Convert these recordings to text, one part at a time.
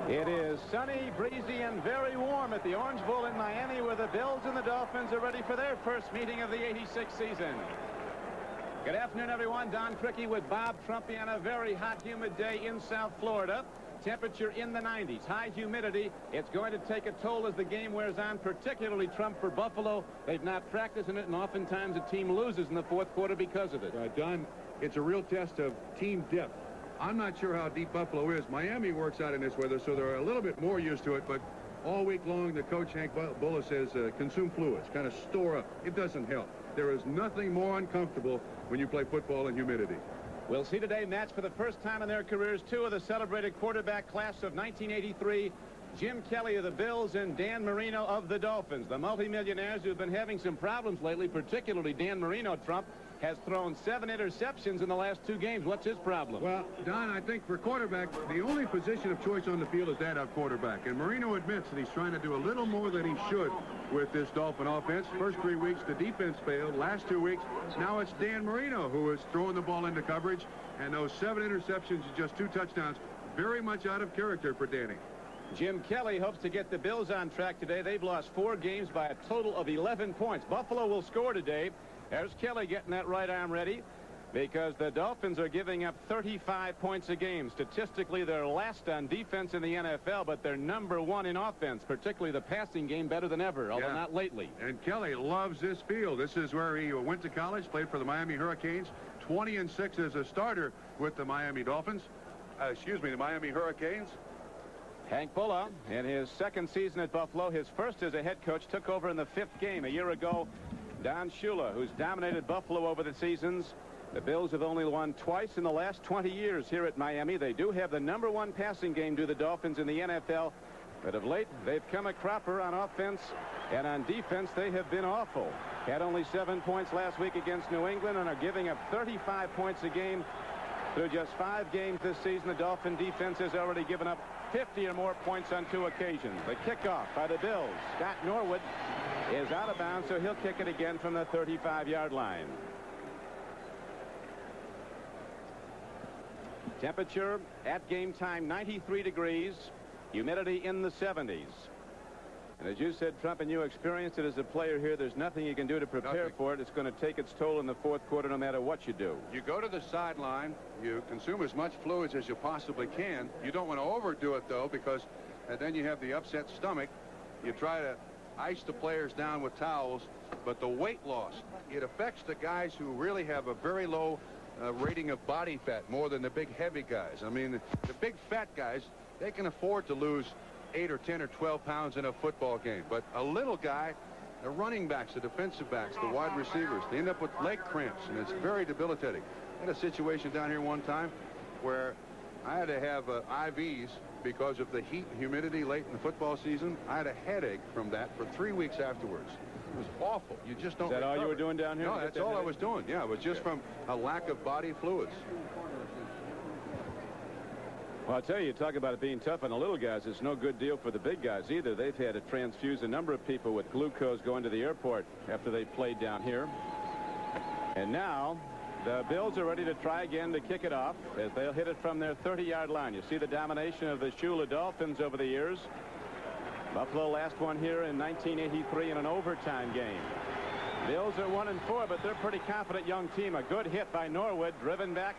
It is sunny, breezy, and very warm at the Orange Bowl in Miami, where the Bills and the Dolphins are ready for their first meeting of the '86 season. Good afternoon, everyone. Don Criqui with Bob Trumpy on a very hot, humid day in South Florida. Temperature in the 90s, high humidity. It's going to take a toll as the game wears on, particularly Trump for Buffalo. They've not practiced in it, and oftentimes a team loses in the fourth quarter because of it. Don, it's a real test of team depth. I'm not sure how deep Buffalo is. Miami works out in this weather, so they're a little bit more used to it, but all week long, the coach, Hank Bullis, says consume fluids, kind of store up. It doesn't help. There is nothing more uncomfortable when you play football in humidity. We'll see today match for the first time in their careers two of the celebrated quarterback class of 1983, Jim Kelly of the Bills and Dan Marino of the Dolphins. The multimillionaires who've been having some problems lately, particularly Dan Marino. Trump has thrown 7 interceptions in the last 2 games. What's his problem? Well, Don, I think for quarterback, the only position of choice on the field is that of quarterback. And Marino admits that he's trying to do a little more than he should with this Dolphin offense. First 3 weeks, the defense failed. Last 2 weeks, now it's Dan Marino who is throwing the ball into coverage. And those 7 interceptions and just 2 touchdowns, very much out of character for Danny. Jim Kelly hopes to get the Bills on track today. They've lost 4 games by a total of 11 points. Buffalo will score today. There's Kelly getting that right arm ready, because the Dolphins are giving up 35 points a game. Statistically, they're last on defense in the NFL, but they're #1 in offense, particularly the passing game, better than ever, although not lately. And Kelly loves this field. This is where he went to college, played for the Miami Hurricanes, 20-6 as a starter with the Miami Dolphins. The Miami Hurricanes. Hank Bulla, in his 2nd season at Buffalo, his first as a head coach, took over in the 5th game. A year ago, Don Shula, who's dominated Buffalo over the seasons. The Bills have only won twice in the last 20 years here at Miami. They do have the #1 passing game to the Dolphins in the NFL. But of late, they've come a cropper on offense, and on defense, they have been awful. Had only 7 points last week against New England and are giving up 35 points a game through just 5 games this season. The Dolphin defense has already given up 50 or more points on 2 occasions. The kickoff by the Bills. Scott Norwood is out of bounds, so he'll kick it again from the 35-yard line. Temperature at game time, 93 degrees. Humidity in the 70s. And as you said, Trump, and you experienced it as a player here, there's nothing you can do to prepare for it. It's going to take its toll in the 4th quarter no matter what you do. You go to the sideline, you consume as much fluids as you possibly can. You don't want to overdo it, though, because then you have the upset stomach. You try to ice the players down with towels, but the weight loss, it affects the guys who really have a very low rating of body fat, more than the big heavy guys. I mean, the big fat guys, they can afford to lose 8 or 10 or 12 pounds in a football game. But a little guy, the running backs, the defensive backs, the wide receivers, they end up with leg cramps, and it's very debilitating. I had a situation down here one time where I had to have IVs because of the heat and humidity late in the football season. I had a headache from that for 3 weeks afterwards. It was awful. You just don't. Is that all you were doing down here? No, that's all I was doing. Yeah, it was just from a lack of body fluids. Well, I'll tell you, talk about it being tough on the little guys. It's no good deal for the big guys either. They've had to transfuse a number of people with glucose going to the airport after they played down here. And now the Bills are ready to try again to kick it off as they'll hit it from their 30-yard line. You see the domination of the Shula Dolphins over the years. Buffalo last one here in 1983 in an overtime game. Bills are 1-4, but they're a pretty confident young team. A good hit by Norwood, driven back.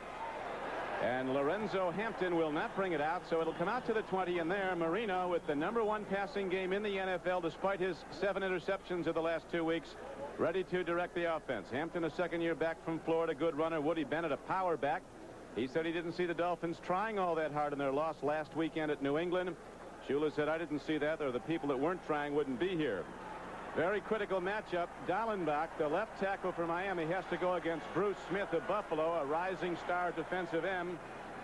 And Lorenzo Hampton will not bring it out, so it'll come out to the 20, and there Marino with the #1 passing game in the NFL despite his 7 interceptions of the last 2 weeks, ready to direct the offense. Hampton, a 2nd year back from Florida, good runner. Woody Bennett, a power back. He said he didn't see the Dolphins trying all that hard in their loss last weekend at New England. Shula said, I didn't see that, or the people that weren't trying wouldn't be here. Very critical matchup. Dallenbach, the left tackle for Miami, has to go against Bruce Smith of Buffalo, a rising star defensive end.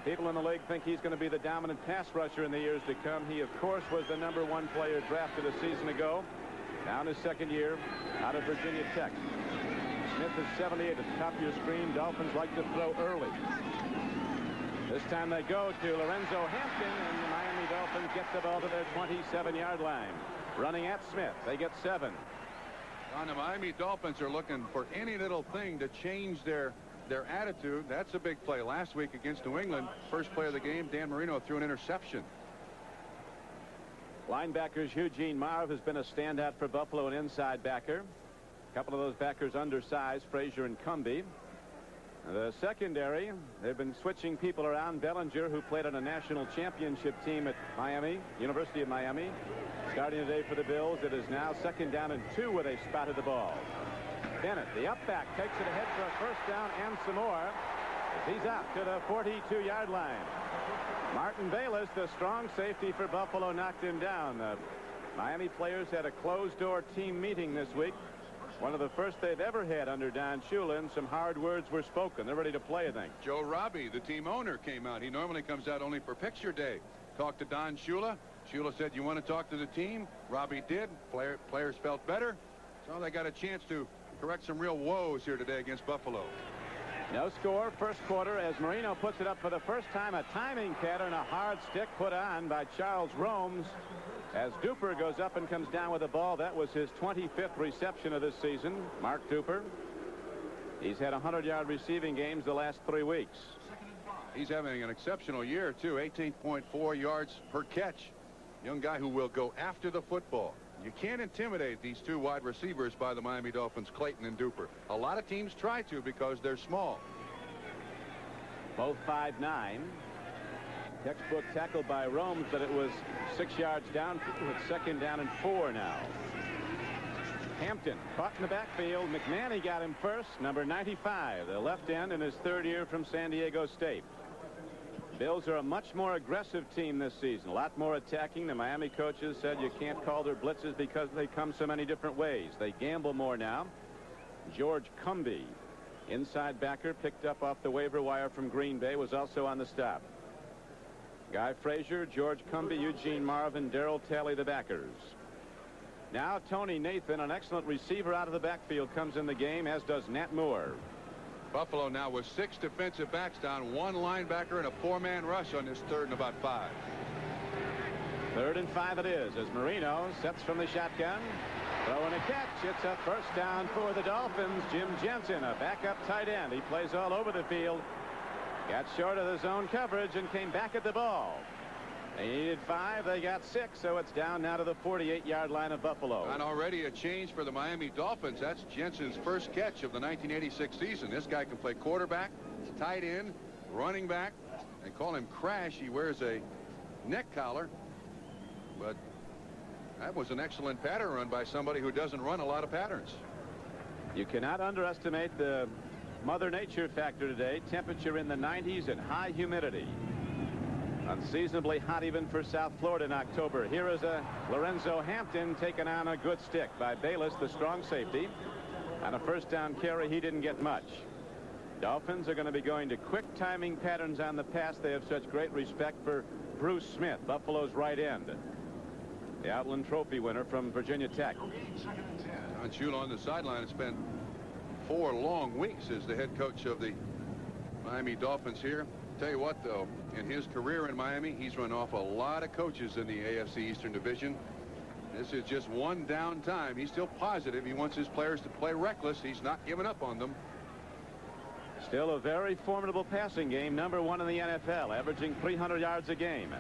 People in the league think he's going to be the dominant pass rusher in the years to come. He, of course, was the #1 player drafted a season ago. Now in his 2nd year out of Virginia Tech. Smith is 78 at the top of your screen. Dolphins like to throw early. This time they go to Lorenzo Hampton, and the Miami Dolphins get the ball to their 27-yard line. Running at Smith. They get 7. The Miami Dolphins are looking for any little thing to change their their attitude. That's a big play. Last week against New England, first play of the game, Dan Marino threw an interception. Linebackers Eugene Marv has been a standout for Buffalo, an inside backer. A couple of those backers undersized, Frazier and Cumby. The secondary, they've been switching people around. Bellinger, who played on a national championship team at Miami, University of Miami, starting today for the Bills. It is now 2nd down and 2 where they spotted the ball. Bennett, the up back, takes it ahead for a first down and some more as he's out to the 42-yard line. Martin Bayless, the strong safety for Buffalo, knocked him down. Miami players had a closed-door team meeting this week. One of the first they've ever had under Don Shula, and some hard words were spoken. They're ready to play, I think. Joe Robbie, the team owner, came out. He normally comes out only for picture day. Talked to Don Shula. Shula said, "You want to talk to the team?" Robbie did. Players felt better. So they got a chance to correct some real woes here today against Buffalo. No score, first quarter, as Marino puts it up for the first time. A timing pattern, a hard stick put on by Charles Romes. As Duper goes up and comes down with the ball. That was his 25th reception of this season. Mark Duper. He's had 100-yard receiving games the last 3 weeks. He's having an exceptional year, too. 18.4 yards per catch. Young guy who will go after the football. You can't intimidate these two wide receivers by the Miami Dolphins, Clayton and Duper. A lot of teams try to because they're small. Both 5'9". Textbook tackle by Romes, but it was 6 yards down with 2nd down and 4 now. Hampton caught in the backfield. McManny got him first. Number 95, the left end in his 3rd year from San Diego State. Bills are a much more aggressive team this season. A lot more attacking. The Miami coaches said you can't call their blitzes because they come so many different ways. They gamble more now. George Cumby, inside backer, picked up off the waiver wire from Green Bay, was also on the stop. Guy Frazier, George Cumby, Eugene Marvin, Darrell Talley, the backers. Now Tony Nathan, an excellent receiver out of the backfield, comes in the game, as does Nat Moore. Buffalo now with 6 defensive backs down, 1 linebacker, and a 4-man rush on this 3rd and about 5. 3rd and 5 it is as Marino sets from the shotgun. Throwing a catch. It's a first down for the Dolphins. Jim Jensen, a backup tight end. He plays all over the field. Got short of the zone coverage and came back at the ball. They needed 5. They got 6. So it's down now to the 48-yard line of Buffalo. And already a change for the Miami Dolphins. That's Jensen's first catch of the 1986 season. This guy can play quarterback, tight end, running back. They call him Crash. He wears a neck collar. But that was an excellent pattern run by somebody who doesn't run a lot of patterns. You cannot underestimate the Mother Nature factor today. Temperature in the 90s and high humidity. Unseasonably hot even for South Florida in October. Here is a Lorenzo Hampton taken on a good stick by Bayless, the strong safety. On a first down carry, he didn't get much. Dolphins are going to be going to quick timing patterns on the pass. They have such great respect for Bruce Smith, Buffalo's right end. The Outland Trophy winner from Virginia Tech. Don Shula on the sideline has spent 4 long weeks as the head coach of the Miami Dolphins here. Tell you what, though, in his career in Miami, he's run off a lot of coaches in the AFC Eastern Division. This is just one down time. He's still positive. He wants his players to play reckless. He's not giving up on them. Still a very formidable passing game. Number 1 in the NFL, averaging 300 yards a game.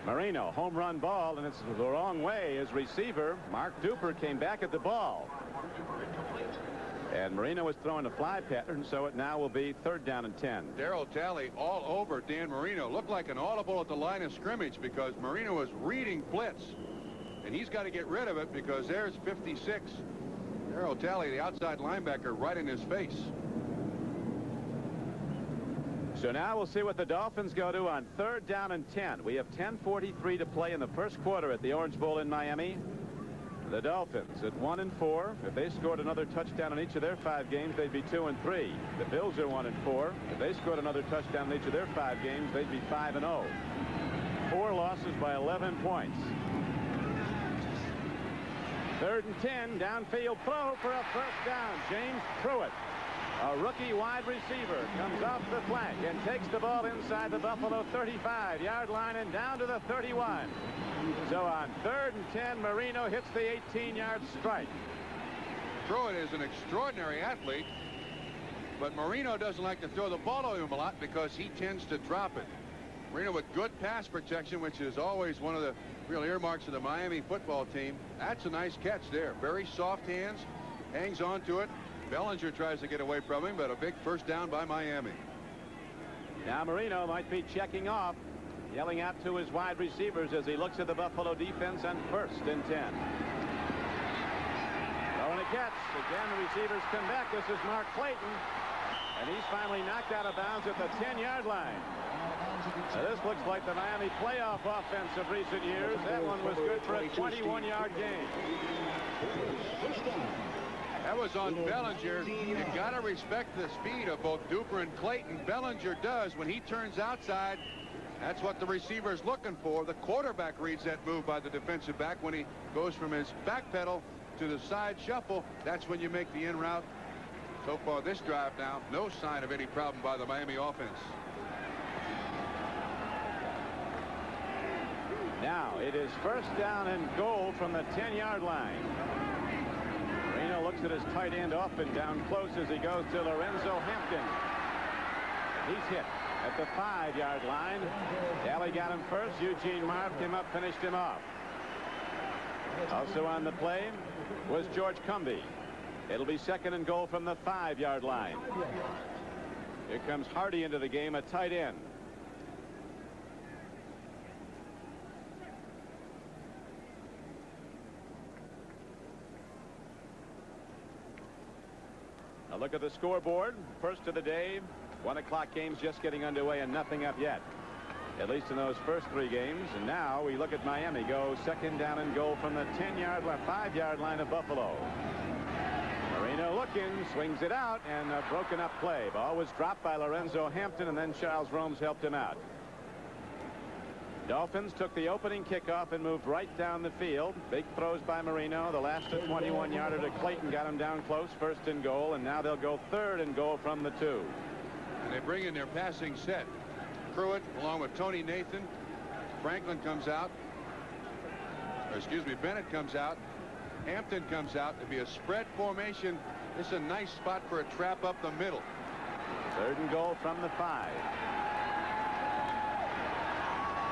Marino, home run ball, and it's the wrong way. His receiver, Mark Duper, came back at the ball. And Marino was throwing a fly pattern, so it now will be 3rd down and 10. Darrell Talley all over Dan Marino. Looked like an audible at the line of scrimmage because Marino was reading blitz. And he's got to get rid of it because there's 56. Darrell Talley, the outside linebacker, right in his face. So now we'll see what the Dolphins go to on 3rd down and 10. We have 10:43 to play in the first quarter at the Orange Bowl in Miami. The Dolphins at 1-4. If they scored another touchdown in each of their 5 games, they'd be 2-3. The Bills are 1-4. If they scored another touchdown in each of their 5 games, they'd be 5-0. 4 losses by 11 points. 3rd and 10, downfield throw for a first down. James Pruitt, a rookie wide receiver, comes off the flank and takes the ball inside the Buffalo 35-yard line and down to the 31. So on 3rd and 10, Marino hits the 18-yard strike. Pruitt is an extraordinary athlete. but Marino doesn't like to throw the ball to him a lot because he tends to drop it. Marino with good pass protection, which is always one of the real earmarks of the Miami football team. That's a nice catch there. Very soft hands, hangs on to it. Bellinger tries to get away from him, but a big first down by Miami. Now Marino might be checking off, yelling out to his wide receivers as he looks at the Buffalo defense on 1st and 10. Throwing a catch. Again, the receivers come back. This is Mark Clayton, and he's finally knocked out of bounds at the 10-yard line. Now, this looks like the Miami playoff offense of recent years. That one was good for a 21-yard gain. That was on Bellinger. You got to respect the speed of both Duper and Clayton. Bellinger does. When he turns outside, that's what the receiver is looking for. The quarterback reads that move by the defensive back when he goes from his back pedal to the side shuffle. That's when you make the in route. So far this drive now, no sign of any problem by the Miami offense. Now it is 1st down and goal from the 10-yard line. Marino looks at his tight end up and down close as he goes to Lorenzo Hampton. He's hit at the 5-yard line. Daly got him first. Eugene Marv came up, finished him off. Also on the play was George Cumby. It'll be 2nd and goal from the 5-yard line. Here comes Hardy into the game, a tight end. A look at the scoreboard. First of the day. 1 o'clock game's just getting underway and nothing up yet, at least in those first 3 games. And now we look at Miami go 2nd down and goal from the 10-yard line, 5-yard line of Buffalo. Marino looking, swings it out, and a broken up play. Ball was dropped by Lorenzo Hampton, and then Charles Romes helped him out. Dolphins took the opening kickoff and moved right down the field. Big throws by Marino. The last 21-yarder to Clayton got him down close. 1st and goal, and now they'll go 3rd and goal from the 2. And they bring in their passing set. Pruitt along with Tony Nathan. Franklin comes out. Or excuse me, Bennett comes out. Hampton comes out. It'll be a spread formation. This is a nice spot for a trap up the middle. 3rd and goal from the 5.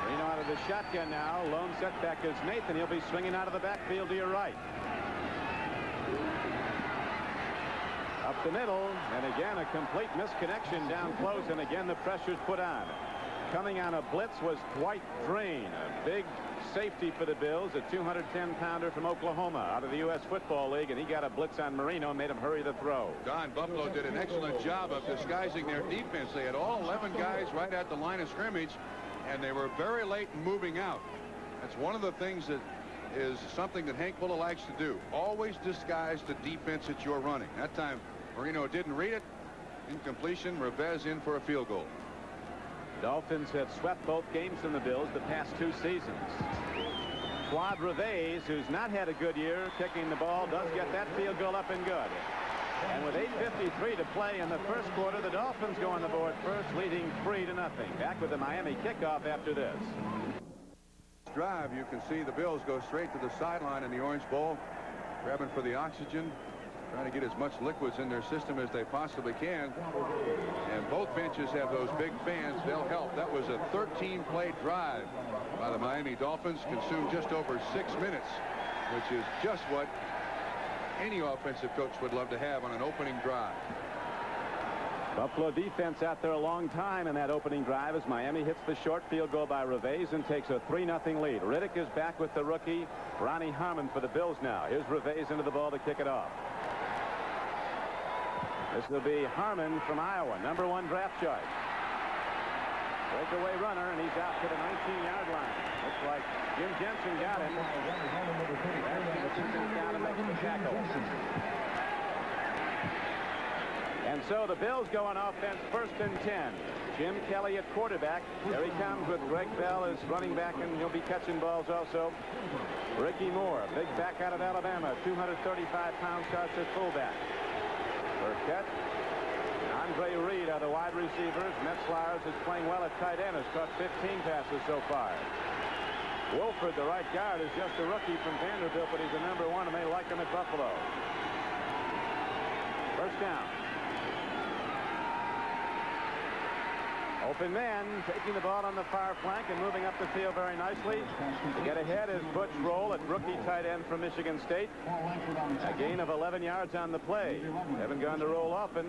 Marino out of the shotgun now. Lone setback is Nathan. He'll be swinging out of the backfield to your right. Up the middle, and again a complete misconnection down close, and again the pressure's put on. Coming on a blitz was Dwight Drain, a big safety for the Bills, a 210-pounder from Oklahoma out of the U.S. Football League, and he got a blitz on Marino and made him hurry the throw. Don, Buffalo did an excellent job of disguising their defense. They had all 11 guys right at the line of scrimmage, and they were very late in moving out. That's one of the things that is something that Hank Fuller likes to do. Always disguise the defense that you're running. That time Marino didn't read it. Incompletion. Revez in for a field goal. Dolphins have swept both games from the Bills the past 2 seasons. Claude Revez, who's not had a good year kicking the ball, does get that field goal up and good. And with 8:53 to play in the first quarter, the Dolphins go on the board first, leading 3-0. Back with the Miami kickoff after this. Drive, you can see the Bills go straight to the sideline in the Orange Bowl, grabbing for the oxygen, trying to get as much liquids in their system as they possibly can. And both benches have those big fans. They'll help. That was a 13-play drive by the Miami Dolphins, consumed just over 6 minutes, which is just what any offensive coach would love to have on an opening drive. Buffalo defense out there a long time in that opening drive as Miami hits the short field goal by Revez and takes a 3-0 lead. Riddick is back with the rookie Ronnie Harmon for the Bills now. Here's Revez into the ball to kick it off. This will be Harmon from Iowa, #1 draft choice. Breakaway runner, and he's out to the 19-yard line. Looks like Jim Jensen got him. Jensen down and makes the tackle. And so the Bills go on offense, 1st and 10. Jim Kelly at quarterback. There he comes with Greg Bell as running back, and he'll be catching balls also. Ricky Moore, big back out of Alabama, 235 pounds, starts at fullback. Burkett. Andre Reed are the wide receivers. Metzlars is playing well at tight end, has caught 15 passes so far. Wolford, the right guard, is just a rookie from Vanderbilt, but he's a #1, and they like him at Buffalo. First down. Open man taking the ball on the far flank and moving up the field very nicely. To get ahead is Butch Roll, at rookie tight end from Michigan State. A gain of 11 yards on the play. Haven't gone to Roll often.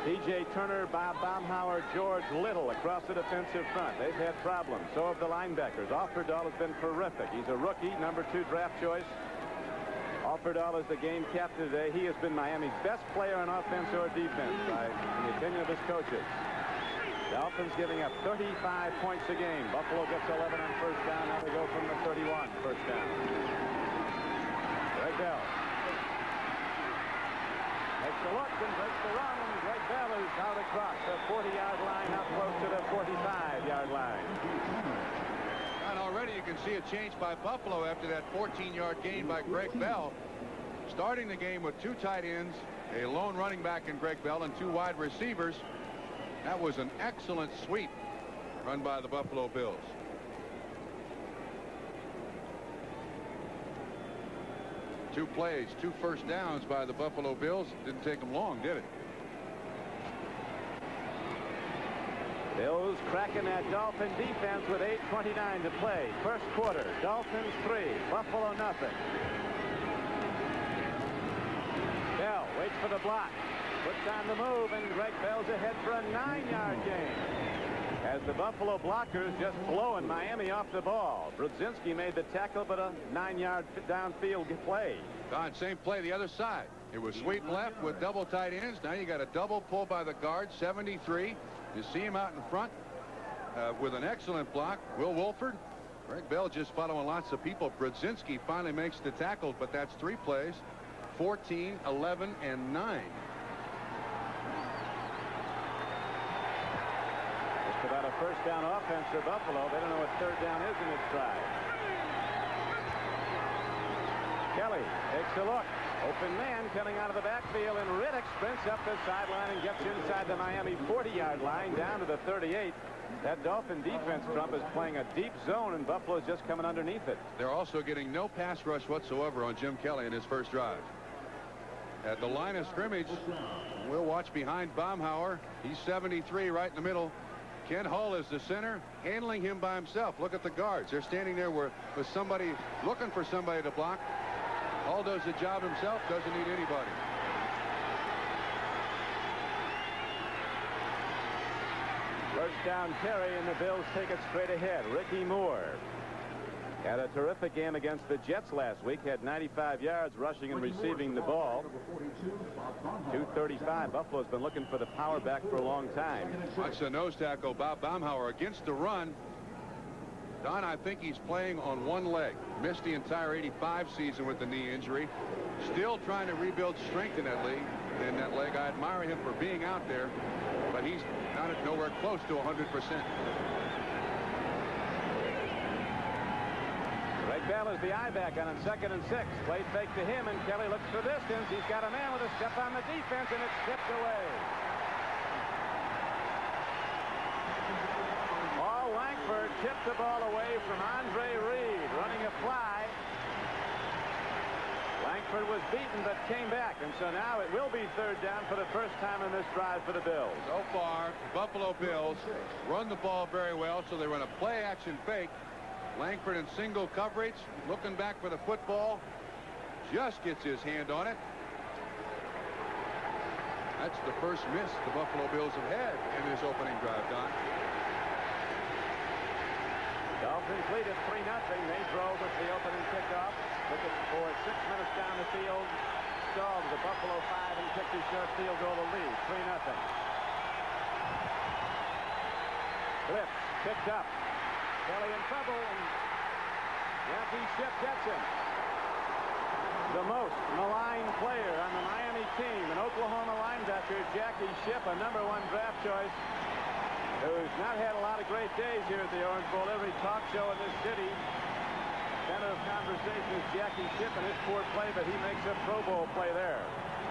P.J. Turner, Bob Baumhauer, George Little across the defensive front. They've had problems. So have the linebackers. Offerdahl has been terrific. He's a rookie, number 2 draft choice. Offerdahl is the game captain today. He has been Miami's best player on offense or defense, in the opinion of his coaches. Dolphins giving up 35 points a game. Buffalo gets 11 on first down. Now they go from the 31 first down. Greg Bell makes a look and breaks the run. And Greg Bell is out across the 40-yard line, up close to the 45-yard line. And already you can see a change by Buffalo after that 14-yard gain by Greg Bell. Starting the game with 2 tight ends, a lone running back in Greg Bell, and 2 wide receivers. That was an excellent sweep run by the Buffalo Bills. Two plays, 2 first downs by the Buffalo Bills. Didn't take them long, did it? Bills cracking that Dolphin defense with 8:29 to play. First quarter, Dolphins 3, Buffalo nothing. Bell waits for the block. Puts on the move, and Greg Bell's ahead for a 9-yard gain. As the Buffalo blockers just blowing Miami off the ball. Brudzinski made the tackle, but a 9-yard downfield play. Don, same play the other side. It was sweep left with double tight ends. Now you got a double pull by the guard, 73. You see him out in front with an excellent block. Will Wolford. Greg Bell just following lots of people. Brudzinski finally makes the tackle, but that's 3 plays, 14, 11, and 9. Just about a first down offense for Buffalo. They don't know what third down is in this drive. Kelly takes a look. Open man coming out of the backfield, and Riddick sprints up the sideline and gets inside the Miami 40-yard line down to the 38. That Dolphin defense, Trump, is playing a deep zone, and Buffalo's just coming underneath it. They're also getting no pass rush whatsoever on Jim Kelly in his first drive. At the line of scrimmage, we'll watch behind Baumhauer. He's 73 right in the middle. Ken Hull is the center, handling him by himself. Look at the guards. They're standing there with somebody looking for somebody to block. Hull does the job himself, doesn't need anybody. First down carry, and the Bills take it straight ahead. Ricky Moore had a terrific game against the Jets last week. Had 95 yards rushing and receiving the ball. 235. Buffalo's been looking for the power back for a long time. Watch the nose tackle, Bob Baumhauer, against the run. Don, I think he's playing on one leg. Missed the entire 85 season with the knee injury. Still trying to rebuild strength in that leg. I admire him for being out there, but he's not nowhere close to 100%. Greg Bell is the eye back on 2nd and 6. Play fake to him, and Kelly looks for distance. He's got a man with a step on the defense, and it's tipped away. Paul Langford tipped the ball away from Andre Reed, running a fly. Langford was beaten, but came back, and so now it will be third down for the first time in this drive for the Bills. So far, Buffalo Bills run the ball very well, so they run a play-action fake. Langford in single coverage, looking back for the football, just gets his hand on it. That's the first miss the Buffalo Bills have had in this opening drive, Don. Dolphins lead at 3-0. They drove with the opening kickoff. Looking for 6 minutes down the field. Stalled the Buffalo 5 and kicked his short field goal to lead. 3-0. Blitz picked up. Kelly in trouble, and Yankee Ship gets him. The most maligned player on the Miami team, an Oklahoma linebacker, Jackie Ship, a #1 draft choice, who's not had a lot of great days here at the Orange Bowl. Every talk show in this city, center of conversation is Jackie Ship and his poor play, but he makes a Pro Bowl play there.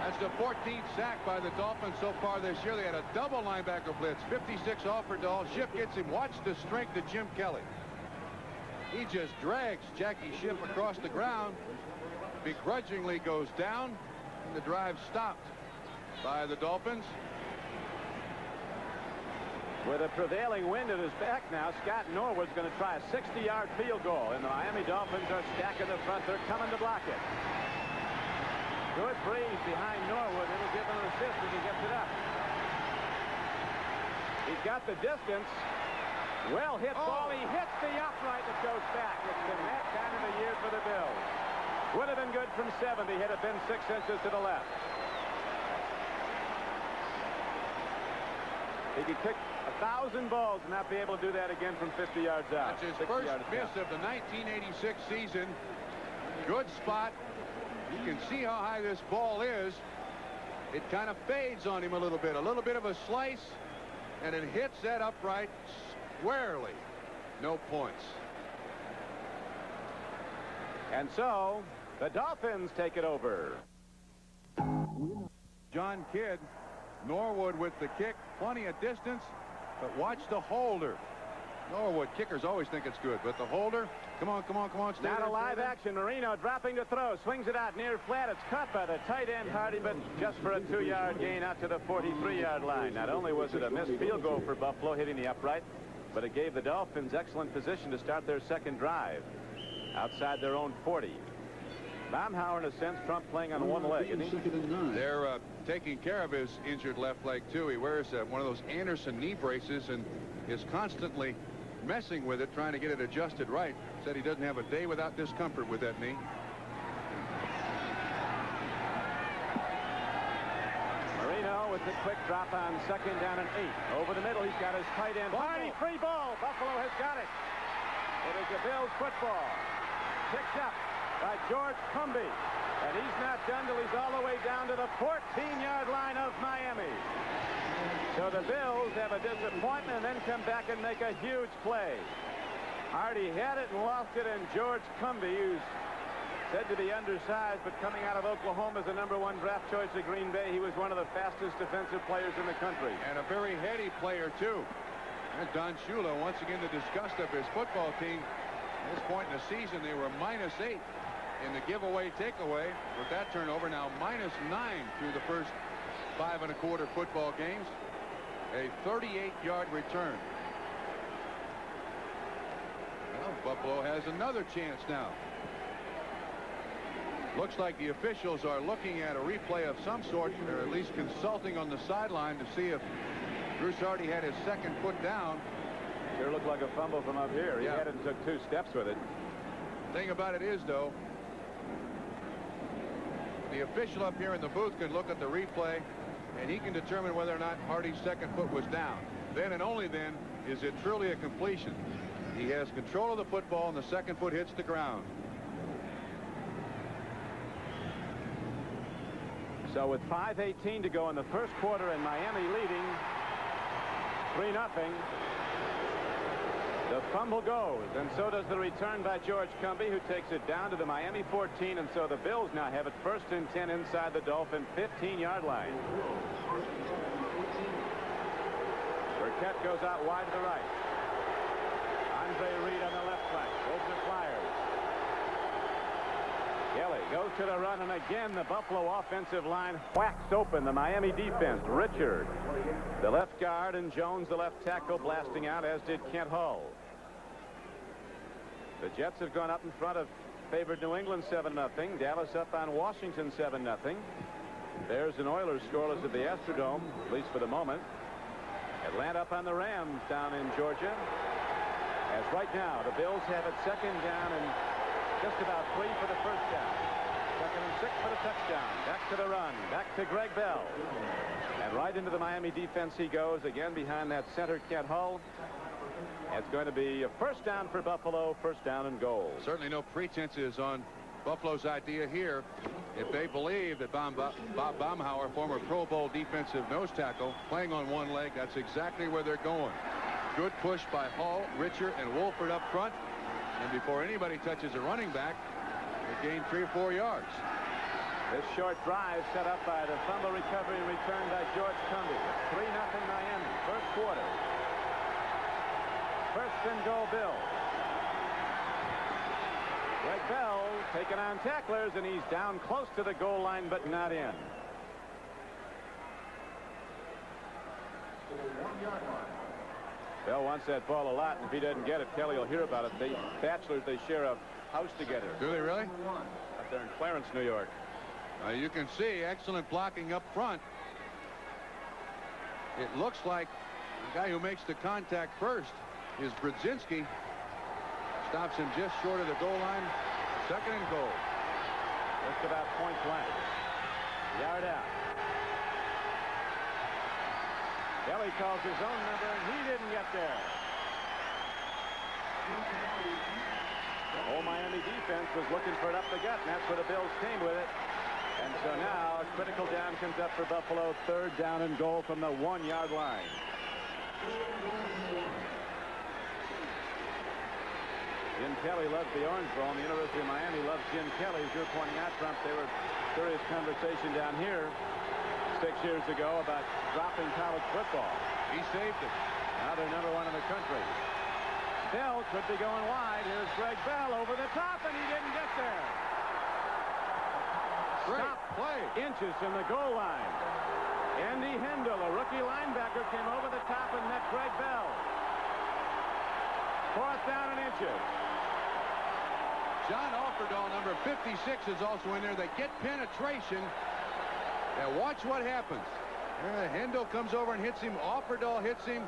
That's the 14th sack by the Dolphins so far this year. They had a double linebacker blitz. 56 Offerdahl. Ship gets him. Watch the strength of Jim Kelly. He just drags Jackie Ship across the ground. Begrudgingly goes down, and the drive stopped by the Dolphins. With a prevailing wind at his back now, Scott Norwood's going to try a 60-yard field goal, and the Miami Dolphins are stacking the front. They're coming to block it. Good breeze behind Norwood. It'll give him an assist as he gets it up. He's got the distance. Well hit ball. He hits the upright that goes back. It's been that kind of a year for the Bills. Would have been good from 70 had it been 6 inches to the left. He could kick 1,000 balls and not be able to do that again from 50 yards out. That's his first miss of the 1986 season. Good spot. You can see how high this ball is. It kind of fades on him a little bit of a slice, and it hits that upright squarely. No points. And so the Dolphins take it over. John Kidd, Norwood with the kick, plenty of distance, but watch the holder. Norwood kickers always think it's good, but the holder, come on, stay Not there, a live action. Marino dropping to throw, swings it out near flat. It's caught by the tight end Hardy, but just for a 2-yard gain out to the 43-yard line. Not only was it a missed field goal for Buffalo hitting the upright, but it gave the Dolphins excellent position to start their second drive outside their own 40. Baumhauer, in a sense, Trump playing on one leg, isn't he? They're taking care of his injured left leg, too. He wears one of those Anderson knee braces and is constantly messing with it, trying to get it adjusted right. Said he doesn't have a day without discomfort with that knee. Marino with the quick drop on 2nd down and 8. Over the middle, he's got his tight end. Hardy, free ball. Buffalo has got it. It is a Bills football. Picked up by George Cumby. And he's not done till he's all the way down to the 14-yard line of Miami. So the Bills have a disappointment and then come back and make a huge play. Hardy had it and lost it, and George Cumby, who's said to be undersized, but coming out of Oklahoma as the #1 draft choice of Green Bay, he was one of the fastest defensive players in the country. And a very heady player, too. And Don Shula, once again, the disgust of his football team. At this point in the season, they were -8 in the giveaway takeaway with that turnover. Now -9 through the first 5 1/4 football games. A 38-yard return. Well, Buffalo has another chance now. Looks like the officials are looking at a replay of some sort, or at least consulting on the sideline to see if Bruce Hardy had his second foot down. Sure looked like a fumble from up here. He had it and took 2 steps with it. Thing about it is, though, the official up here in the booth can look at the replay, and he can determine whether or not Hardy's second foot was down. Then and only then is it truly a completion. He has control of the football, and the second foot hits the ground. So with 5:18 to go in the first quarter and Miami leading 3-0, the fumble goes, and so does the return by George Cumby, who takes it down to the Miami 14, and so the Bills now have it 1st and 10 inside the Dolphin 15-yard line. Burkett goes out wide to the right. Andre Reed on the left flank. Wolves are flyers. Kelly goes to the run, and again the Buffalo offensive line whacks open the Miami defense. Richard, the left guard, and Jones, the left tackle, blasting out, as did Kent Hull. The Jets have gone up in front of favored New England 7-0. Dallas up on Washington 7-0. There's an Oilers scoreless at the Astrodome, at least for the moment. Atlanta up on the Rams down in Georgia. As right now, the Bills have it 2nd down and just about 3 for the first down. 2nd and 6 for the touchdown. Back to the run. Back to Greg Bell. And right into the Miami defense he goes, again behind that center, Kent Hull. It's going to be a 1st down for Buffalo, 1st down and goal. Certainly no pretenses on Buffalo's idea here. If they believe that Bob Baumhauer, former Pro Bowl defensive nose tackle, playing on one leg, that's exactly where they're going. Good push by Hall, Richard, and Wolford up front. And before anybody touches a running back, they gain 3 or 4 yards. This short drive set up by the fumble recovery and return by George Cumby. 3-0 Miami, first quarter. 1st and goal, Bill. Greg Bell taking on tacklers, and he's down close to the goal line, but not in. Bell wants that ball a lot, and if he doesn't get it, Kelly will hear about it. They bachelors, they share a house together. Do they really? Up there in Clarence, New York. You can see excellent blocking up front. It looks like the guy who makes the contact first is Brzezinski. Stops him just short of the goal line. Second and goal. Just about point blank. Yard out. Kelly calls his own number, and he didn't get there. The whole Miami defense was looking for it up the gut, and that's where the Bills came with it. And so now a critical down comes up for Buffalo. Third down and goal from the 1-yard line. Jim Kelly loves the Orange Bowl, and the University of Miami loves Jim Kelly. As you're pointing out, Trump, there was serious conversation down here 6 years ago about dropping college football. He saved it. Now they're number 1 in the country. Bell could be going wide. Here's Greg Bell over the top, and he didn't get there. Stop play. Inches from the goal line. Andy Hendel, a rookie linebacker, came over the top and met Greg Bell. 4th down and inches. John Offerdahl, number 56, is also in there. They get penetration. Now watch what happens. Hendel comes over and hits him. Offerdahl hits him.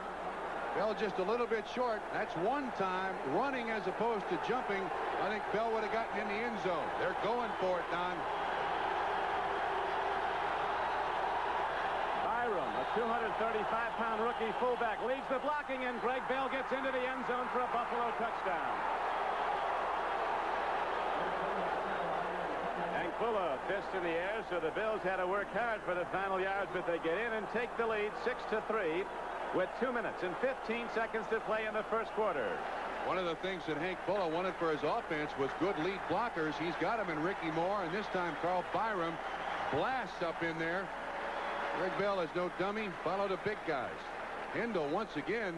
Bell just a little bit short. That's one time running as opposed to jumping. I think Bell would have gotten in the end zone. They're going for it, Don. Byram, a 235-pound rookie fullback, leads the blocking, and Greg Bell gets into the end zone for a Buffalo touchdown. Fuller fist in the air, so the Bills had to work hard for the final yards, but they get in and take the lead 6-3 with 2 minutes and 15 seconds to play in the first quarter. One of the things that Hank Fuller wanted for his offense was good lead blockers. He's got them in Ricky Moore, and this time Carl Byram blasts up in there. Greg Bell is no dummy. Follow the big guys. Hendel once again.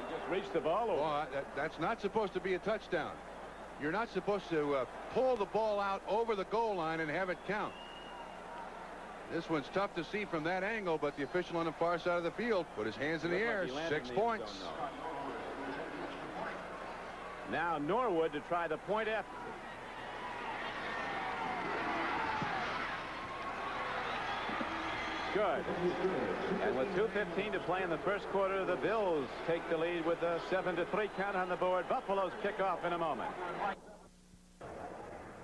He just reached the ball over. Well, that's not supposed to be a touchdown. You're not supposed to pull the ball out over the goal line and have it count. This one's tough to see from that angle, but the official on the far side of the field put his hands in the air. 6 points. Now Norwood to try the point after. Good. And with 2:15 to play in the first quarter, the Bills take the lead with a 7-3 count on the board. Buffalo's kickoff in a moment.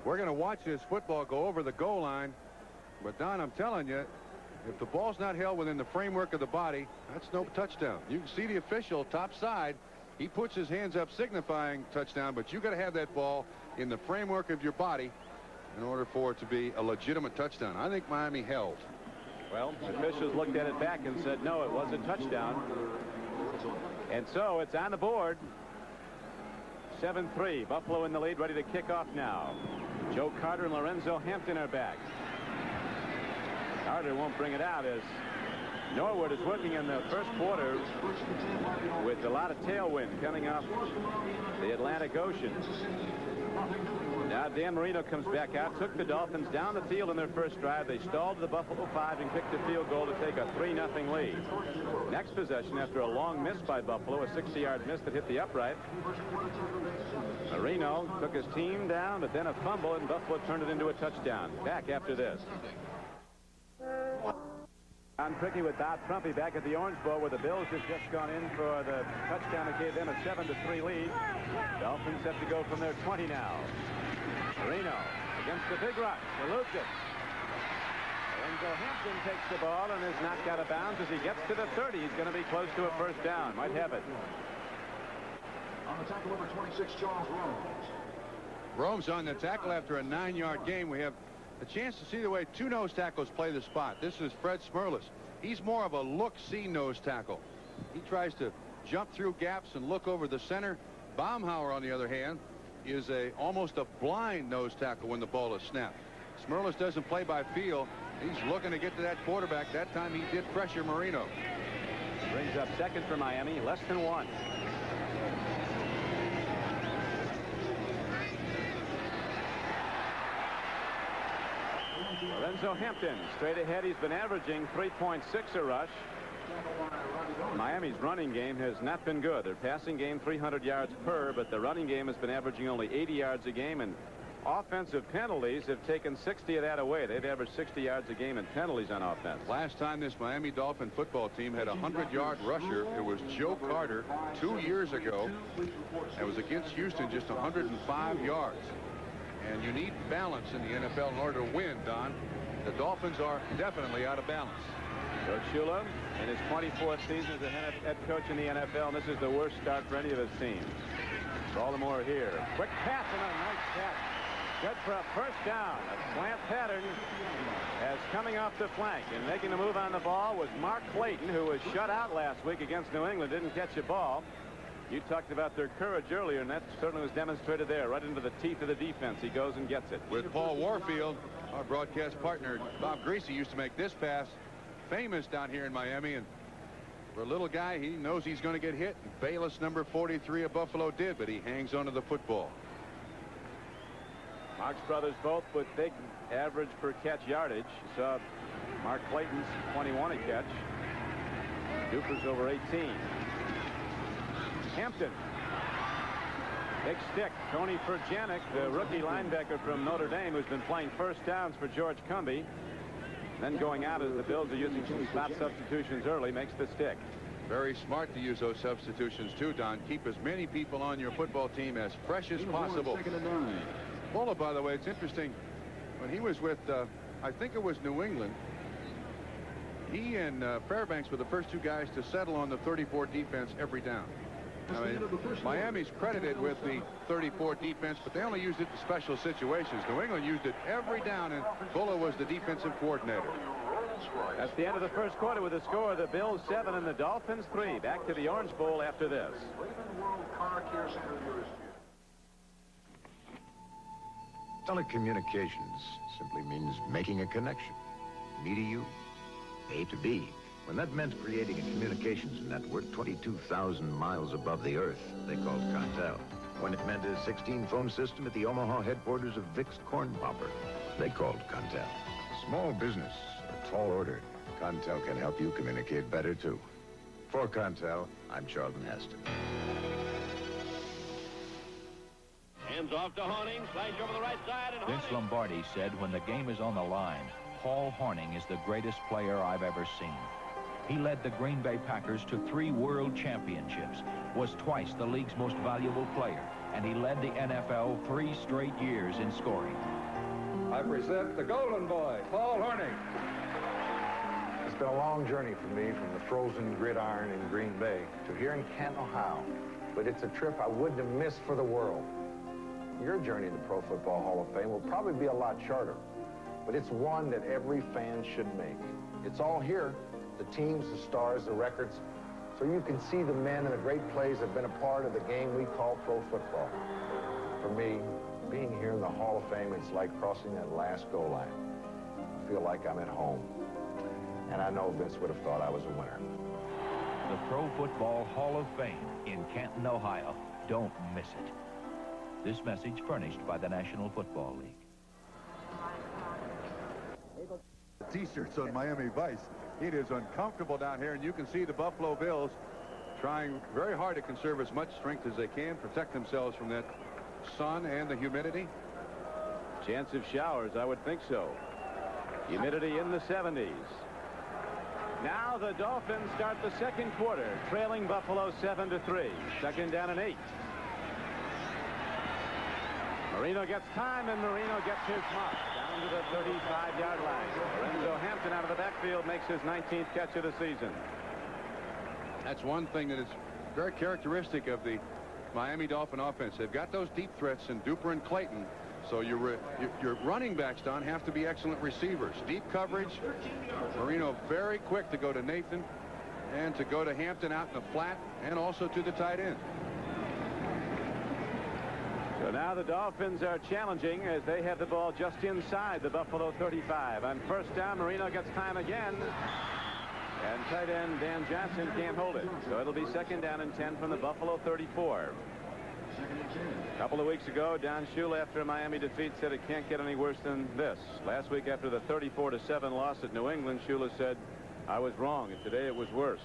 We're going to watch this football go over the goal line. But, Don, I'm telling you, if the ball's not held within the framework of the body, that's no touchdown. You can see the official top side. He puts his hands up signifying touchdown, but you got to have that ball in the framework of your body in order for it to be a legitimate touchdown. I think Miami held. Well, the officials looked at it back and said, no, it was a touchdown. And so it's on the board. 7-3. Buffalo in the lead, ready to kick off now. Joe Carter and Lorenzo Hampton are back. Carter won't bring it out as Norwood is working in the first quarter with a lot of tailwind coming off the Atlantic Ocean. Now Dan Marino comes back out, took the Dolphins down the field in their first drive. They stalled the Buffalo 5 and kicked a field goal to take a 3-0 lead. Next possession, after a long miss by Buffalo, a 60-yard miss that hit the upright. Marino took his team down, but then a fumble, and Buffalo turned it into a touchdown. Back after this. Don Crickey with Bob Trumpy back at the Orange Bowl, where the Bills have just gone in for the touchdown that gave them a 7-3 lead. Dolphins have to go from their 20 now. Marino against the big rush. Eludes it. Lorenzo Hampton takes the ball and is knocked out of bounds. As he gets to the 30, he's going to be close to a first down. Might have it. On the tackle, number 26, Charles Rose. Rome's on the tackle after a 9-yard gain. We have a chance to see the way 2 nose tackles play the spot. This is Fred Smirlis. He's more of a look-see nose tackle. He tries to jump through gaps and look over the center. Baumhauer, on the other hand, is almost a blind nose tackle when the ball is snapped. Smirlis doesn't play by feel. He's looking to get to that quarterback. That time he did pressure Marino. Brings up second for Miami, less than 1. Lorenzo Hampton straight ahead. He's been averaging 3.6 a rush. Miami's running game has not been good. Their passing game 300 yards per, but the running game has been averaging only 80 yards a game, and offensive penalties have taken 60 of that away. They've averaged 60 yards a game in penalties on offense. Last time this Miami Dolphin football team had a 100-yard rusher, it was Joe Carter 2 years ago. It was against Houston, just 105 yards. And you need balance in the NFL in order to win, Don. The Dolphins are definitely out of balance. Coach Shula in his 24th season as a head coach in the NFL, and this is the worst start for any of his teams. Baltimore here. Quick pass and a nice catch. Good for a first down. A slant pattern as coming off the flank and making a move on the ball was Mark Clayton, who was shut out last week against New England. Didn't catch a ball. You talked about their courage earlier, and that certainly was demonstrated there, right into the teeth of the defense. He goes and gets it. With Paul Warfield, our broadcast partner, Bob Greasy, used to make this pass famous down here in Miami, and for a little guy, he knows he's going to get hit. Bayless, number 43 of Buffalo, did, but he hangs onto the football. Marx brothers both with big average per catch yardage. You saw Mark Clayton's 21 a catch. Duper's over 18. Hampton. Big stick. Tony Furjanic, the rookie linebacker from Notre Dame, who's been playing first downs for George Cumbie. Then going out as the Bills are using some stop substitutions early, makes the stick. Very smart to use those substitutions too, Don. Keep as many people on your football team as fresh as possible. Bola, by the way, it's interesting. When he was with, I think it was New England, he and Fairbanks were the first two guys to settle on the 34 defense every down. I mean, Miami's credited with the 34 defense, but they only used it in special situations. New England used it every down, and Bulla was the defensive coordinator. That's the end of the first quarter with the score of the Bills 7 and the Dolphins 3. Back to the Orange Bowl after this. Telecommunications simply means making a connection. Me to you, A to B. When that meant creating a communications network 22,000 miles above the Earth, they called Contel. When it meant a 16-phone system at the Omaha headquarters of Vic's Corn Popper, they called Contel. Small business, a tall order. Contel can help you communicate better, too. For Contel, I'm Charlton Heston. Hands off to Horning, slides over the right side, and Vince Lombardi said when the game is on the line, Paul Horning is the greatest player I've ever seen. He led the Green Bay Packers to 3 world championships, was twice the league's most valuable player, and he led the NFL 3 straight years in scoring. I present the Golden Boy, Paul Horning. It's been a long journey for me from the frozen gridiron in Green Bay to here in Canton, Ohio. But it's a trip I wouldn't have missed for the world. Your journey to the Pro Football Hall of Fame will probably be a lot shorter, but it's one that every fan should make. It's all here. The teams, the stars, the records, so you can see the men and the great plays that have been a part of the game we call pro football. For me, being here in the Hall of Fame, it's like crossing that last goal line. I feel like I'm at home. And I know Vince would have thought I was a winner. The Pro Football Hall of Fame in Canton, Ohio. Don't miss it. This message furnished by the National Football League. T-shirts on Miami Vice. It is uncomfortable down here, and you can see the Buffalo Bills trying very hard to conserve as much strength as they can, protect themselves from that sun and the humidity. Chance of showers, I would think so. Humidity in the 70s. Now the Dolphins start the second quarter, trailing Buffalo 7-3. Second down and 8. Marino gets time, and Marino gets his mark down to the 35-yard line. Lorenzo Hampton out of the backfield makes his 19th catch of the season. That's one thing that is very characteristic of the Miami Dolphin offense. They've got those deep threats in Duper and Clayton, so your running backs, Don, have to be excellent receivers. Deep coverage. Marino very quick to go to Nathan and to go to Hampton out in the flat and also to the tight end. So now the Dolphins are challenging as they have the ball just inside the Buffalo 35. On first down, Marino gets time again. And tight end Dan Johnson can't hold it. So it'll be second down and 10 from the Buffalo 34. A couple of weeks ago, Don Shula, after a Miami defeat, said it can't get any worse than this. Last week, after the 34-7 loss at New England, Shula said, I was wrong, and today it was worse.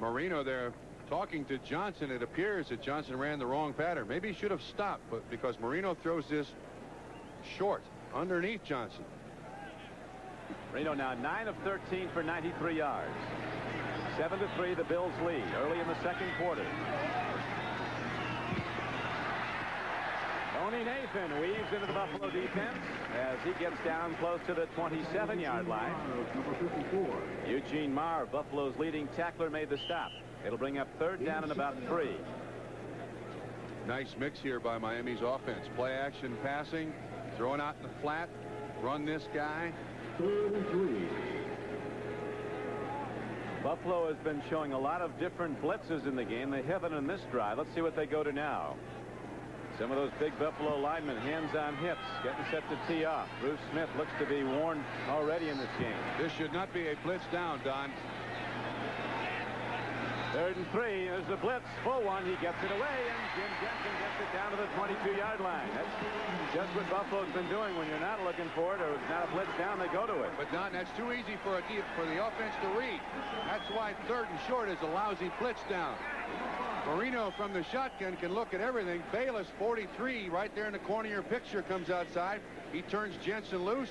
Marino there talking to Johnson. It appears that Johnson ran the wrong pattern. Maybe he should have stopped, but because Marino throws this short underneath Johnson. Marino now 9 of 13 for 93 yards. 7-3 the Bills lead early in the second quarter. Tony Nathan weaves into the Buffalo defense as he gets down close to the 27-yard line. Eugene Marr, Buffalo's leading tackler, made the stop. It'll bring up third down and about 3. Nice mix here by Miami's offense. Play action passing, throwing out in the flat, run this guy. 3. Buffalo has been showing a lot of different blitzes in the game. They haven't in this drive. Let's see what they go to now. Some of those big Buffalo linemen, hands on hips, getting set to tee off. Bruce Smith looks to be worn already in this game. This should not be a blitz down, Don. 3rd and 3. There's the blitz. Full one. He gets it away, and Jim Jensen gets it down to the 22-yard line. That's just what Buffalo's been doing. When you're not looking for it or it's not a blitz down, they go to it. But, Don, that's too easy for the offense to read. That's why 3rd and short is a lousy blitz down. Marino from the shotgun can look at everything. Bayless, 43, right there in the corner of your picture, comes outside. He turns Jensen loose.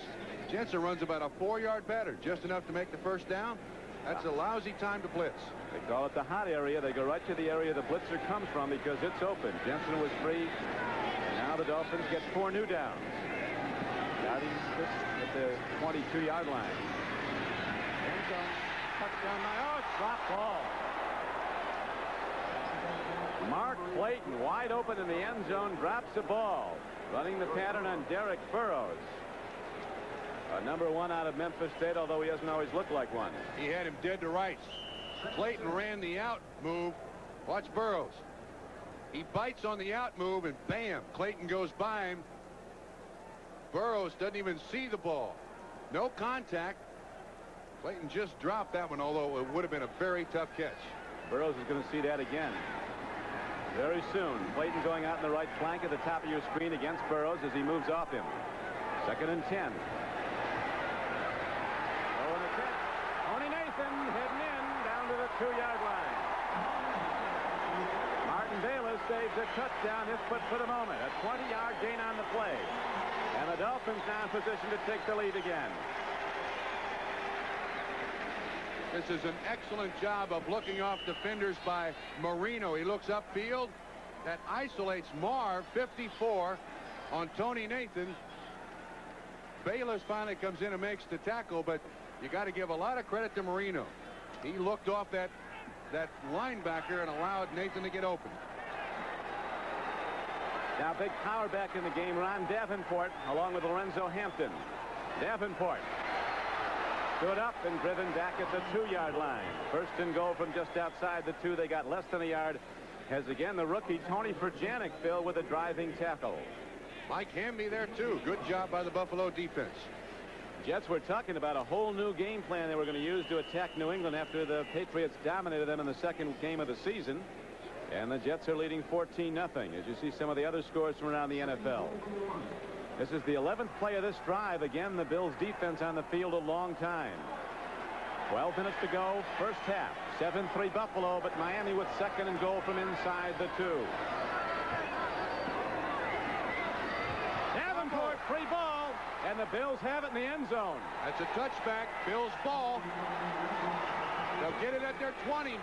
Jensen runs about a 4-yard pattern, just enough to make the first down. That's a lousy time to blitz. They call it the hot area. They go right to the area the blitzer comes from because it's open. Jensen was free. Now the Dolphins get 4 new downs. Starting at the 22-yard line. Touchdown. Oh, it's dropped ball. Mark Clayton wide open in the end zone, drops the ball. Running the pattern on Derek Burrows. Number 1 out of Memphis State, although he doesn't always look like one. He had him dead to rights. Clayton ran the out move. Watch Burrows. He bites on the out move, and bam, Clayton goes by him. Burrows doesn't even see the ball. No contact. Clayton just dropped that one, although it would have been a very tough catch. Burrows is going to see that again very soon. Clayton going out in the right flank at the top of your screen against Burrows as he moves off him. 2nd and 10. Tony Nathan heading in down to the 2-yard line. Martin Bayless saves a touchdown, his foot for the moment. A 20-yard gain on the play. And the Dolphins now in position to take the lead again. This is an excellent job of looking off defenders by Marino. He looks upfield. That isolates Marr, 54, on Tony Nathan. Bayless finally comes in and makes the tackle, but you got to give a lot of credit to Marino. He looked off that linebacker and allowed Nathan to get open. Now big power back in the game, Ron Davenport, along with Lorenzo Hampton. Davenport stood up and driven back at the 2-yard line. 1st and goal from just outside the 2. They got less than a yard as again the rookie Tony Furjanic filled with a driving tackle. Mike Hamby there too. Good job by the Buffalo defense. Jets were talking about a whole new game plan they were going to use to attack New England after the Patriots dominated them in the second game of the season. And the Jets are leading 14-0 as you see some of the other scores from around the NFL. This is the 11th play of this drive. Again, the Bills defense on the field a long time. 12 minutes to go, first half. 7-3 Buffalo, but Miami with 2nd and goal from inside the 2. Davenport, free ball, and the Bills have it in the end zone. That's a touchback. Bills ball. They'll get it at their 20.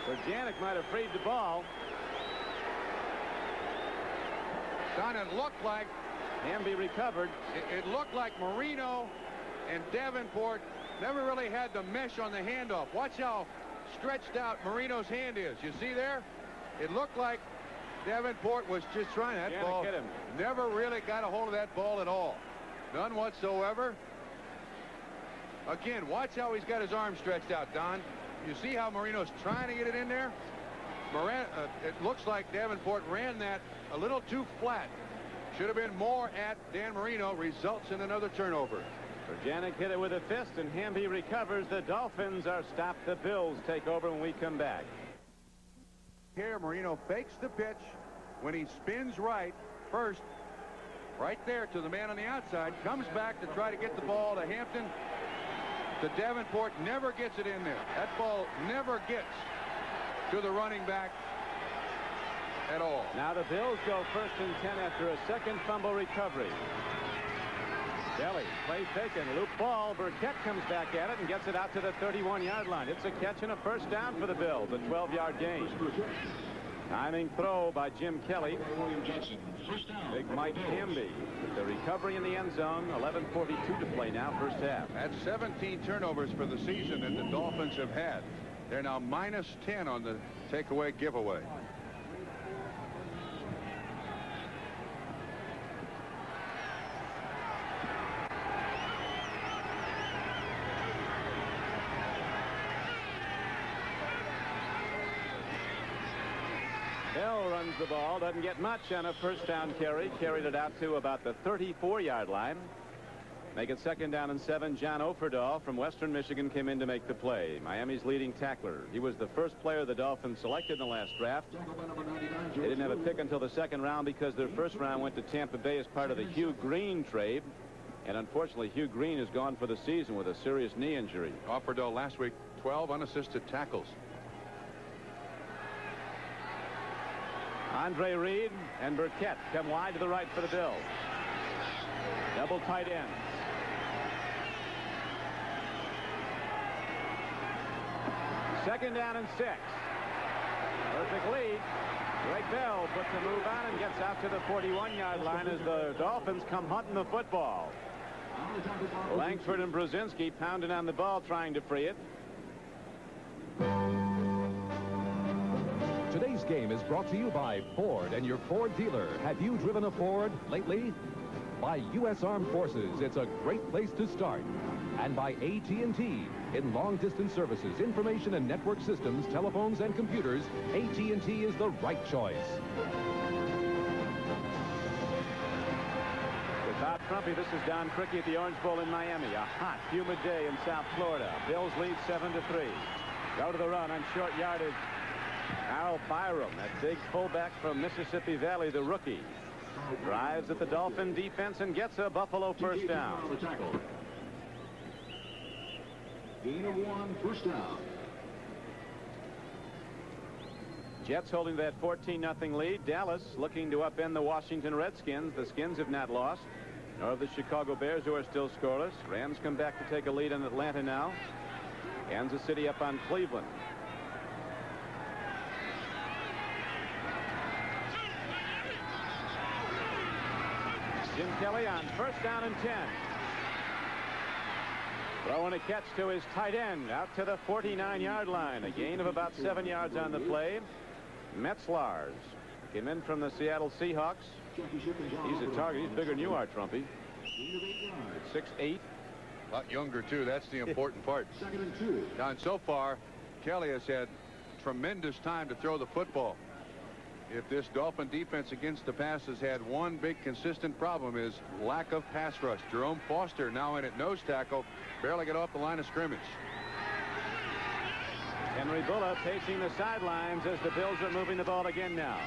Furjanic might have freed the ball. Don, it looked like Hamby recovered. It looked like Marino and Davenport never really had the mesh on the handoff. Watch how stretched out Marino's hand is. You see there? It looked like Davenport was just trying that ball. Hit him. Never really got a hold of that ball at all. None whatsoever. Again, watch how he's got his arm stretched out, Don. You see how Marino's trying to get it in there? It looks like Davenport ran that a little too flat. Should have been more at Dan Marino. Results in another turnover. Furjanic hit it with a fist, and Hamby recovers. The Dolphins are stopped. The Bills take over when we come back. Here, Marino fakes the pitch. When he spins right, first, right there to the man on the outside, comes back to try to get the ball to Hampton. The Davenport never gets it in there. That ball never gets to the running back at all. Now the Bills go 1st and 10 after a second fumble recovery. Kelly, play taken, loop ball. Burkett comes back at it and gets it out to the 31-yard line. It's a catch and a first down for the Bills, a 12-yard gain. Timing throw by Jim Kelly. Big Mike Hamby with the recovery in the end zone. 11:42 to play now, first half. That's 17 turnovers for the season that the Dolphins have had. They're now -10 on the takeaway giveaway. Bell runs the ball, doesn't get much on a first down carry. Carried it out to about the 34-yard line. Make it 2nd down and 7. John Offerdahl from Western Michigan came in to make the play. Miami's leading tackler. He was the first player the Dolphins selected in the last draft. They didn't have a pick until the 2nd round because their 1st round went to Tampa Bay as part of the Hugh Green trade. And unfortunately, Hugh Green is gone for the season with a serious knee injury. Offerdahl last week, 12 unassisted tackles. Andre Reed and Burkett come wide to the right for the Bills. Double tight ends. Second down and 6. Perfect lead. Greg Bell puts a move on and gets out to the 41-yard line as the Dolphins come hunting the football. Langford and Brzezinski pounding on the ball trying to free it. Today's game is brought to you by Ford and your Ford dealer. Have you driven a Ford lately? By U.S. Armed Forces, it's a great place to start. And by AT&T. In long-distance services, information and network systems, telephones and computers, AT&T is the right choice. Without Trumpy, this is Don Criqui at the Orange Bowl in Miami. A hot, humid day in South Florida. Bills lead 7-3. Go to the run on short yardage. Al Byram, that big fullback from Mississippi Valley, the rookie, drives at the Dolphin defense and gets a Buffalo first down. Gain of 1, first down. Jets holding that 14-0 lead. Dallas looking to upend the Washington Redskins. The Skins have not lost, nor the Chicago Bears, who are still scoreless. Rams come back to take a lead in Atlanta now. Kansas City up on Cleveland. Jim Kelly on first down and 10. Throwing a catch to his tight end out to the 49-yard line. A gain of about 7 yards on the play. Metzlars came in from the Seattle Seahawks. He's a target. He's bigger than you are, Trumpy. 6'8". A lot younger, too. That's the important part. 2nd and 2. Now, and so far, Kelly has had tremendous time to throw the football. If this Dolphin defense against the pass has had one big consistent problem, is lack of pass rush. Jerome Foster now in at nose tackle, barely get off the line of scrimmage. Henry Bulla pacing the sidelines as the Bills are moving the ball again now.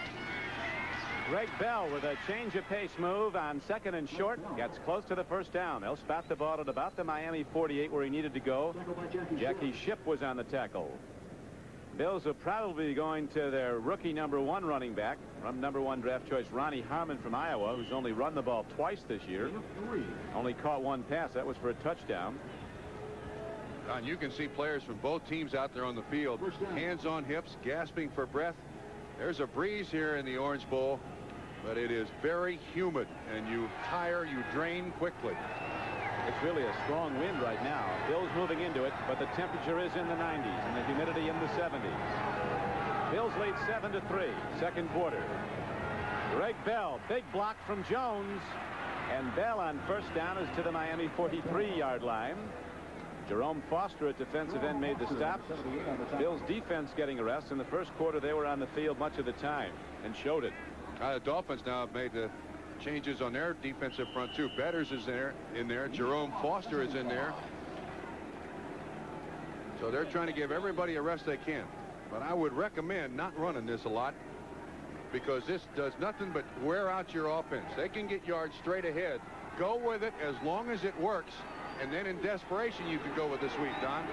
Greg Bell with a change of pace move on 2nd and short, gets close to the first down. They'll spot the ball at about the Miami 48 where he needed to go. Jackie Shipp was on the tackle. Bills are probably going to their rookie #1 running back, #1 draft choice Ronnie Harmon from Iowa, who's only run the ball twice this year. Only caught 1 pass. That was for a touchdown. And you can see players from both teams out there on the field, hands on hips, gasping for breath. There's a breeze here in the Orange Bowl, but it is very humid, and you tire, you drain quickly. It's really a strong wind right now. Bills moving into it, but the temperature is in the 90s and the humidity in the 70s. Bills lead 7-3, second quarter. Greg Bell, big block from Jones, and Bell on first down is to the Miami 43-yard line. Jerome Foster at defensive end made the stop. Bills defense getting a rest. In the first quarter, they were on the field much of the time and showed it. The Dolphins now have made the changes on their defensive front too. Betters is in there. Jerome Foster is in there. So they're trying to give everybody a rest they can. But I would recommend not running this a lot, because this does nothing but wear out your offense. They can get yards straight ahead. Go with it as long as it works. and then in desperation you could go with the sweep, Don.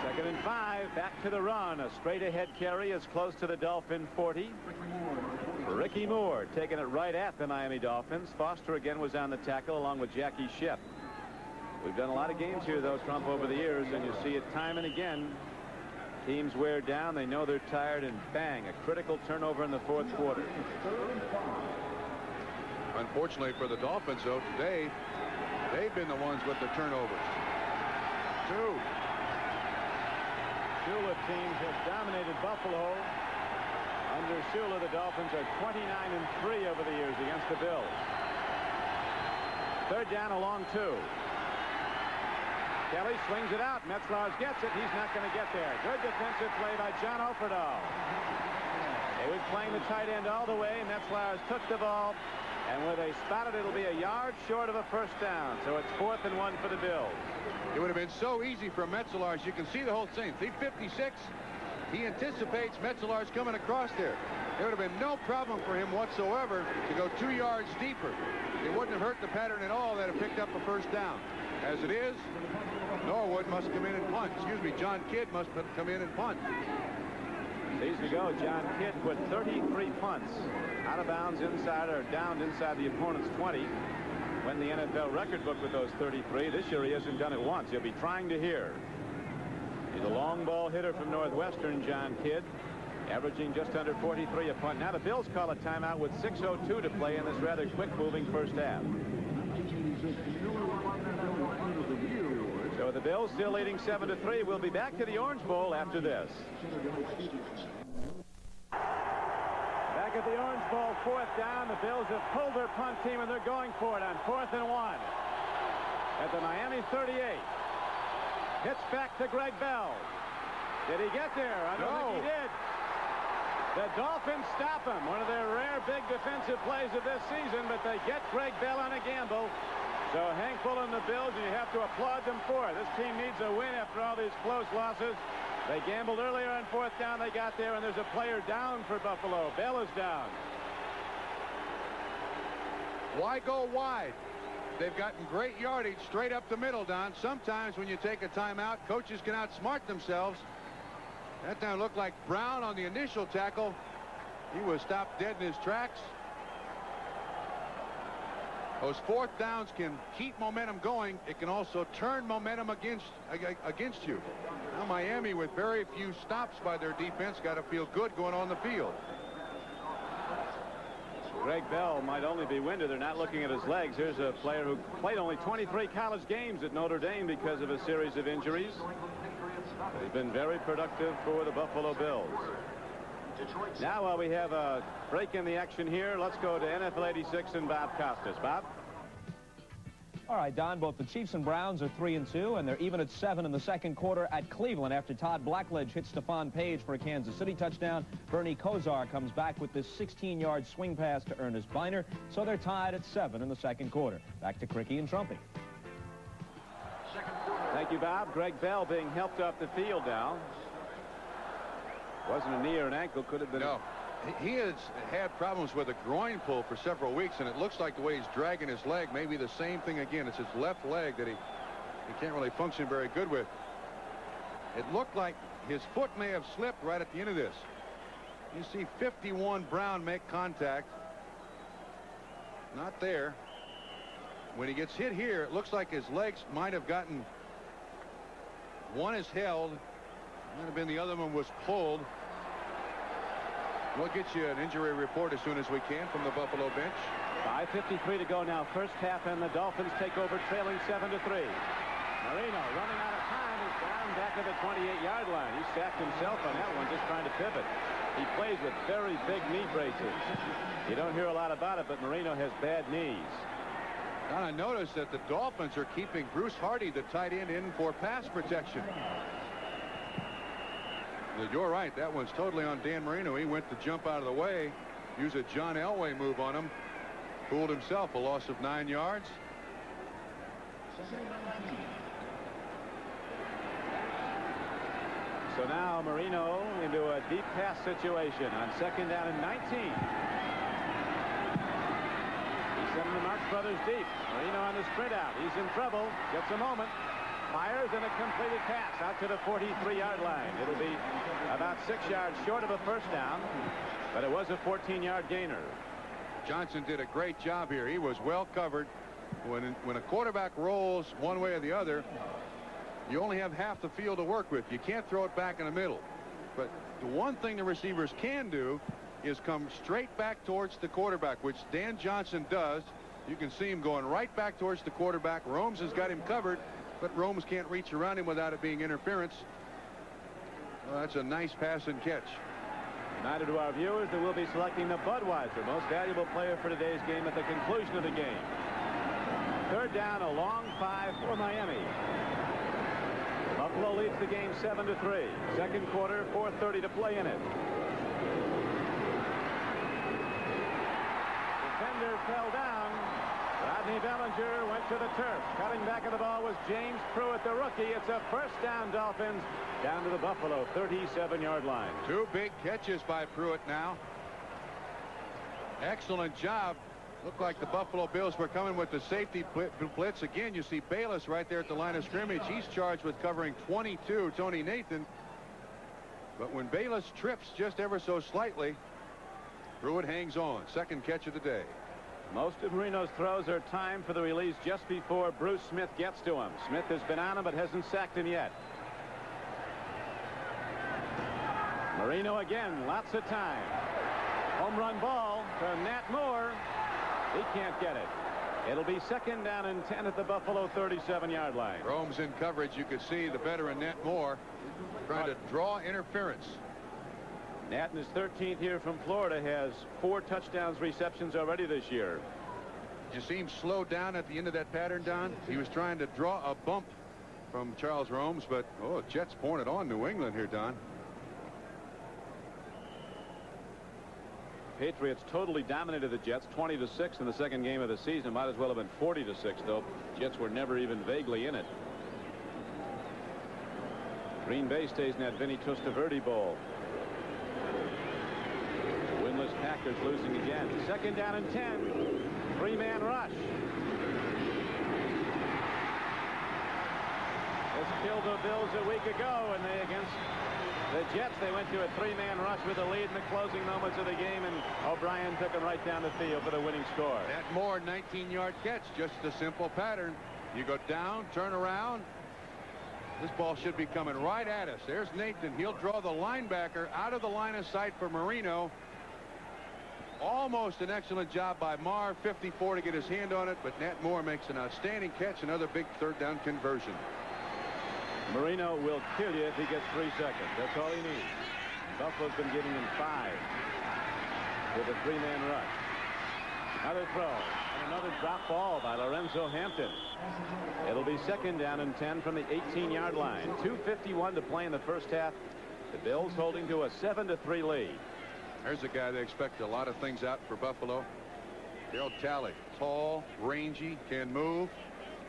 2nd and 5. Back to the run. A straight ahead carry is close to the Dolphin 40. Ricky Moore taking it right at the Miami Dolphins. Foster again was on the tackle along with Jackie Shep. We've done a lot of games here, though, Trump, over the years, and you see it time and again. Teams wear down. They know they're tired, and bang, a critical turnover in the 4th quarter. Unfortunately for the Dolphins, though, today they've been the ones with the turnovers. 2. Shula teams have dominated Buffalo. Under Shula, the Dolphins are 29-3 over the years against the Bills. 3rd down, a long 2. Kelly swings it out. Metzelaars gets it. He's not going to get there. Good defensive play by John Offerdahl. They were playing the tight end all the way. Metzelaars took the ball, and where they spotted, it'll be a yard short of a 1st down. So it's 4th and 1 for the Bills. It would have been so easy for Metzelaars. You can see the whole thing. 56. He anticipates Metzelaars coming across there. There would have been no problem for him whatsoever to go 2 yards deeper. It wouldn't have hurt the pattern at all. That have picked up a 1st down. As it is, Norwood must come in and punt. Excuse me, John Kidd must come in and punt. Season ago, John Kidd put 33 punts out of bounds inside or downed inside the opponent's 20. Went in the NFL record book with those 33. This year he hasn't done it once. He'll be trying to here. He's a long ball hitter from Northwestern, John Kidd, averaging just under 43 a punt. Now the Bills call a timeout with 6:02 to play in this rather quick-moving 1st half. So the Bills still leading 7-3. We'll be back to the Orange Bowl after this. Back at the Orange Bowl, 4th down. The Bills have pulled their punt team, and they're going for it on 4th and 1. At the Miami 38. Hits back to Greg Bell. Did he get there? I don't think he did. The Dolphins stop him. One of their rare big defensive plays of this season, but they get Greg Bell on a gamble. So Hank Bull and the Bills, and you have to applaud them for it. This team needs a win after all these close losses. They gambled earlier on 4th down. They got there, and there's a player down for Buffalo. Bell is down. Why go wide? They've gotten great yardage straight up the middle, Don. Sometimes when you take a timeout, coaches can outsmart themselves. That time looked like Brown on the initial tackle. He was stopped dead in his tracks. Those 4th downs can keep momentum going. It can also turn momentum against you. Now Miami, with very few stops by their defense, got to feel good going on the field. Greg Bell might only be winded. They're not looking at his legs. Here's a player who played only 23 college games at Notre Dame because of a series of injuries. He's been very productive for the Buffalo Bills. Now, while we have a break in the action here, let's go to NFL 86 and Bob Costas. Bob? All right, Don, both the Chiefs and Browns are 3-2, and they're even at 7 in the 2nd quarter at Cleveland after Todd Blackledge hits Stephon Page for a Kansas City touchdown. Bernie Kosar comes back with this 16-yard swing pass to Ernest Biner, so they're tied at 7 in the 2nd quarter. Back to Cricky and Trumpy. Thank you, Bob. Greg Bell being helped off the field now. Wasn't a knee or an ankle. Could have been. No. He has had problems with a groin pull for several weeks, and it looks like the way he's dragging his leg may be the same thing again. It's his left leg that he can't really function very good with. It looked like his foot may have slipped right at the end of this. You see 51 Brown make contact. Not there. When he gets hit here, it looks like his legs might have gotten. One is held. Might have been the other one was pulled. We'll get you an injury report as soon as we can from the Buffalo bench. 5:53 to go now. 1st half, and the Dolphins take over trailing 7-3. Marino running out of time is down back at the 28-yard line. He sacked himself on that one just trying to pivot. He plays with very big knee braces. You don't hear a lot about it, but Marino has bad knees. And I noticed that the Dolphins are keeping Bruce Hardy, the tight end, in for pass protection. You're right. That one's totally on Dan Marino. He went to jump out of the way, use a John Elway move on him. Fooled himself. A loss of 9 yards. So now Marino into a deep pass situation on 2nd down and 19. He Sending the Marx brothers deep. Marino on the sprint out. He's in trouble. Gets a moment. Fires and a completed pass out to the 43-yard line. It'll be about 6 yards short of a first down, but it was a 14-yard gainer. Johnson did a great job here. He was well covered. When a quarterback rolls one way or the other, you only have half the field to work with. You can't throw it back in the middle. But the one thing the receivers can do is come straight back towards the quarterback, which Dan Johnson does. You can see him going right back towards the quarterback. Romes has got him covered, but Romes can't reach around him without it being interference. Well, that's a nice pass and catch. Reminder to our viewers that we'll be selecting the Budweiser most valuable player for today's game at the conclusion of the game. Third down, a long 5 for Miami. Buffalo leads the game 7-3. Second quarter, 4:30 to play in it. Defender fell down. Rodney Bellinger went to the turf. Cutting back of the ball was James Pruitt, the rookie. It's a first down, Dolphins, down to the Buffalo 37-yard line. 2 big catches by Pruitt now. Excellent job. Looked like the Buffalo Bills were coming with the safety blitz. Again, you see Bayless right there at the line of scrimmage. He's charged with covering 22, Tony Nathan. But when Bayless trips just ever so slightly, Pruitt hangs on. Second catch of the day. Most of Marino's throws are timed for the release just before Bruce Smith gets to him. Smith has been on him but hasn't sacked him yet. Marino again, lots of time. Home run ball to Nat Moore. He can't get it. It'll be second down and 10 at the Buffalo 37-yard line. Rome's in coverage. You could see the veteran Nat Moore trying to draw interference. Nat in his 13th year from Florida has 4 touchdowns receptions already this year. You see him slow down at the end of that pattern, Don. He was trying to draw a bump from Charles Romes, but Jets pouring it on New England here, Don. Patriots totally dominated the Jets 20-6 in the second game of the season. Might as well have been 40-6 though. Jets were never even vaguely in it. Green Bay stays in that Vinny Testaverde Bowl. The winless Packers losing again. Second down and 10. 3-man rush. This killed the Bills a week ago, and against the Jets, they went to a 3-man rush with a lead in the closing moments of the game, and O'Brien took him right down the field for the winning score. That Moore 19-yard catch, just a simple pattern. You go down, turn around. This ball should be coming right at us. There's Nathan. He'll draw the linebacker out of the line of sight for Marino. Almost an excellent job by Marr, 54 to get his hand on it, but Nat Moore makes an outstanding catch. Another big third down conversion. Marino will kill you if he gets 3 seconds. That's all he needs. Buffalo's been giving him 5 with a 3-man rush. Another throw and another drop ball by Lorenzo Hampton. It'll be second down and 10 from the 18-yard line. 2:51 to play in the first half. The Bills holding to a 7-3 lead. There's a guy they expect a lot of things out for Buffalo. Gerald Talley, tall, rangy, can move.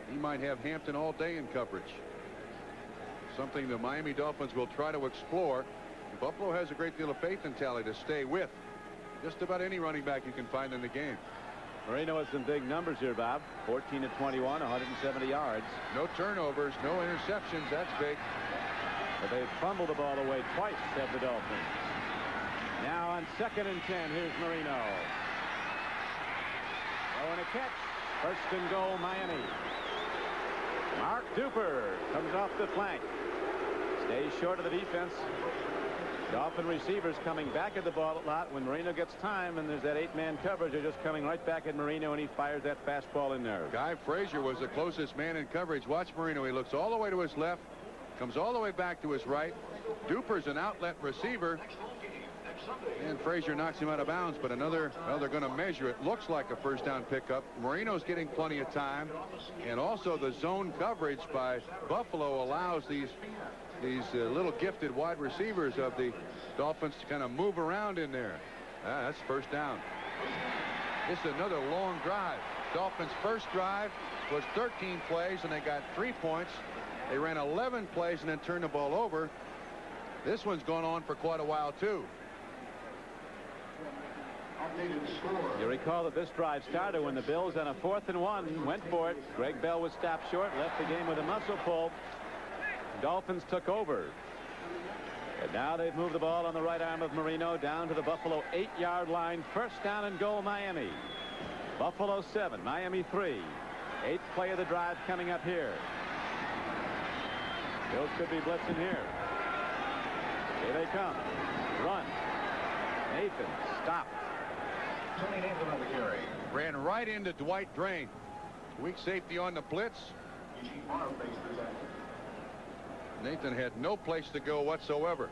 He might have Hampton all day in coverage. Something the Miami Dolphins will try to explore. Buffalo has a great deal of faith in Talley to stay with just about any running back you can find in the game. Marino has some big numbers here, Bob. 14 of 21, 170 yards. No turnovers, no interceptions. That's big. But they've fumbled the ball away twice, said the Dolphins. Now on second and 10, here's Marino. Oh, and a catch. First and goal, Miami. Mark Duper comes off the flank. Stays short of the defense. Dolphin receivers coming back at the ball a lot when Marino gets time, and there's that 8-man coverage. They're just coming right back at Marino, and he fires that fastball in there. Guy Frazier was the closest man in coverage. Watch Marino. He looks all the way to his left, comes all the way back to his right. Duper's an outlet receiver, and Frazier knocks him out of bounds, but another, well, they're going to measure it. Looks like a first down pickup. Marino's getting plenty of time, and also the zone coverage by Buffalo allows these little gifted wide receivers of the Dolphins to kind of move around in there. That's first down. This is another long drive. Dolphins' first drive was 13 plays, and they got 3 points. They ran 11 plays and then turned the ball over. This one's gone on for quite a while, too. Your recall that this drive started when the Bills on a 4th and 1 went for it. Greg Bell was stopped short, left the game with a muscle pull. Dolphins took over. And now they've moved the ball on the right arm of Marino down to the Buffalo 8-yard line. First down and goal, Miami. Buffalo 7, Miami 3. 8th play of the drive coming up here. Bills could be blitzing here. Here they come. Run. Nathan stopped. Tony Nathan on the carry. Ran right into Dwight Drain. Weak safety on the blitz. Nathan had no place to go whatsoever.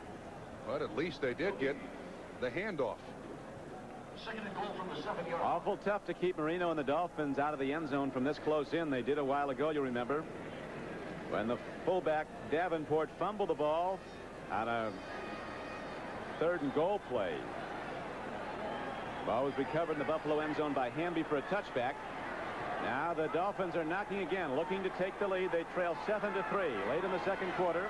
But at least they did get the handoff. Second and goal from the 7-yard. Awful tough to keep Marino and the Dolphins out of the end zone from this close in. They did a while ago, you remember, when the fullback Davenport fumbled the ball on a 3rd and goal play. Ball was recovered in the Buffalo end zone by Hamby for a touchback. Now the Dolphins are knocking again, looking to take the lead. They trail 7-3 late in the second quarter.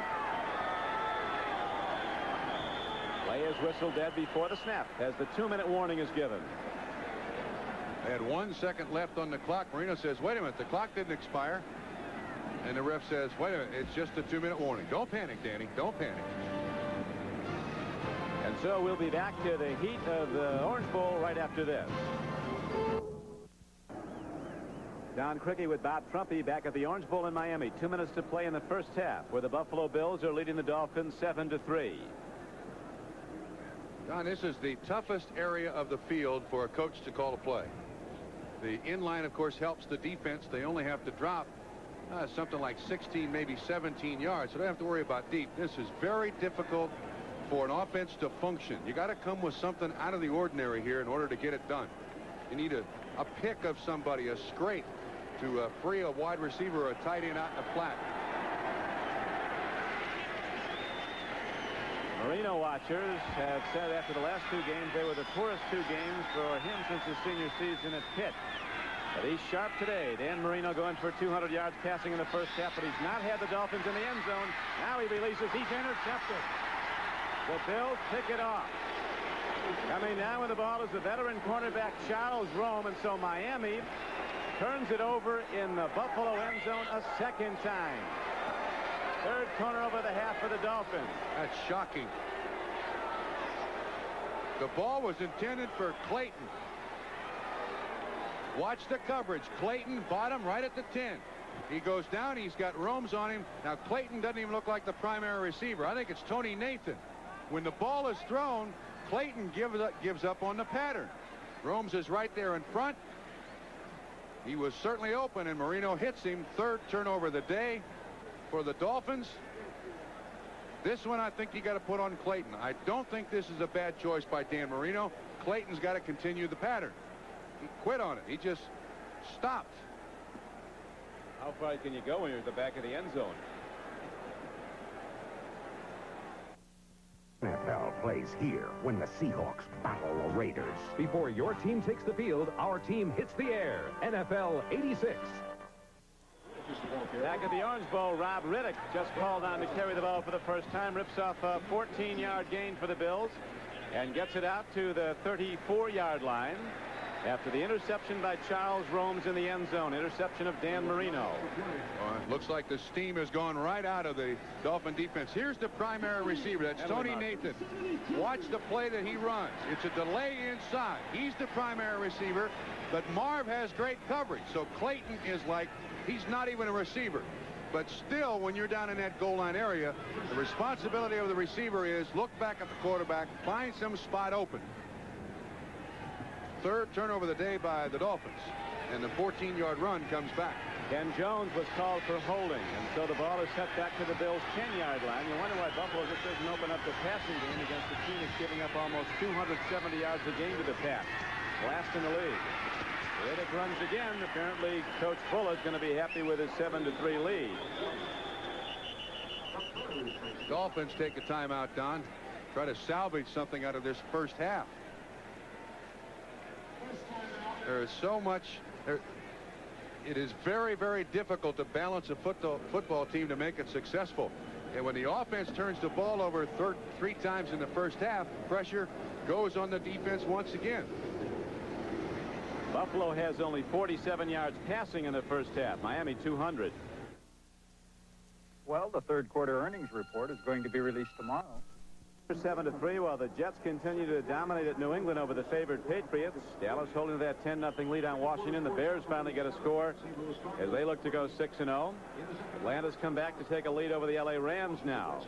Play is whistled dead before the snap as the 2-minute warning is given. They had 1 second left on the clock. Marino says, wait a minute, the clock didn't expire. And the ref says, wait a minute, it's just a 2-minute warning. Don't panic, Danny. Don't panic. And so we'll be back to the heat of the Orange Bowl right after this. Don Criqui with Bob Trumpy back at the Orange Bowl in Miami. 2 minutes to play in the first half, where the Buffalo Bills are leading the Dolphins 7-3. Don, this is the toughest area of the field for a coach to call a play. The inline, of course, helps the defense. They only have to drop something like 16, maybe 17 yards, so they don't have to worry about deep. This is very difficult for an offense to function. You got to come with something out of the ordinary here in order to get it done. You need a pick of somebody, a scrape, to free a wide receiver or a tight end out in the flat. Marino watchers have said after the last 2 games they were the poorest 2 games for him since his senior season at Pitt. But he's sharp today. Dan Marino going for 200 yards passing in the first half, but he's not had the Dolphins in the end zone. Now he releases. He's intercepted. The Bills pick it off. Coming down with the ball is the veteran cornerback Charles Rome, and so Miami turns it over in the Buffalo end zone a second time. 3rd turnover the half for the Dolphins. That's shocking. The ball was intended for Clayton. Watch the coverage. Clayton bottom right at the 10. He goes down. He's got Romes on him. Now Clayton doesn't even look like the primary receiver. I think it's Tony Nathan. When the ball is thrown, Clayton gives up on the pattern. Romes is right there in front. He was certainly open, and Marino hits him. 3rd turnover of the day for the Dolphins. This one I think you got to put on Clayton. I don't think this is a bad choice by Dan Marino. Clayton's got to continue the pattern. He quit on it. He just stopped. How far can you go when you're at the back of the end zone? NFL plays here when the Seahawks battle the Raiders. Before your team takes the field, our team hits the air. NFL 86. Back at the Orange Bowl, Rob Riddick just called on to carry the ball for the first time. Rips off a 14-yard gain for the Bills and gets it out to the 34-yard line after the interception by Charles Romes in the end zone. Interception of Dan Marino. Looks like the steam has gone right out of the Dolphin defense. Here's the primary receiver. That's Tony Nathan. Watch the play that he runs. It's a delay inside. He's the primary receiver, but Marv has great coverage. So Clayton is like, he's not even a receiver. But still, when you're down in that goal line area, the responsibility of the receiver is look back at the quarterback, find some spot open. 3rd turnover of the day by the Dolphins, and the 14-yard run comes back. Ken Jones was called for holding, and so the ball is set back to the Bills' 10-yard line. You wonder why Buffalo just doesn't open up the passing game against a team that's giving up almost 270 yards a game to the pass. Last in the league. Riddick runs again. Apparently, Coach Bullett's going to be happy with his 7-3 lead. Dolphins take a timeout, Don. Try to salvage something out of this first half. There is so much. It is very, very difficult to balance a football team to make it successful. And when the offense turns the ball over 3 times in the first half, pressure goes on the defense once again. Buffalo has only 47 yards passing in the first half. Miami 200. Well, the third quarter earnings report is going to be released tomorrow. 7-3 while the Jets continue to dominate at New England over the favored Patriots. Dallas holding that 10-0 lead on Washington. The Bears finally get a score as they look to go 6-0. Atlanta's come back to take a lead over the LA Rams now.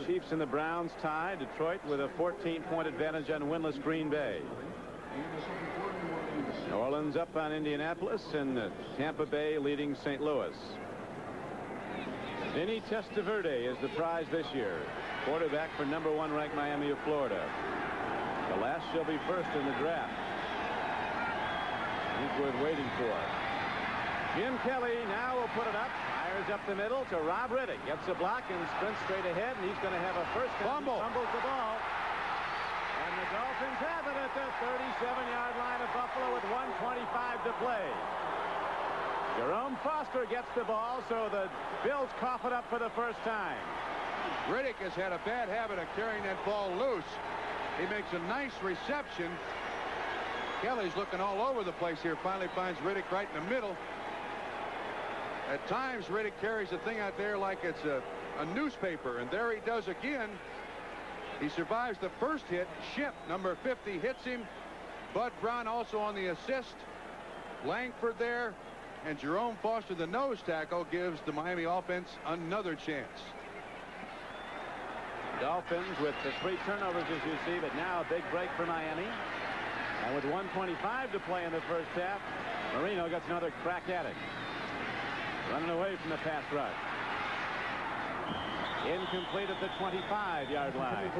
Chiefs and the Browns tie. Detroit with a 14-point advantage on winless Green Bay. New Orleans up on Indianapolis, and Tampa Bay leading St. Louis. Vinny Testaverde is the prize this year. Quarterback for #1 ranked Miami of Florida. The last shall be first in the draft. He's worth waiting for. Jim Kelly now will put it up. Fires up the middle to Rob Riddick. Gets a block and sprints straight ahead, and he's going to have a first down. Fumbles the ball. And the Dolphins have it at the 37-yard line of Buffalo with 1:25 to play. Jerome Foster gets the ball, so the Bills cough it up for the first time. Riddick has had a bad habit of carrying that ball loose. He makes a nice reception. Kelly's looking all over the place here. Finally finds Riddick right in the middle. At times, Riddick carries the thing out there like it's a newspaper, and there he does again. He survives the first hit. Ship, number 50, hits him. Bud Brown also on the assist. Langford there. And Jerome Foster, the nose tackle, gives the Miami offense another chance. Dolphins with the 3 turnovers, as you see, but now a big break for Miami. And with 1:25 to play in the first half, Marino gets another crack at it. Running away from the pass rush. Incomplete at the 25-yard line.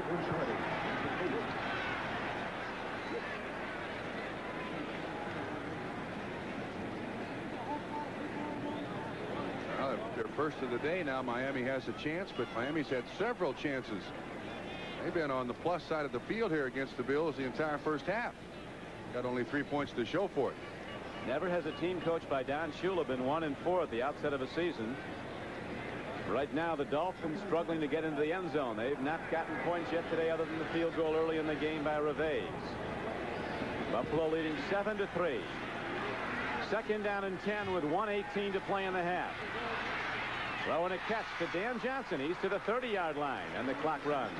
Their first of the day now. Miami has a chance, but Miami's had several chances. They've been on the plus side of the field here against the Bills the entire first half. Got only 3 points to show for it. Never has a team coached by Don Shula been 1-4 at the outset of a season. Right now, the Dolphins struggling to get into the end zone. They've not gotten points yet today other than the field goal early in the game by Reves. Buffalo leading 7-3. Second down and 10 with 1:18 to play in the half. Throwing a catch to Dan Johnson. He's to the 30-yard line, and the clock runs.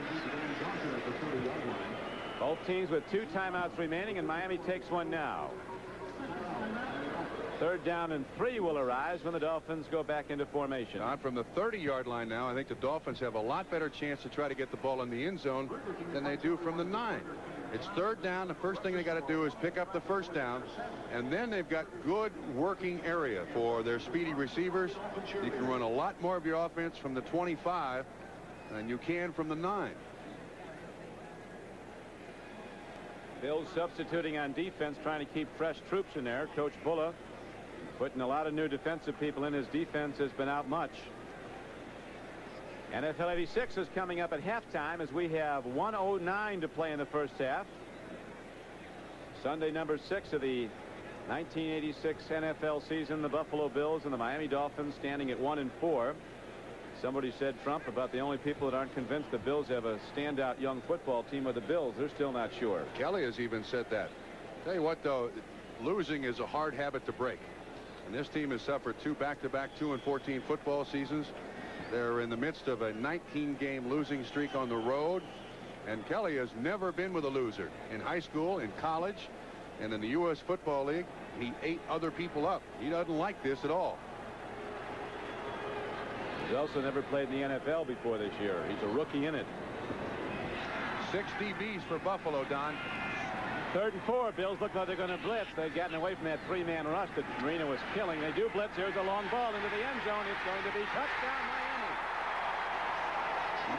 Both teams with 2 timeouts remaining, and Miami takes one now. Third down and 3 will arise when the Dolphins go back into formation. On from the 30-yard line now, I think the Dolphins have a lot better chance to try to get the ball in the end zone than they do from the 9. It's third down. The first thing they got to do is pick up the first down, and then they've got good working area for their speedy receivers. You can run a lot more of your offense from the 25 than you can from the 9. Bills substituting on defense, trying to keep fresh troops in there. Coach Bulla putting a lot of new defensive people in. His defense has been out much. NFL 86 is coming up at halftime as we have 1:09 to play in the first half. Sunday number 6 of the 1986 NFL season. The Buffalo Bills and the Miami Dolphins standing at 1-4. Somebody said, Trump, about the only people that aren't convinced the Bills have a standout young football team are the Bills. They're still not sure. Kelly has even said that. Tell you what, though, losing is a hard habit to break. And this team has suffered 2 back-to-back 2-14 football seasons. They're in the midst of a 19-game losing streak on the road. And Kelly has never been with a loser. In high school, in college, and in the U.S. Football League, he ate other people up. He doesn't like this at all. He's also never played in the NFL before this year. He's a rookie in it. 6 DBs for Buffalo, Don. 3rd and 4. Bills look like they're going to blitz. They've gotten away from that 3-man rush that Marino was killing. They do blitz. Here's a long ball into the end zone. It's going to be touchdown Miami.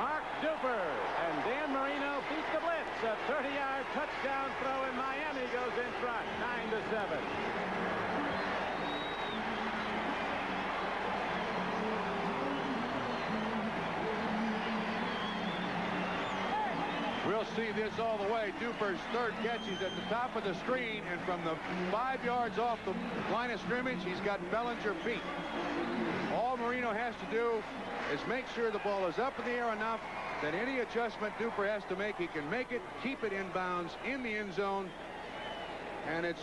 Mark Duper and Dan Marino beat the blitz. A 30-yard touchdown throw, and Miami goes in front, 9-7. We'll see this all the way. Duper's 3rd catch. He's at the top of the screen, and from the 5 yards off the line of scrimmage, he's got Bellinger beat. All Marino has to do is make sure the ball is up in the air enough that any adjustment Duper has to make, he can make it, keep it inbounds in the end zone, and it's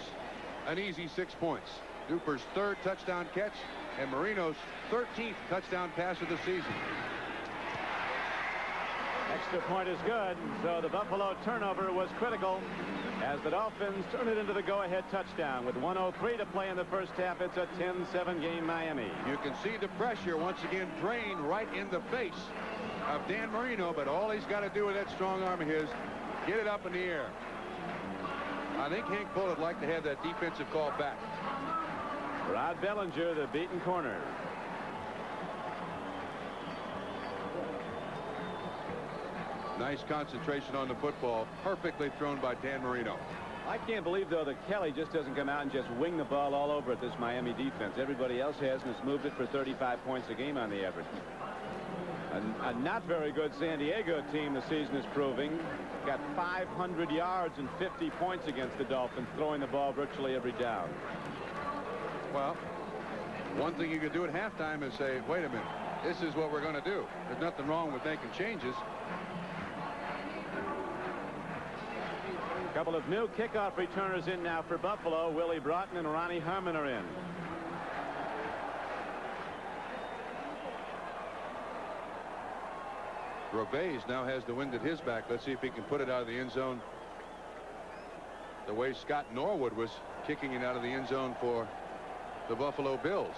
an easy 6 points. Duper's 3rd touchdown catch and Marino's 13th touchdown pass of the season. Extra point is good. So the Buffalo turnover was critical as the Dolphins turn it into the go-ahead touchdown. With 1:03 to play in the first half, it's a 10-7 game Miami. You can see the pressure once again drained right in the face of Dan Marino, but all he's got to do with that strong arm of his, get it up in the air. I think Hank Bull would like to have that defensive call back. Rod Bellinger, the beaten corner. Nice concentration on the football. Perfectly thrown by Dan Marino. I can't believe, though, that Kelly just doesn't come out and just wing the ball all over at this Miami defense. Everybody else has and has moved it for 35 points a game on the average. A not very good San Diego team this season is proving. Got 500 yards and 50 points against the Dolphins, throwing the ball virtually every down. Well, one thing you could do at halftime is say, wait a minute, this is what we're going to do. There's nothing wrong with making changes. A couple of new kickoff returners in now for Buffalo. Willie Broughton and Ronnie Harmon are in. Gervais now has the wind at his back. Let's see if he can put it out of the end zone the way Scott Norwood was kicking it out of the end zone for the Buffalo Bills.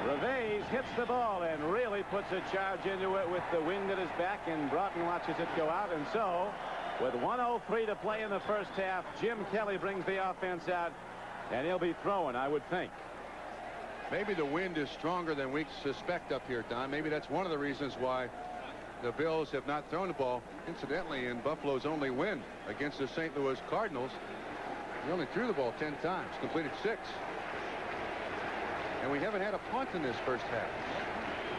Gervais hits the ball and really puts a charge into it with the wind at his back, and Broughton watches it go out. And so, with 1:03 to play in the first half, Jim Kelly brings the offense out, and he'll be throwing, I would think. Maybe the wind is stronger than we suspect up here, Don. Maybe that's one of the reasons why the Bills have not thrown the ball. Incidentally, in Buffalo's only win against the St. Louis Cardinals, he only threw the ball 10 times, completed 6. And we haven't had a punt in this first half.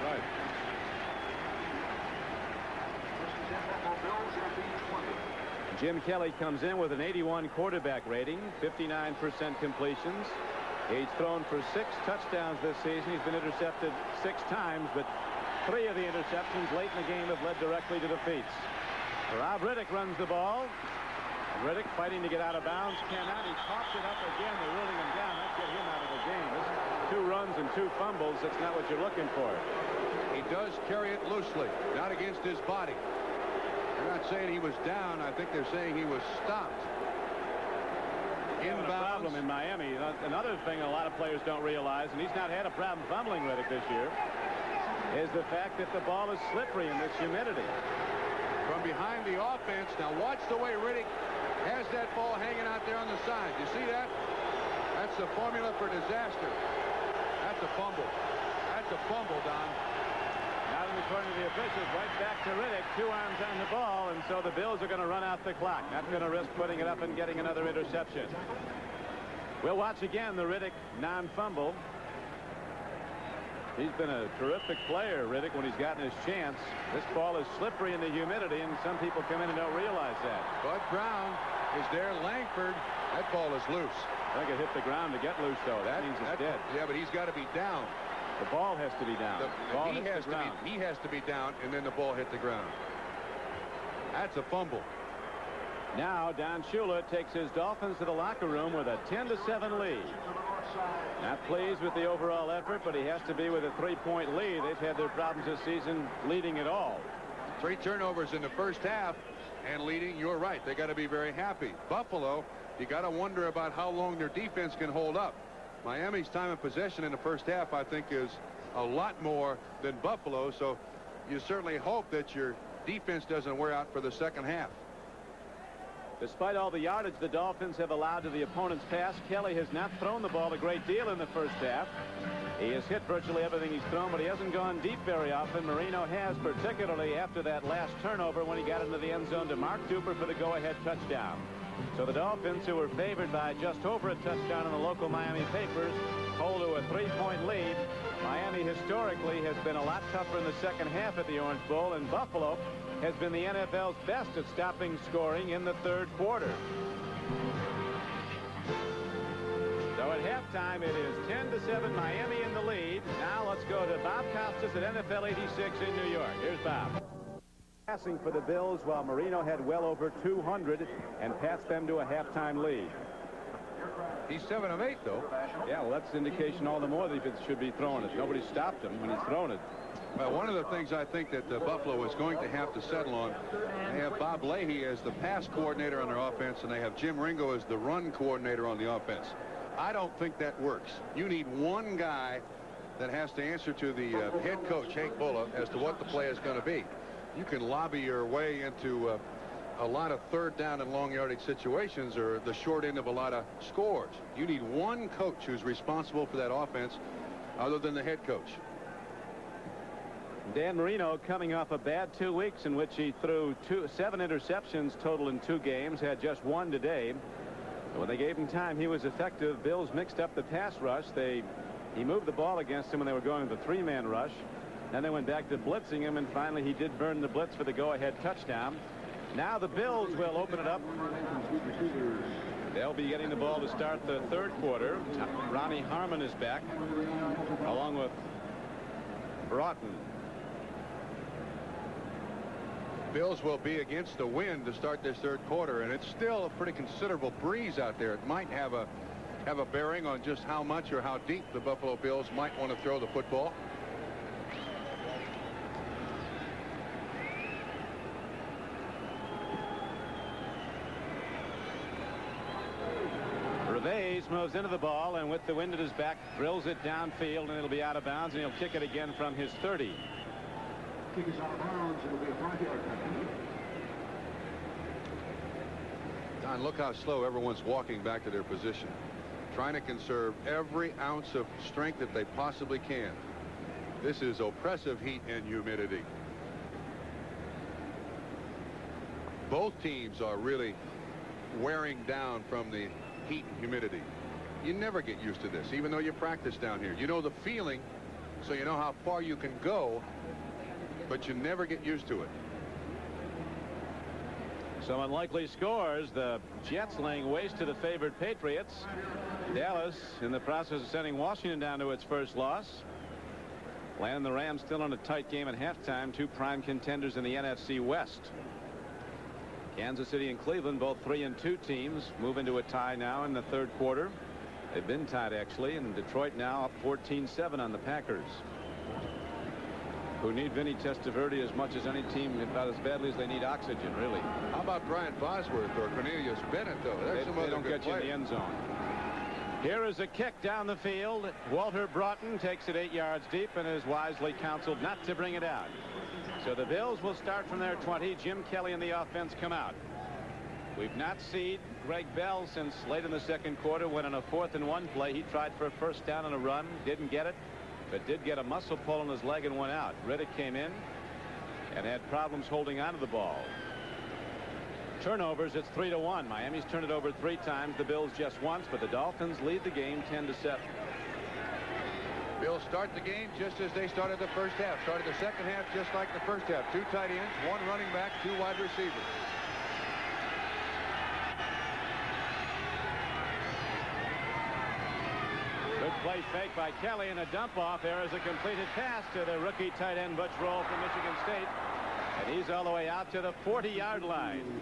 Right. Jim Kelly comes in with an 81 quarterback rating, 59% completions. He's thrown for 6 touchdowns this season. He's been intercepted 6 times, but 3 of the interceptions late in the game have led directly to defeats. Rob Riddick runs the ball. Riddick fighting to get out of bounds. Cannot. He pops it up again. They're ruling him down. That get him out of the game. This 2 runs and 2 fumbles. That's not what you're looking for. He does carry it loosely, not against his body. They're not saying he was down. I think they're saying he was stopped. Inbounds. A problem in Miami. Another thing a lot of players don't realize, and he's not had a problem fumbling Riddick this year, is the fact that the ball is slippery in this humidity. From behind the offense. Now watch the way Riddick has that ball hanging out there on the side. You see that? That's the formula for disaster. That's a fumble. That's a fumble, Don. Not according to the officials. Right back to Riddick. 2 arms on the ball, and so the Bills are going to run out the clock. Not going to risk putting it up and getting another interception. We'll watch again the Riddick non-fumble. He's been a terrific player, Riddick, when he's gotten his chance. This ball is slippery in the humidity, and some people come in and don't realize that. Bud Brown is there. Langford. That ball is loose. I think it hit the ground to get loose, though. That means it's dead. Yeah, but he's got to be down. The ball has to be down. He has to be down, and then the ball hit the ground. That's a fumble. Now Don Shula takes his Dolphins to the locker room with a 10-7 lead. Not pleased with the overall effort, but he has to be with a 3-point lead. They've had their problems this season leading at all. 3 turnovers in the first half and leading. You're right. They got to be very happy. Buffalo, you got to wonder about how long their defense can hold up. Miami's time of possession in the first half, I think, is a lot more than Buffalo. So you certainly hope that your defense doesn't wear out for the second half. Despite all the yardage the Dolphins have allowed to the opponent's pass, Kelly has not thrown the ball a great deal in the first half. He has hit virtually everything he's thrown, but he hasn't gone deep very often. Marino has, particularly after that last turnover when he got into the end zone to Mark Duper for the go-ahead touchdown. So the Dolphins, who were favored by just over a touchdown in the local Miami papers, hold to a 3-point lead. Miami historically has been a lot tougher in the second half at the Orange Bowl, and Buffalo has been the NFL's best at stopping scoring in the third quarter. So at halftime, it is 10-7, Miami in the lead. Now let's go to Bob Costas at NFL 86 in New York. Here's Bob. Passing for the Bills while Marino had well over 200 and passed them to a halftime lead. He's 7 of 8, though. Yeah, well, that's indication all the more that he should be throwing it. Nobody stopped him when he's thrown it. Well, one of the things I think that Buffalo is going to have to settle on, they have Bob Leahy as the pass coordinator on their offense, and they have Jim Ringo as the run coordinator on the offense. I don't think that works. You need one guy that has to answer to the head coach, Hank Bulla, as to what the play is going to be. You can lobby your way into a lot of third down and long yardage situations or the short end of a lot of scores. You need one coach who's responsible for that offense other than the head coach. Dan Marino coming off a bad 2 weeks in which he threw 7 interceptions total in 2 games, had just 1 today. When they gave him time, he was effective. Bills mixed up the pass rush. He moved the ball against him when they were going with the 3-man rush. Then they went back to blitzing him, and finally he did burn the blitz for the go-ahead touchdown. Now the Bills will open it up. They'll be getting the ball to start the third quarter. Ronnie Harmon is back, along with Broughton. Bills will be against the wind to start this third quarter, and it's still a pretty considerable breeze out there. It might have a bearing on just how much or how deep the Buffalo Bills might want to throw the football. Reves moves into the ball, and with the wind at his back, drills it downfield, and it'll be out of bounds, and he'll kick it again from his 30. Kick is out of bounds. It'll be a 5-yard penalty. Don, look how slow everyone's walking back to their position, trying to conserve every ounce of strength that they possibly can. This is oppressive heat and humidity. Both teams are really wearing down from the heat and humidity. You never get used to this, even though you practice down here. You know the feeling, so you know how far you can go, but you never get used to it. Some unlikely scores. The Jets laying waste to the favored Patriots. Dallas in the process of sending Washington down to its first loss. And the Rams still in a tight game at halftime. 2 prime contenders in the NFC West. Kansas City and Cleveland, both 3-2 teams, move into a tie now in the third quarter. They've been tied, actually, and Detroit now up 14-7 on the Packers, who need Vinny Testaverde as much as any team, about as badly as they need oxygen, really. How about Brian Bosworth or Cornelius Bennett, though? They don't get you in the end zone. Here is a kick down the field. Walter Broughton takes it 8 yards deep and is wisely counseled not to bring it out. So the Bills will start from their 20. Jim Kelly and the offense come out. We've not seen Greg Bell since late in the second quarter, when on a 4th and 1 play he tried for a first down on a run, didn't get it, but did get a muscle pull on his leg and went out. Riddick came in and had problems holding onto the ball. Turnovers, it's 3-1. Miami's turned it over 3 times, the Bills just once, but the Dolphins lead the game 10-7. Bills start the game just as they started the first half. Started the second half just like the first half. 2 tight ends, 1 running back, 2 wide receivers. Good play fake by Kelly, and a dump off. There is a completed pass to the rookie tight end Butch Roll from Michigan State. And he's all the way out to the 40-yard line.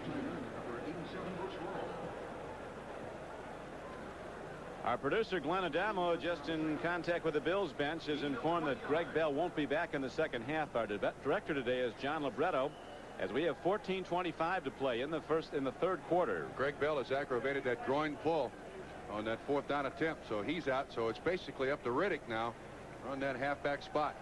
Our producer Glenn Adamo, just in contact with the Bills bench, is informed that Greg Bell won't be back in the second half. Our director today is John Libretto, as we have 14:25 to play in the third quarter. Greg Bell has aggravated that groin pull on that 4th down attempt, so he's out. So it's basically up to Riddick now on that halfback spot.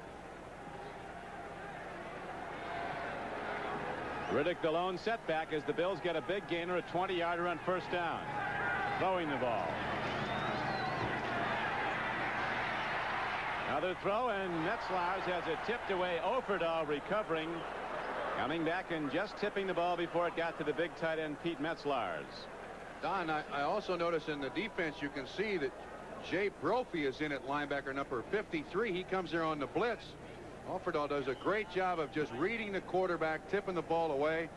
Riddick the lone setback as the Bills get a big gainer, a 20-yarder on first down. Throwing the ball. Another throw, and Metzlars has it tipped away. Offerdahl recovering, coming back and just tipping the ball before it got to the big tight end Pete Metzlars. Don, I also notice in the defense you can see that Jay Brophy is in at linebacker number 53. He comes there on the blitz. Offerdahl does a great job of just reading the quarterback, tipping the ball away.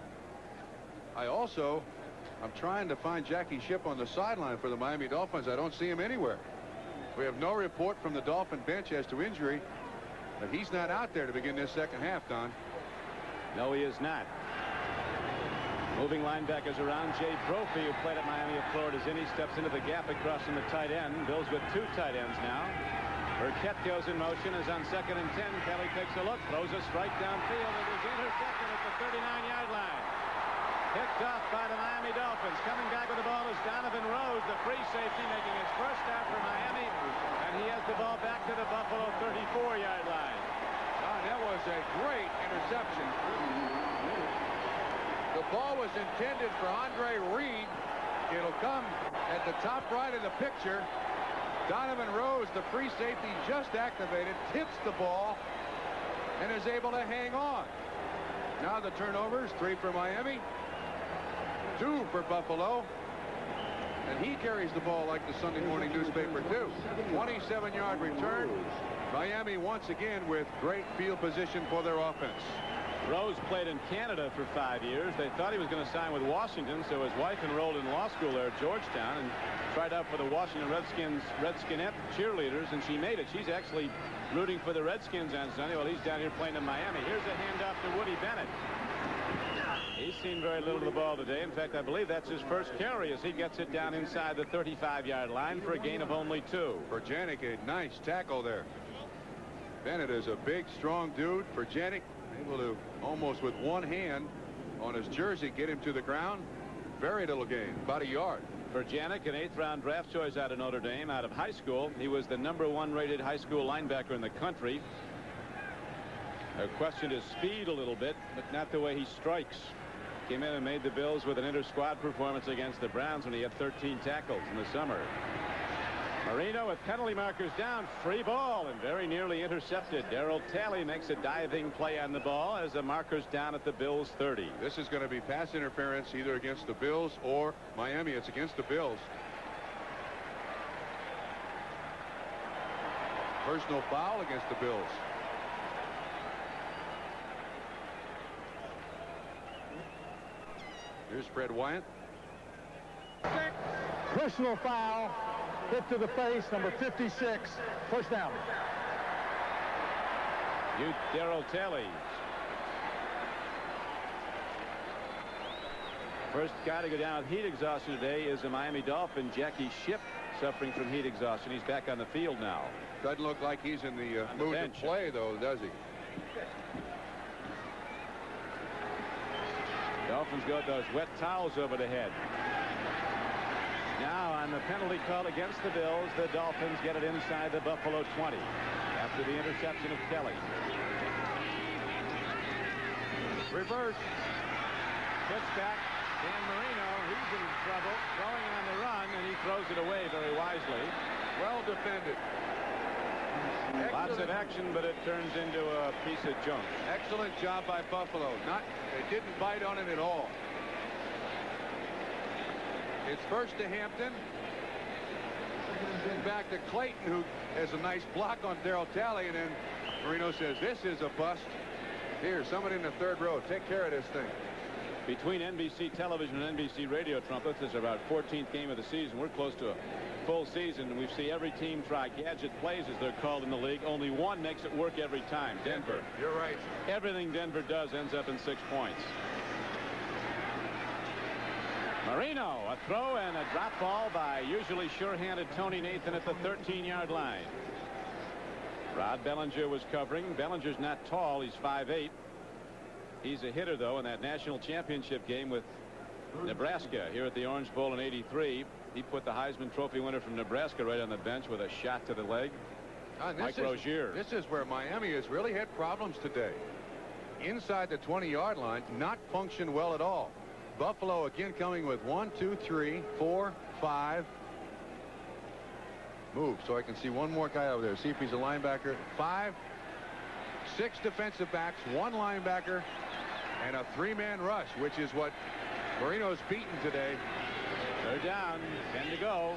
I'm trying to find Jackie Shipp on the sideline for the Miami Dolphins. I don't see him anywhere. We have no report from the Dolphin bench as to injury, but he's not out there to begin this second half, Don. No, he is not. Moving linebackers around. Jay Brophy, who played at Miami of Florida, is in. He steps into the gap across from the tight end. Bills with 2 tight ends now. Burkett goes in motion, is on 2nd and 10. Kelly takes a look, throws a strike downfield. It is intercepted at the 39-yard line. Picked off by the Miami Dolphins. Coming back with the ball is Donovan Rose, the free safety, making his first start for Miami. And he has the ball back to the Buffalo 34-yard line. That was a great interception. The ball was intended for Andre Reed. It'll come at the top right of the picture. Donovan Rose, the free safety, just activated, tips the ball, and is able to hang on. Now the turnovers, 3 for Miami, 2 for Buffalo. And he carries the ball like the Sunday morning newspaper, too. 27-yard return. Miami once again with great field position for their offense. Rose played in Canada for 5 years. They thought he was going to sign with Washington, so his wife enrolled in law school there at Georgetown and tried out for the Washington Redskinette cheerleaders, and she made it. She's actually rooting for the Redskins on Sunday while he's down here playing in Miami. Here's a handoff to Woody Bennett. He's seen very little of the ball today. In fact, I believe that's his first carry as he gets it down inside the 35-yard line for a gain of only 2. Janik, a nice tackle there. Bennett is a big, strong dude. Janik able to almost with one hand on his jersey get him to the ground. Very little gain, about a yard. Janik, an 8th-round draft choice out of Notre Dame, out of high school. He was the #1 rated high school linebacker in the country. I questioned his speed a little bit, but not the way he strikes. Came in and made the Bills with an inter-squad performance against the Browns when he had 13 tackles in the summer. Marino with penalty markers down, free ball, and very nearly intercepted. Darryl Talley makes a diving play on the ball as the marker's down at the Bills 30. This is going to be pass interference either against the Bills or Miami. It's against the Bills. Personal foul against the Bills. Here's Fred Wyant. Personal foul. Hit to the face, number 56. First down. Darryl Talley. First guy to go down with heat exhaustion today is a Miami Dolphin, Jackie Shipp, suffering from heat exhaustion. He's back on the field now. Doesn't look like he's in the mood to play, though, does he? Dolphins got those wet towels over the head. Now on the penalty call against the Bills, the Dolphins get it inside the Buffalo 20 after the interception of Kelly. Reverse. Pitch back. Dan Marino, he's in trouble, throwing on the run, and he throws it away very wisely. Well defended. Lots of action, but it turns into a piece of junk. Excellent job by Buffalo. They didn't bite on it at all. It's first to Hampton. Then back to Clayton, who has a nice block on Darryl Talley, and then Marino says, this is a bust. Here, somebody in the 3rd row, take care of this thing. Between NBC television and NBC radio trumpets, this is our 14th game of the season. We're close to a full season, and we see every team try gadget plays, as they're called in the league. Only one makes it work every time. Denver. You're right. Everything Denver does ends up in 6 points. Marino, a throw and a drop ball by usually sure-handed Tony Nathan at the 13-yard line. Rod Bellinger was covering. Bellinger's not tall. He's 5'8". He's a hitter, though, in that national championship game with Nebraska here at the Orange Bowl in '83. He put the Heisman Trophy winner from Nebraska right on the bench with a shot to the leg. Mike Rozier. This is where Miami has really had problems today. Inside the 20-yard line, not functioned well at all. Buffalo again coming with 1, 2, 3, 4, 5. Move so I can see one more guy over there. See if he's a linebacker. 5, 6 defensive backs, 1 linebacker, and a 3-man rush, which is what Marino's beaten today. They're down. 10 to go.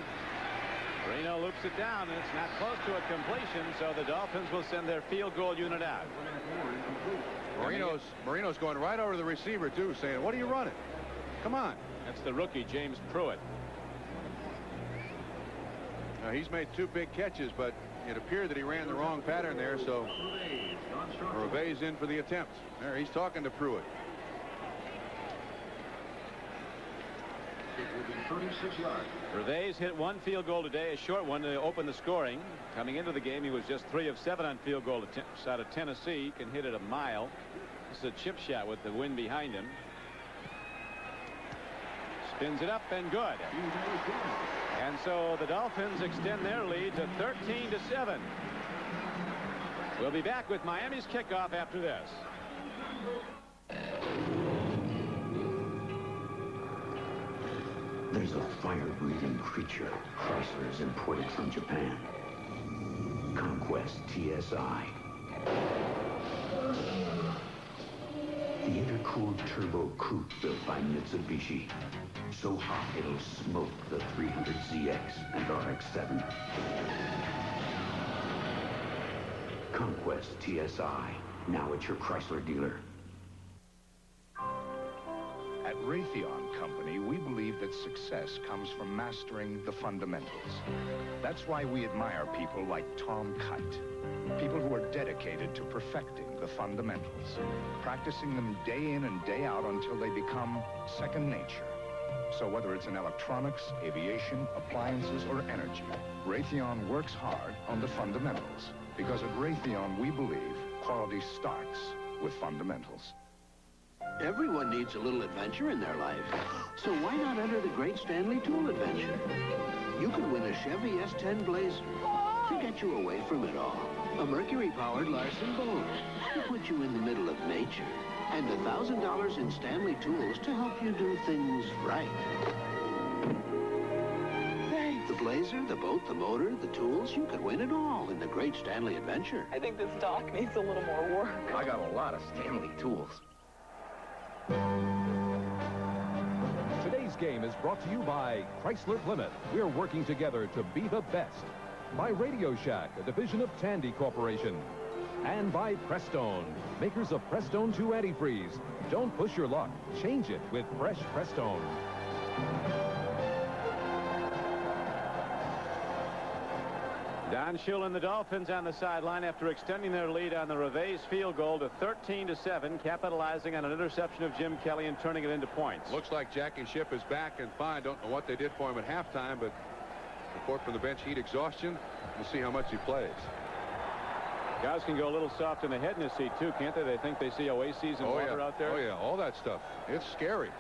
Marino loops it down, and it's not close to a completion, so the Dolphins will send their field goal unit out. Marino's going right over the receiver, too, saying, what are you running? Come on. That's the rookie, James Pruitt. Now, he's made 2 big catches, but it appeared that he ran the wrong pattern there, so Reve's in for the attempt. There, he's talking to Pruitt. It will be 36 yards. Reve's hit 1 field goal today, a short one to open the scoring. Coming into the game, he was just 3 of 7 on field goal attempts out of Tennessee. He can hit it a mile. This is a chip shot with the wind behind him. Spins it up and good. And so the Dolphins extend their lead to 13-7. We'll be back with Miami's kickoff after this. There's a fire-breathing creature Chrysler has imported from Japan. Conquest TSI. The intercooled turbo coupe built by Mitsubishi. So hot it'll smoke the 300ZX and RX-7. Conquest TSI. Now at your Chrysler dealer. At Raytheon Company, we believe that success comes from mastering the fundamentals. That's why we admire people like Tom Kite. People who are dedicated to perfecting the fundamentals, practicing them day in and day out until they become second nature. So whether it's in electronics, aviation, appliances, or energy, Raytheon works hard on the fundamentals. Because at Raytheon, we believe quality starts with fundamentals. Everyone needs a little adventure in their life. So why not enter the Great Stanley Tool Adventure? You could win a Chevy S10 Blazer to get you away from it all. A Mercury-powered Larson boat to put you in the middle of nature. And $1,000 in Stanley tools to help you do things right. Thanks. The Blazer, the boat, the motor, the tools, you could win it all in the Great Stanley Adventure. I think this dock needs a little more work. I got a lot of Stanley tools. Today's game is brought to you by Chrysler Plymouth. We're working together to be the best. By Radio Shack, a division of Tandy Corporation. And by Prestone, makers of Prestone 2 Antifreeze. Don't push your luck. Change it with fresh Prestone. Don Shula and the Dolphins on the sideline after extending their lead on the Reve's field goal to 13-7, capitalizing on an interception of Jim Kelly and turning it into points. Looks like Jackie Shipp is back and fine. Don't know what they did for him at halftime, but report from the bench, heat exhaustion. We'll see how much he plays. Guys can go a little soft in the head in this seat, too, can't they? They think they see oases and water out there. Oh, yeah, all that stuff. It's scary.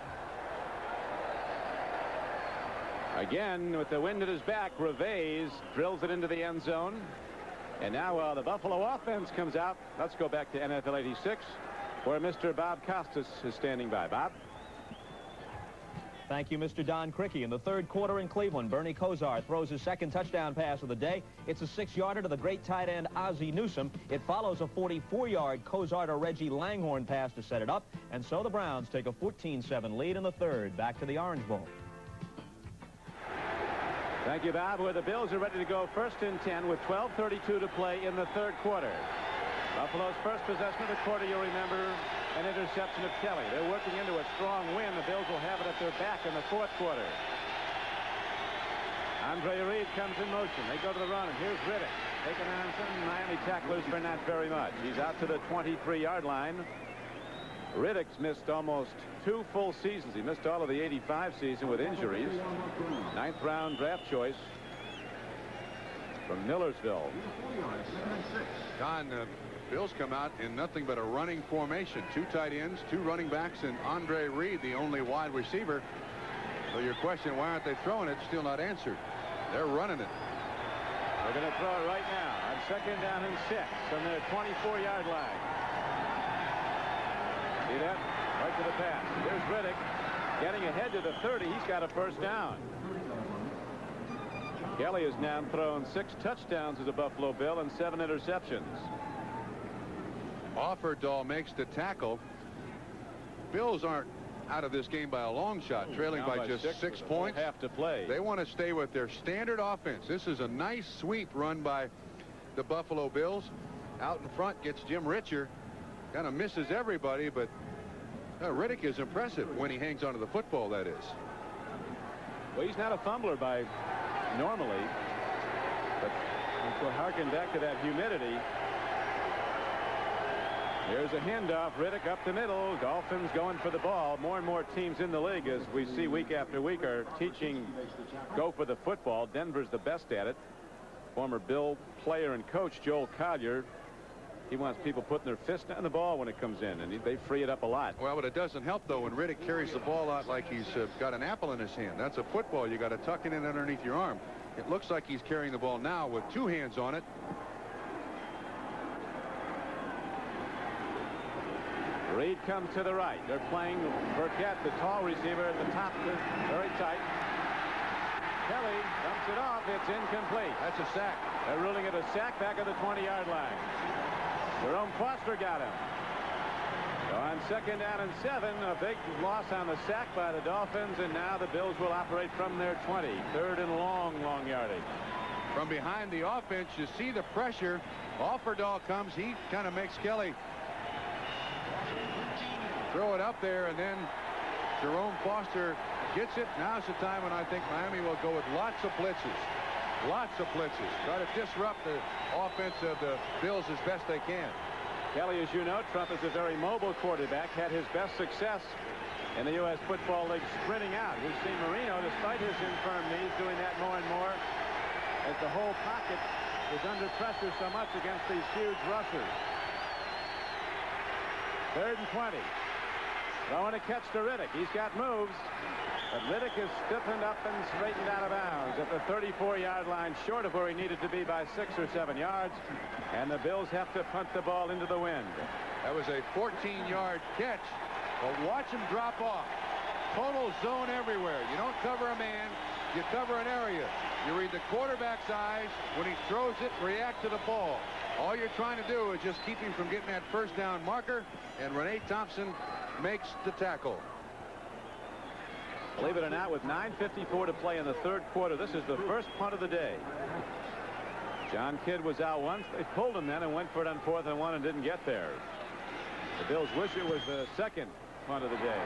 Again, with the wind at his back, Reve's drills it into the end zone. And now the Buffalo offense comes out. Let's go back to NFL 86, where Mr. Bob Costas is standing by. Bob? Thank you, Mr. Don Criqui. In the third quarter in Cleveland, Bernie Kosar throws his second touchdown pass of the day. It's a 6-yarder to the great tight end Ozzie Newsome. It follows a 44-yard Kosar to Reggie Langhorne pass to set it up. And so the Browns take a 14-7 lead in the third. Back to the Orange Bowl. Thank you, Bob. Where the Bills are ready to go 1st and 10 with 12:32 to play in the third quarter. Buffalo's first possession of the quarter, you'll remember, an interception of Kelly. They're working into a strong win. The Bills will have it at their back in the fourth quarter. Andre Reed comes in motion. They go to the run, and here's Riddick. Taking on some Miami tacklers for not very much. He's out to the 23-yard line. Riddick's missed almost 2 full seasons. He missed all of the 85 season with injuries. 9th round draft choice from Millersville. Don, Bills come out in nothing but a running formation. 2 tight ends, 2 running backs, and Andre Reed, the only wide receiver. So your question, why aren't they throwing it, still not answered. They're running it. They're going to throw it right now on 2nd down and 6 from their 24-yard line. See that? Right to the pass. Here's Riddick getting ahead to the 30. He's got a first down. Kelly has now thrown 6 touchdowns as a Buffalo Bill and 7 interceptions. Offerdahl makes the tackle. Bills aren't out of this game by a long shot, trailing by just 6 points. Have to play. They want to stay with their standard offense. This is a nice sweep run by the Buffalo Bills. Out in front gets Jim Richer. Kind of misses everybody, but Riddick is impressive when he hangs onto the football, that is. Well, he's not a fumbler by normally, but we'll harken back to that humidity. Here's a handoff. Riddick up the middle. Dolphins going for the ball. More and more teams in the league, as we see week after week, are teaching go for the football. Denver's the best at it. Former Bill player and coach Joel Collier, he wants people putting their fist on the ball when it comes in, and they free it up a lot. Well, but it doesn't help, though, when Riddick carries the ball out like he's got an apple in his hand. That's a football. You got to tuck it in underneath your arm. It looks like he's carrying the ball now with 2 hands on it. Reed comes to the right. They're playing Burkett, the tall receiver, at the top, very tight. Kelly dumps it off. It's incomplete. That's a sack. They're ruling it a sack back at the 20-yard line. Jerome Foster got him. So on 2nd down and 7, a big loss on the sack by the Dolphins, and now the Bills will operate from their 20. 3rd and long yardage. From behind the offense, you see the pressure. Offerdahl comes. He kind of makes Kelly throw it up there, and then Jerome Foster gets it. Now's the time when I think Miami will go with lots of blitzes. Lots of blitzes. Try to disrupt the offense of the Bills as best they can. Kelly, as you know, Trump is a very mobile quarterback. Had his best success in the U.S. Football League sprinting out. We've seen Marino, despite his infirm knees, doing that more and more as the whole pocket is under pressure so much against these huge rushers. 3rd and 20. Throwing a catch to Riddick. He's got moves, but Riddick is stiffened up and straightened out of bounds at the 34-yard line, short of where he needed to be by 6 or 7 yards, and the Bills have to punt the ball into the wind. That was a 14-yard catch, but watch him drop off. Total zone everywhere. You don't cover a man, you cover an area. You read the quarterback's eyes. When he throws it, react to the ball. All you're trying to do is just keep him from getting that first down marker, and Renee Thompson makes the tackle. Believe it or not, with 9:54 to play in the 3rd quarter, this is the first punt of the day. John Kidd was out once. They pulled him then and went for it on 4th and 1 and didn't get there. The Bills wish it was the 2nd punt of the day.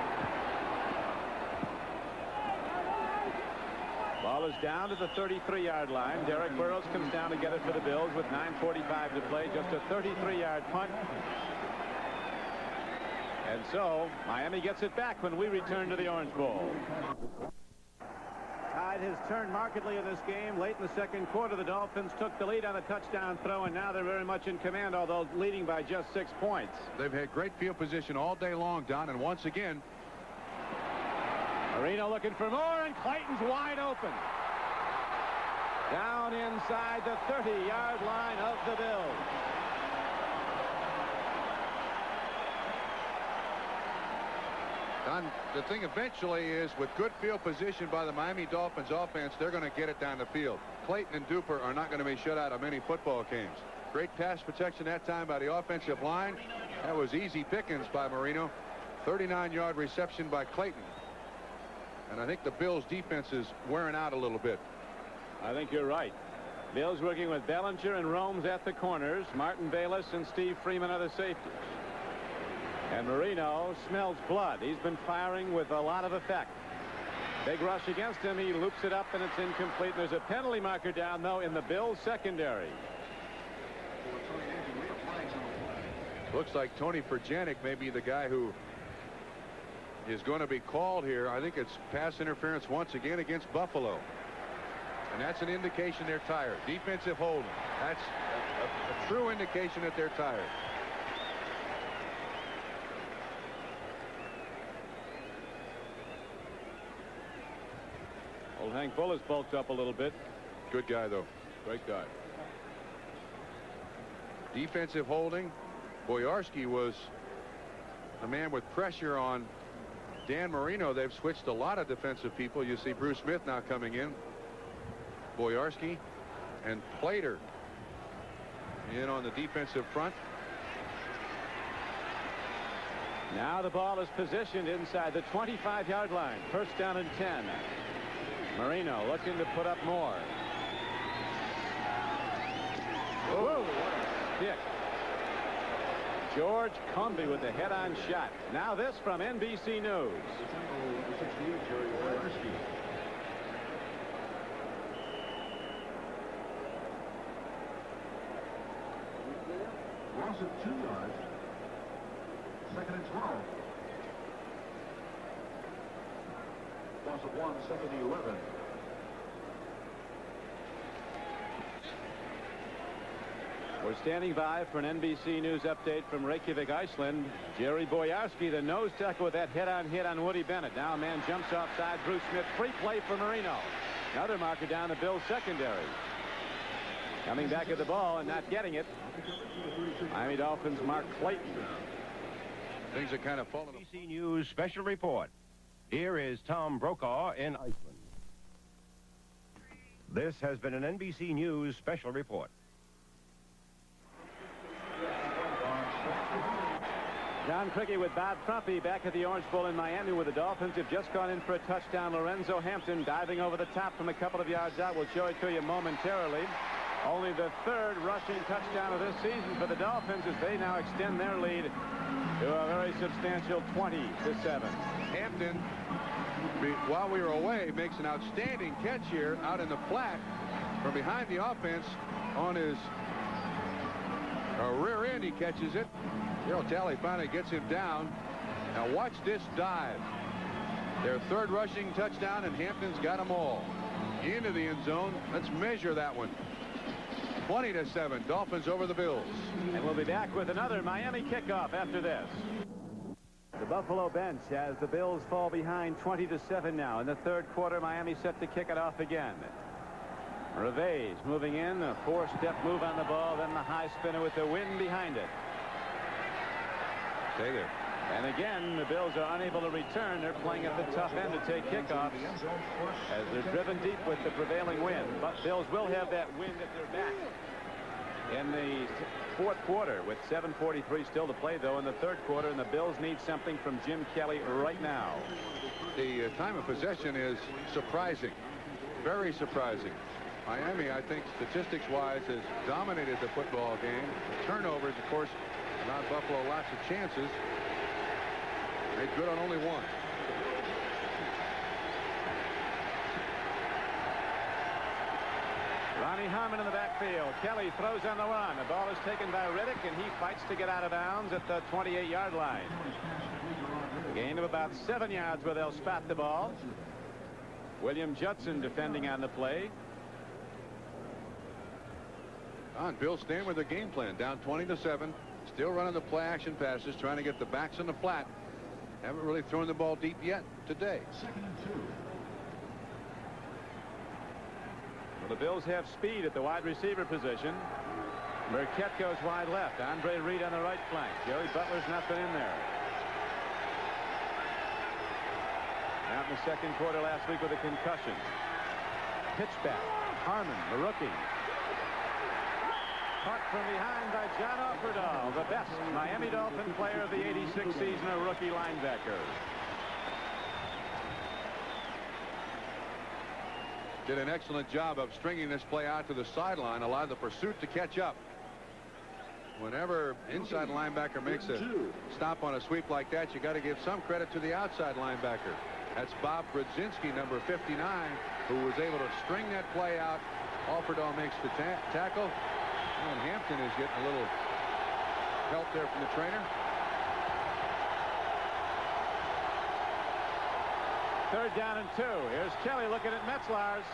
Ball is down to the 33-yard line. Derek Burrows comes down to get it for the Bills with 9:45 to play. Just a 33-yard punt. And so Miami gets it back when we return to the Orange Bowl. Tide has turned markedly in this game. Late in the 2nd quarter, the Dolphins took the lead on a touchdown throw, and now they're very much in command, although leading by just 6 points. They've had great field position all day long, Don, and once again, Marino looking for more, and Clayton's wide open. Down inside the 30-yard line of the Bills. Don, the thing eventually is, with good field position by the Miami Dolphins offense, they're going to get it down the field. Clayton and Duper are not going to be shut out of many football games. Great pass protection that time by the offensive line. That was easy pickings by Marino. 39-yard reception by Clayton. And I think the Bills defense is wearing out a little bit. I think you're right. Bills working with Bellinger and Romes at the corners. Martin Bayless and Steve Freeman are the safeties. And Marino smells blood. He's been firing with a lot of effect. Big rush against him. He loops it up and it's incomplete. There's a penalty marker down, though, in the Bills secondary. Looks like Tony Perjanik may be the guy who is going to be called here. I think it's pass interference once again against Buffalo. And that's an indication they're tired. Defensive holding. That's a true indication that they're tired. Old Hank Bullis bulked up a little bit. Good guy, though. Great guy. Defensive holding. Boyarsky was the man with pressure on Dan Marino. They've switched a lot of defensive people. You see Bruce Smith now coming in. Boyarsky and Plater in on the defensive front. Now the ball is positioned inside the 25-yard line. First down and 10. Marino looking to put up more. Whoa, what a stick. George Comby with the head-on shot. Now this from NBC News. Loss of 2 yards. Second and 12. Loss of 1, second and 11. We're standing by for an NBC News update from Reykjavik, Iceland. Jerry Boyarski, the nose tackle with that head-on hit on Woody Bennett. Now a man jumps offside. Bruce Smith, free play for Marino. Another marker down the Bills secondary. Coming back at the ball and not getting it. Miami Dolphins Mark Clayton. Things are kind of falling. NBC News special report. Here is Tom Brokaw in Iceland. This has been an NBC News special report. John Cricky with Bob Trumpy back at the Orange Bowl in Miami, where the Dolphins have just gone in for a touchdown. Lorenzo Hampton diving over the top from a couple of yards out. We'll show it to you momentarily. Only the third rushing touchdown of this season for the Dolphins as they now extend their lead to a very substantial 20-7. Hampton, while we were away, makes an outstanding catch here out in the flat from behind the offense on his rear end. He catches it. Daryl Talley finally gets him down. Now watch this dive. Their third rushing touchdown, and Hampton's got them all into the end zone. Let's measure that one. 20-7, Dolphins over the Bills. And we'll be back with another Miami kickoff after this. The Buffalo bench as the Bills fall behind 20-7 now. In the third quarter, Miami set to kick it off again. Reves moving in, a four-step move on the ball, then the high spinner with the wind behind it. Stay there. And again, the Bills are unable to return. They're playing at the tough end to take kickoffs as they're driven deep with the prevailing wind. But Bills will have that wind at their back in the fourth quarter with 7:43 still to play, though, in the third quarter, and the Bills need something from Jim Kelly right now. The time of possession is surprising, very surprising. Miami, I think, statistics-wise, has dominated the football game. Turnovers, of course, allowed Buffalo lots of chances. Made good on only one. Ronnie Harmon in the backfield. Kelly throws on the run. The ball is taken by Riddick, and he fights to get out of bounds at the 28-yard line. Gain of about 7 yards where they'll spot the ball. William Judson defending on the play. Bills staying with their game plan. Down 20-7. Still running the play action passes, trying to get the backs in the flat. Haven't really thrown the ball deep yet today. Second and 2. Well, the Bills have speed at the wide receiver position. Burkett goes wide left. Andre Reed on the right flank. Jerry Butler's not been in there. Out in the second quarter last week with a concussion. Pitch back. Harmon, the rookie. Caught from behind by John Offerdahl, the best Miami Dolphin player of the '86 season, a rookie linebacker. Did an excellent job of stringing this play out to the sideline, allowed the pursuit to catch up. Whenever inside linebacker makes a stop on a sweep like that, you got to give some credit to the outside linebacker. That's Bob Brzezinski, number 59, who was able to string that play out. Offerdahl makes the tackle. And Hampton is getting a little help there from the trainer. Third down and 2. Here's Kelly looking at Metzlars.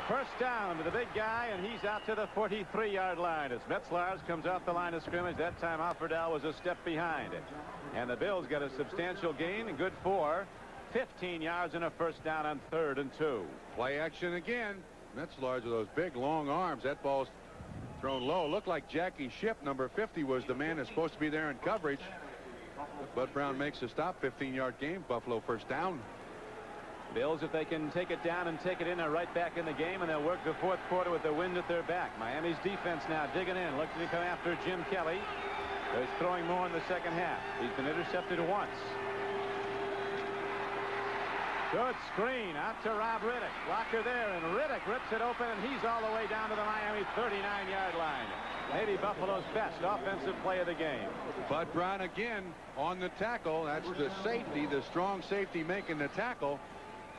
First down to the big guy, and he's out to the 43-yard line as Metzlars comes off the line of scrimmage. That time Offerdahl was a step behind. And the Bills got a substantial gain, good for 15 yards and a first down on 3rd and 2. Play action again. Metzlars with those big, long arms. That ball's thrown low. Looked like Jackie Shipp, number 50, was the man that's supposed to be there in coverage. Bud Brown makes a stop. 15-yard game. Buffalo first down. Bills, if they can take it down and take it in, are right back in the game, and they'll work the fourth quarter with the wind at their back. Miami's defense now digging in, looking to come after Jim Kelly. He's throwing more in the second half. He's been intercepted once. Good screen out to Rob Riddick. Blocker there, and Riddick rips it open, and he's all the way down to the Miami 39-yard line. Maybe Buffalo's best offensive play of the game. Bud Brown again on the tackle. That's the safety, the strong safety making the tackle.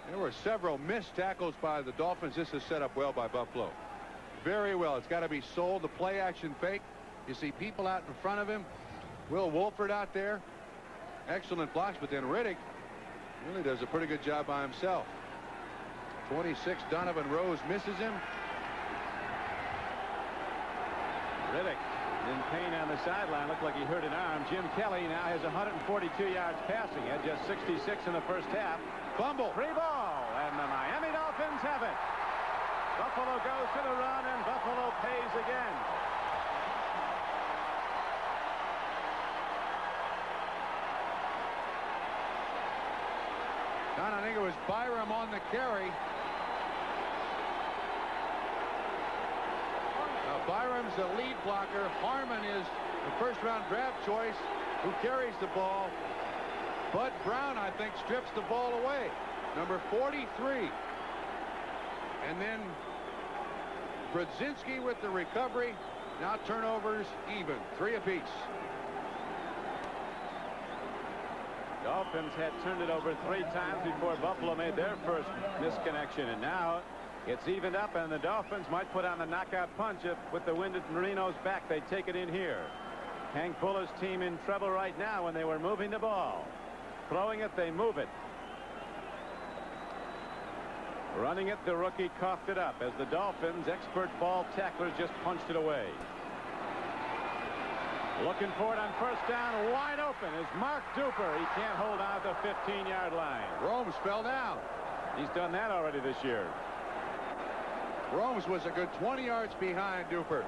There were several missed tackles by the Dolphins. This is set up well by Buffalo. Very well. It's got to be sold. The play action fake. You see people out in front of him. Will Wolford out there. Excellent blocks, but then Riddick really does a pretty good job by himself. 26, Donovan Rose misses him. Riddick in pain on the sideline. Looked like he hurt an arm. Jim Kelly now has 142 yards passing. Had just 66 in the first half. Fumble. Free ball, and the Miami Dolphins have it. Buffalo goes to the run, and Buffalo pays again. I think it was Byram on the carry. Now Byram's the lead blocker. Harmon is the first-round draft choice who carries the ball. Bud Brown, I think, strips the ball away. Number 43. And then Brodzinski with the recovery. Now turnovers even. 3 apiece. Dolphins had turned it over 3 times before Buffalo made their first misconnection, and now it's evened up, and the Dolphins might put on the knockout punch if, with the wind at Marino's back, they take it in here. Hank Buller's team in trouble right now when they were moving the ball. Throwing it, they move it. Running it, the rookie coughed it up as the Dolphins' expert ball tacklers just punched it away. Looking for it on first down, wide open is Mark Duper. He can't hold on at the 15-yard line. Romes fell down. He's done that already this year. Romes was a good 20 yards behind Duper.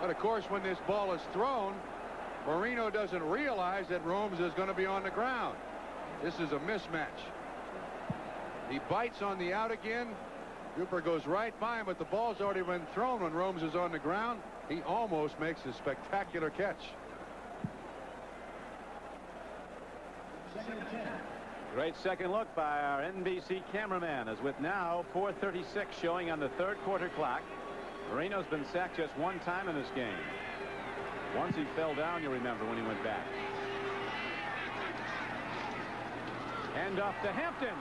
But of course, when this ball is thrown, Marino doesn't realize that Romes is going to be on the ground. This is a mismatch. He bites on the out again. Duper goes right by him, but the ball's already been thrown when Romes is on the ground. He almost makes a spectacular catch. Great second look by our NBC cameraman, as with now 4:36 showing on the third quarter clock. Marino's been sacked just 1 time in this game. Once he fell down, you remember, when he went back. Hand off to Hampton.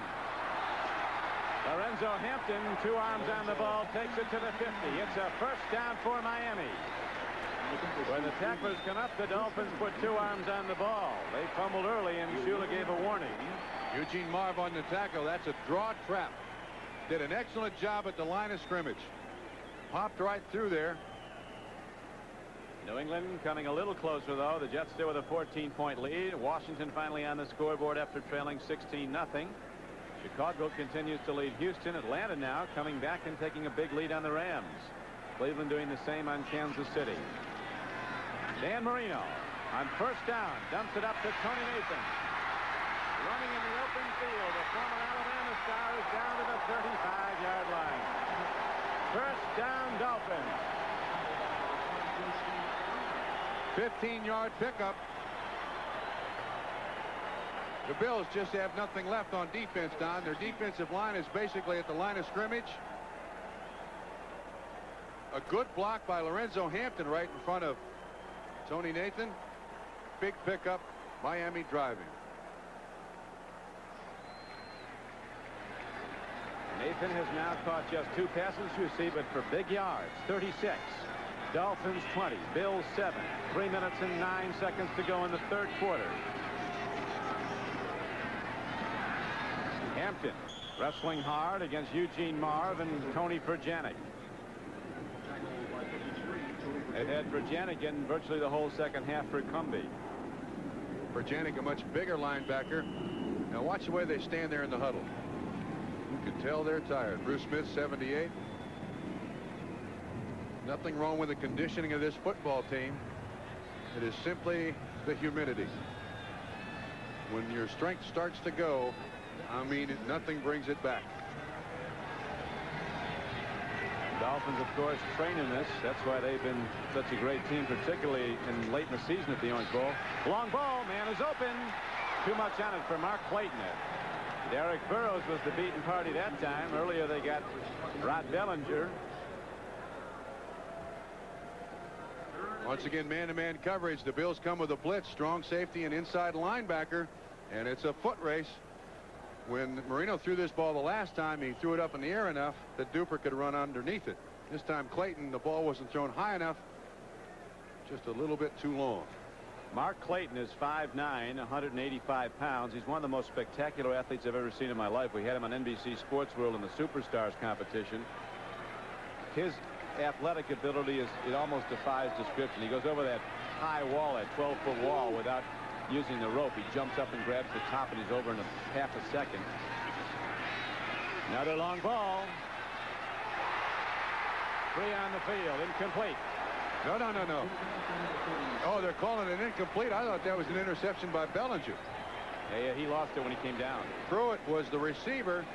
Lorenzo Hampton, 2 arms on the ball, takes it to the 50. It's a first down for Miami. When the tacklers come up, the Dolphins put 2 arms on the ball. They fumbled early, and Shula gave a warning. Eugene Marv on the tackle. That's a draw trap. Did an excellent job at the line of scrimmage. Popped right through there. New England coming a little closer, though. The Jets still with a 14-point lead. Washington finally on the scoreboard after trailing 16-0. Chicago continues to lead Houston. Atlanta now coming back and taking a big lead on the Rams. Cleveland doing the same on Kansas City. Dan Marino on first down dumps it up to Tony Nathan. Running in the open field, the former Alabama star is down to the 35-yard line. First down, Dolphins. 15-yard pickup. The Bills just have nothing left on defense, Don. Their defensive line is basically at the line of scrimmage. A good block by Lorenzo Hampton right in front of Tony Nathan. Big pickup. Miami driving. Nathan has now caught just 2 passes to see, but for big yards. 36. Dolphins 20. Bills 7. 3 minutes and 9 seconds to go in the third quarter. Hampton wrestling hard against Eugene Marv and Tony Perjanik. They've had Perjanik in virtually the whole second half for Cumbie. Perjanik, a much bigger linebacker. Now watch the way they stand there in the huddle. You can tell they're tired. Bruce Smith, 78. Nothing wrong with the conditioning of this football team. It is simply the humidity. When your strength starts to go, I mean, nothing brings it back. Dolphins, of course, training this. That's why they've been such a great team, particularly in late in the season at the Orange Bowl. Long ball, man is open. Too much on it for Mark Clayton. Derek Burrows was the beaten party that time. Earlier they got Rod Bellinger. Once again, man-to-man coverage. The Bills come with a blitz, strong safety and inside linebacker, and it's a foot race. When Marino threw this ball the last time, he threw it up in the air enough that Duper could run underneath it. This time Clayton, the ball wasn't thrown high enough, just a little bit too long. Mark Clayton is 5'9", 185 pounds. He's one of the most spectacular athletes I've ever seen in my life. We had him on NBC Sports World in the Superstars competition. His athletic ability it almost defies description. He goes over that high wall, that 12-foot wall, without using the rope. He jumps up and grabs the top, and he's over in half a second. Another long ball. 3 on the field, incomplete. No. Oh, they're calling it incomplete. I thought that was an interception by Bellinger. Yeah, he lost it when he came down. Pruitt was the receiver.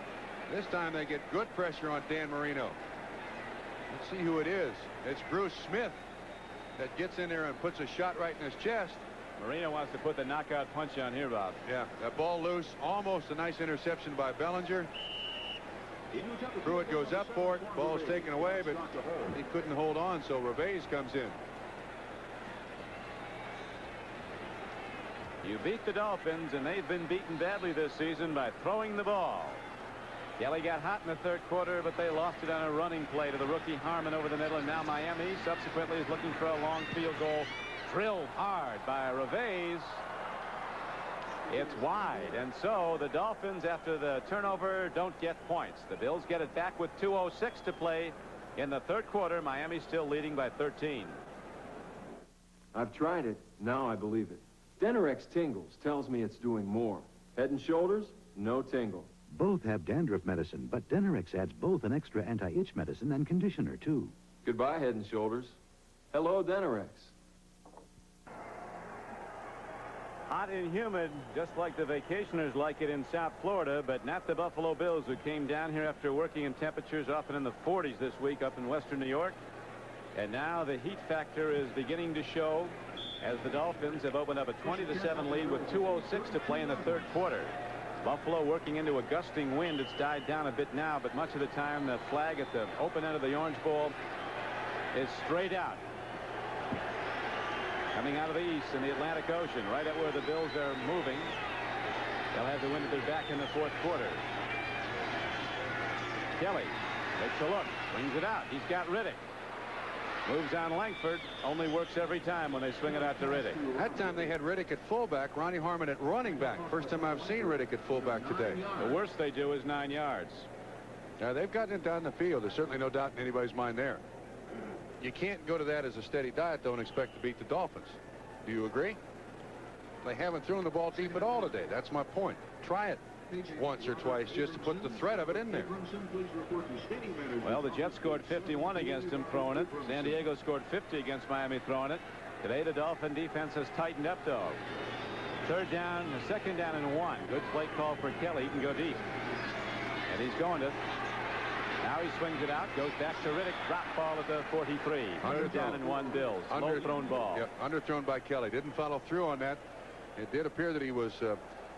This time they get good pressure on Dan Marino. Let's see who it is. It's Bruce Smith that gets in there and puts a shot right in his chest. Marino wants to put the knockout punch on here, Bob. Yeah, that ball loose. Almost a nice interception by Bellinger. Pruitt goes up for it. Ball's taken away, but he couldn't hold on, so Reves comes in. You beat the Dolphins, and they've been beaten badly this season by throwing the ball. Kelly got hot in the third quarter, but they lost it on a running play to the rookie Harmon over the middle, and now Miami subsequently is looking for a long field goal. Drilled hard by Reves. It's wide, and so the Dolphins, after the turnover, don't get points. The Bills get it back with 2:06 to play in the third quarter. Miami still leading by 13. I've tried it. Now I believe it. Denorex Tingles tells me it's doing more. Head and Shoulders, no tingle. Both have dandruff medicine, but Denorex adds both an extra anti-itch medicine and conditioner, too. Goodbye, Head and Shoulders. Hello, Denorex. Hot and humid, just like the vacationers like it in South Florida, but not the Buffalo Bills, who came down here after working in temperatures often in the 40s this week up in western New York. And now the heat factor is beginning to show as the Dolphins have opened up a 20-7 lead with 2:06 to play in the third quarter. Buffalo working into a gusting wind. It's died down a bit now, but much of the time the flag at the open end of the Orange Bowl is straight out. Coming out of the east in the Atlantic Ocean, right at where the Bills are moving. They'll have the wind at their back in the fourth quarter. Kelly takes a look, brings it out. He's got Riddick. Moves on Langford. Only works every time when they swing it out to Riddick. That time they had Riddick at fullback, Ronnie Harmon at running back. First time I've seen Riddick at fullback today. The worst they do is 9 yards. Now they've gotten it down the field. There's certainly no doubt in anybody's mind there. You can't go to that as a steady diet, though, and expect to beat the Dolphins. Do you agree? They haven't thrown the ball deep at all today. That's my point. Try it once or twice just to put the threat of it in there. Well, the Jets scored 51 against him throwing it. San Diego scored 50 against Miami throwing it. Today the Dolphin defense has tightened up, though. Third down, second down and 1. Good play call for Kelly. He can go deep. And he's going to. Now he swings it out, goes back to Riddick. Drop ball at the 43. Third down and 1 Bills. Low-thrown ball. Yep, underthrown by Kelly. Didn't follow through on that. It did appear that he was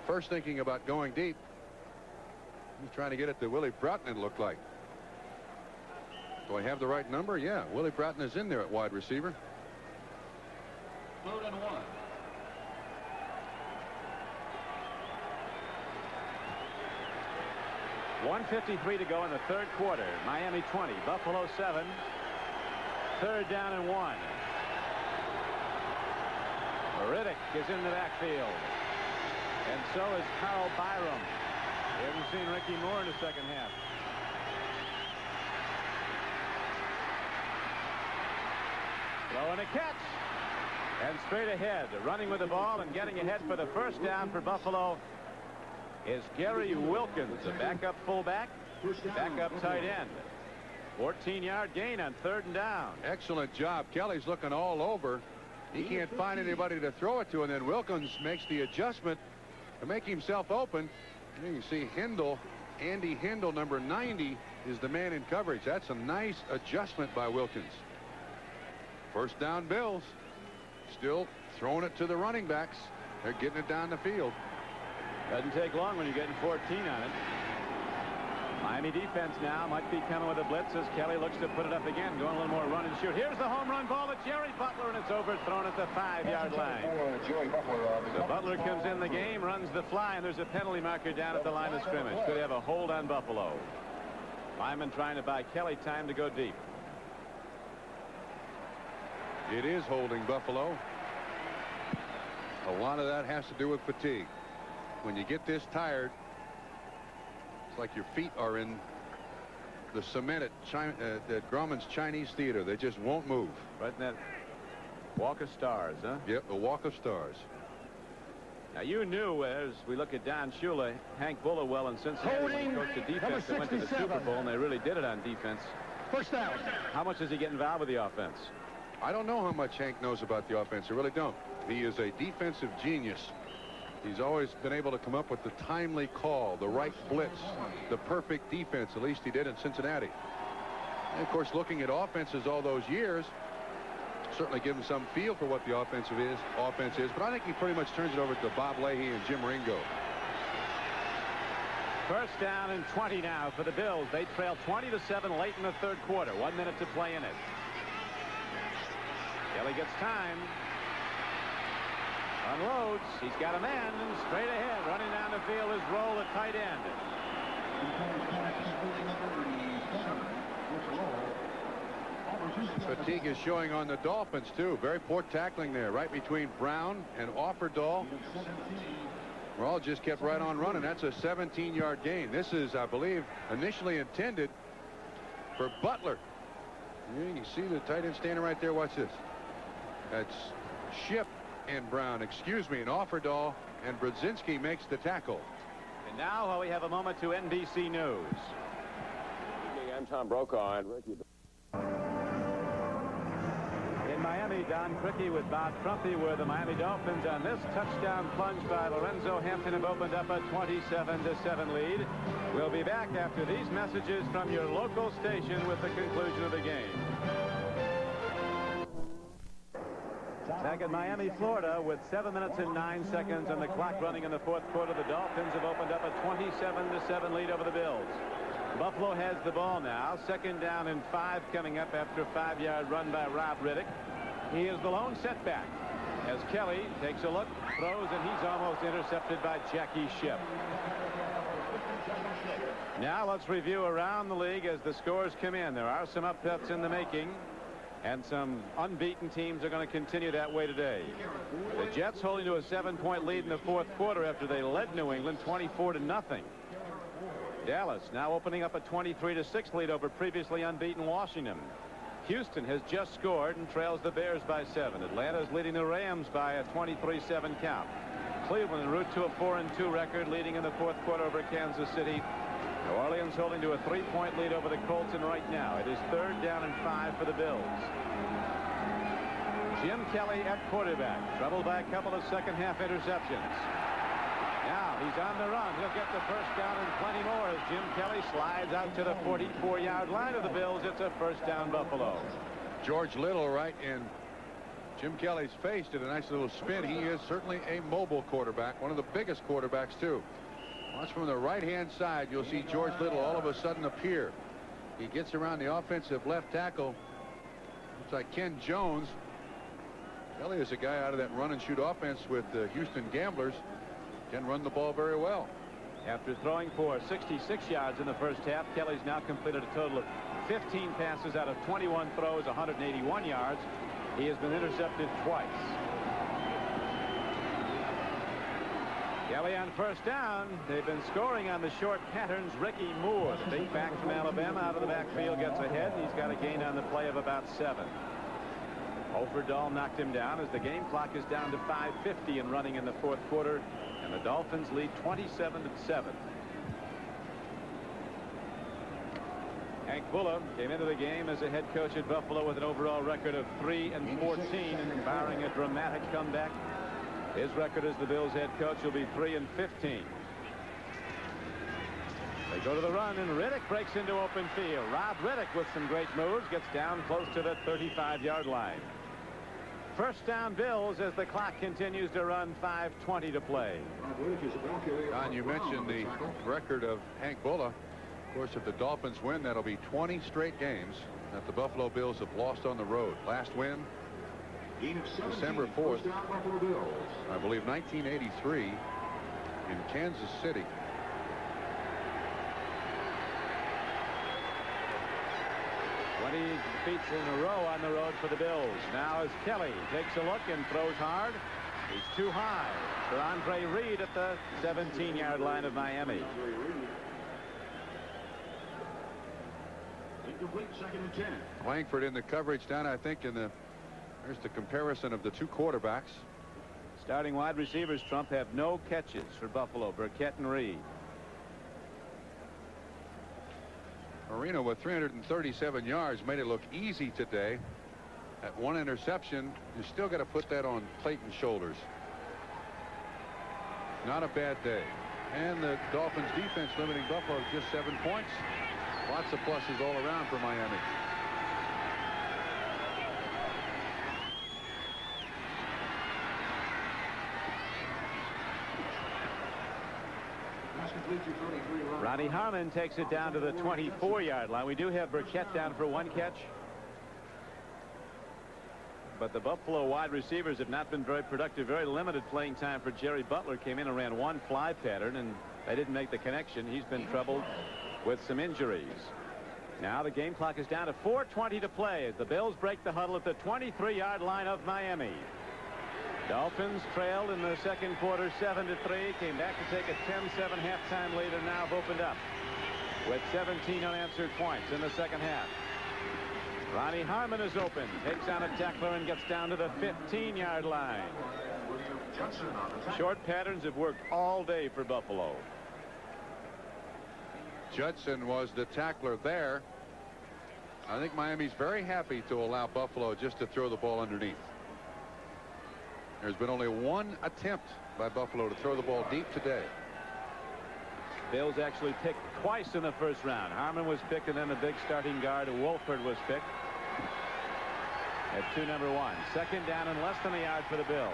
first thinking about going deep. He's trying to get it to Willie Broughton, it looked like. Do I have the right number? Yeah, Willie Broughton is in there at wide receiver. 3rd and 1. .153 to go in the third quarter. Miami 20, Buffalo 7. Third down and 1. Riddick is in the backfield. And so is Carl Byram. We haven't seen Ricky Moore in the second half. Throw and a catch. And straight ahead, running with the ball and getting ahead for the first down for Buffalo is Gary Wilkins, the backup fullback, backup tight end. 14-yard gain on 3rd down. Excellent job. Kelly's looking all over. He can't find anybody to throw it to, and then Wilkins makes the adjustment to make himself open. You see Andy Hindle, number 90, is the man in coverage. That's a nice adjustment by Wilkins. First down, Bills. Still throwing it to the running backs. They're getting it down the field. Doesn't take long when you're getting 14 on it. Miami defense now might be coming with a blitz as Kelly looks to put it up again. Going a little more run and shoot. Here's the home run ball to Jerry Butler, and it's overthrown at the 5-yard line. So Butler comes in the game, runs the fly, and there's a penalty marker down at the line of scrimmage. Could have a hold on Buffalo. Lyman trying to buy Kelly time to go deep. It is holding Buffalo. A lot of that has to do with fatigue. When you get this tired, it's like your feet are in the cement at Grauman's Chinese Theater. They just won't move. Right in that Walk of Stars, huh? Yep, the Walk of Stars. Now, you knew, as we look at Don Shula, Hank Bullowell in Cincinnati coached the defense that went to the Super Bowl, and they really did it on defense. First down. How much does he get involved with the offense? I don't know how much Hank knows about the offense. I really don't. He is a defensive genius. He's always been able to come up with the timely call, the right blitz, the perfect defense. At least he did in Cincinnati. And of course, looking at offenses all those years, certainly give him some feel for what the offense is. But I think he pretty much turns it over to Bob Leahy and Jim Ringo. First down and 20 now for the Bills. They trail 20-7 late in the third quarter. 1 minute to play in it. Kelly gets time. Unloads. He's got a man and straight ahead. Running down the field is Roll, the tight end. Fatigue is showing on the Dolphins, too. Very poor tackling there, right between Brown and Offerdahl. Rawl just kept right on running. That's a 17-yard gain. This is, I believe, initially intended for Butler. You can see the tight end standing right there. Watch this. That's Shipp and Brown, excuse me, and Offerdahl, and Brzezinski makes the tackle. And now we have a moment to NBC News. I'm Tom Brokaw and Ricky. In Miami, Don Criqui with Bob Crumpy were the Miami Dolphins on this touchdown plunge by Lorenzo Hampton have opened up a 27-7 lead. We'll be back after these messages from your local station with the conclusion of the game. Back in Miami, Florida, with 7 minutes and 9 seconds on the clock running in the fourth quarter, the Dolphins have opened up a 27-7 lead over the Bills. Buffalo has the ball now. Second down and 5 coming up after a 5-yard run by Rob Riddick. He is the lone setback as Kelly takes a look, throws, and he's almost intercepted by Jackie Shipp. Now let's review around the league as the scores come in. There are some upsets in the making, and some unbeaten teams are going to continue that way today. The Jets holding to a 7-point lead in the fourth quarter after they led New England 24-0. Dallas now opening up a 23-6 lead over previously unbeaten Washington. Houston has just scored and trails the Bears by 7. Atlanta's leading the Rams by a 23-7 count. Cleveland en route to a 4-2 record, leading in the fourth quarter over Kansas City. New Orleans holding to a 3-point lead over the Colts, and right now it is third down and 5 for the Bills. Jim Kelly at quarterback, troubled by a couple of second-half interceptions. Now he's on the run. He'll get the first down and plenty more as Jim Kelly slides out to the 44-yard line of the Bills. It's a first down, Buffalo. George Little right in Jim Kelly's face, did a nice little spin. He is certainly a mobile quarterback, one of the biggest quarterbacks too. Watch from the right-hand side. You'll see George Little all of a sudden appear. He gets around the offensive left tackle. Looks like Ken Jones. Kelly is a guy out of that run-and-shoot offense with the Houston Gamblers. Can run the ball very well. After throwing for 66 yards in the first half, Kelly's now completed a total of 15 passes out of 21 throws, 181 yards. He has been intercepted twice. Kelly on first down. They've been scoring on the short patterns. Ricky Moore, the big back from Alabama, out of the backfield, gets ahead. He's got a gain on the play of about 7. Offerdahl knocked him down as the game clock is down to 5:50 and running in the fourth quarter. And the Dolphins lead 27-7. Hank Bulla came into the game as a head coach at Buffalo with an overall record of 3-14, and barring a dramatic comeback, his record as the Bills head coach will be 3-15. They go to the run, and Riddick breaks into open field. Rob Riddick with some great moves gets down close to the 35-yard line. First down Bills as the clock continues to run. 5:20 to play. Don, you mentioned the record of Hank Bulla. Of course, if the Dolphins win, that'll be 20 straight games that the Buffalo Bills have lost on the road. Last win, December 4th, I believe 1983 in Kansas City. Defeats in a row on the road for the Bills. Now as Kelly takes a look and throws hard. He's too high for Andre Reed at the 17-yard line of Miami. Incomplete, 2nd and 10. Langford in the coverage down, I think, there's the comparison of the two quarterbacks. Starting wide receivers, Trump, have no catches for Buffalo. Burkett and Reed. Marino with 337 yards made it look easy today. At one interception, you still got to put that on Clayton's shoulders. Not a bad day. And the Dolphins defense limiting Buffalo to just 7 points. Lots of pluses all around for Miami. Ronnie Harmon takes it down to the 24-yard line. We do have Burkett down for 1 catch. But the Buffalo wide receivers have not been very productive. Very limited playing time for Jerry Butler. Came in and ran 1 fly pattern, and they didn't make the connection. He's been troubled with some injuries. Now the game clock is down to 4:20 to play as the Bills break the huddle at the 23-yard line of Miami. Dolphins trailed in the second quarter 7-3. Came back to take a 10-7 halftime lead and now have opened up with 17 unanswered points in the second half. Ronnie Harmon is open, takes on a tackler and gets down to the 15-yard line. Short patterns have worked all day for Buffalo. Judson was the tackler there. I think Miami's very happy to allow Buffalo just to throw the ball underneath. There's been only 1 attempt by Buffalo to throw the ball deep today. Bills actually picked twice in the first round. Harmon was picked, and then the big starting guard Wolford was picked at 2 number 1. Second down and less than a yard for the Bills.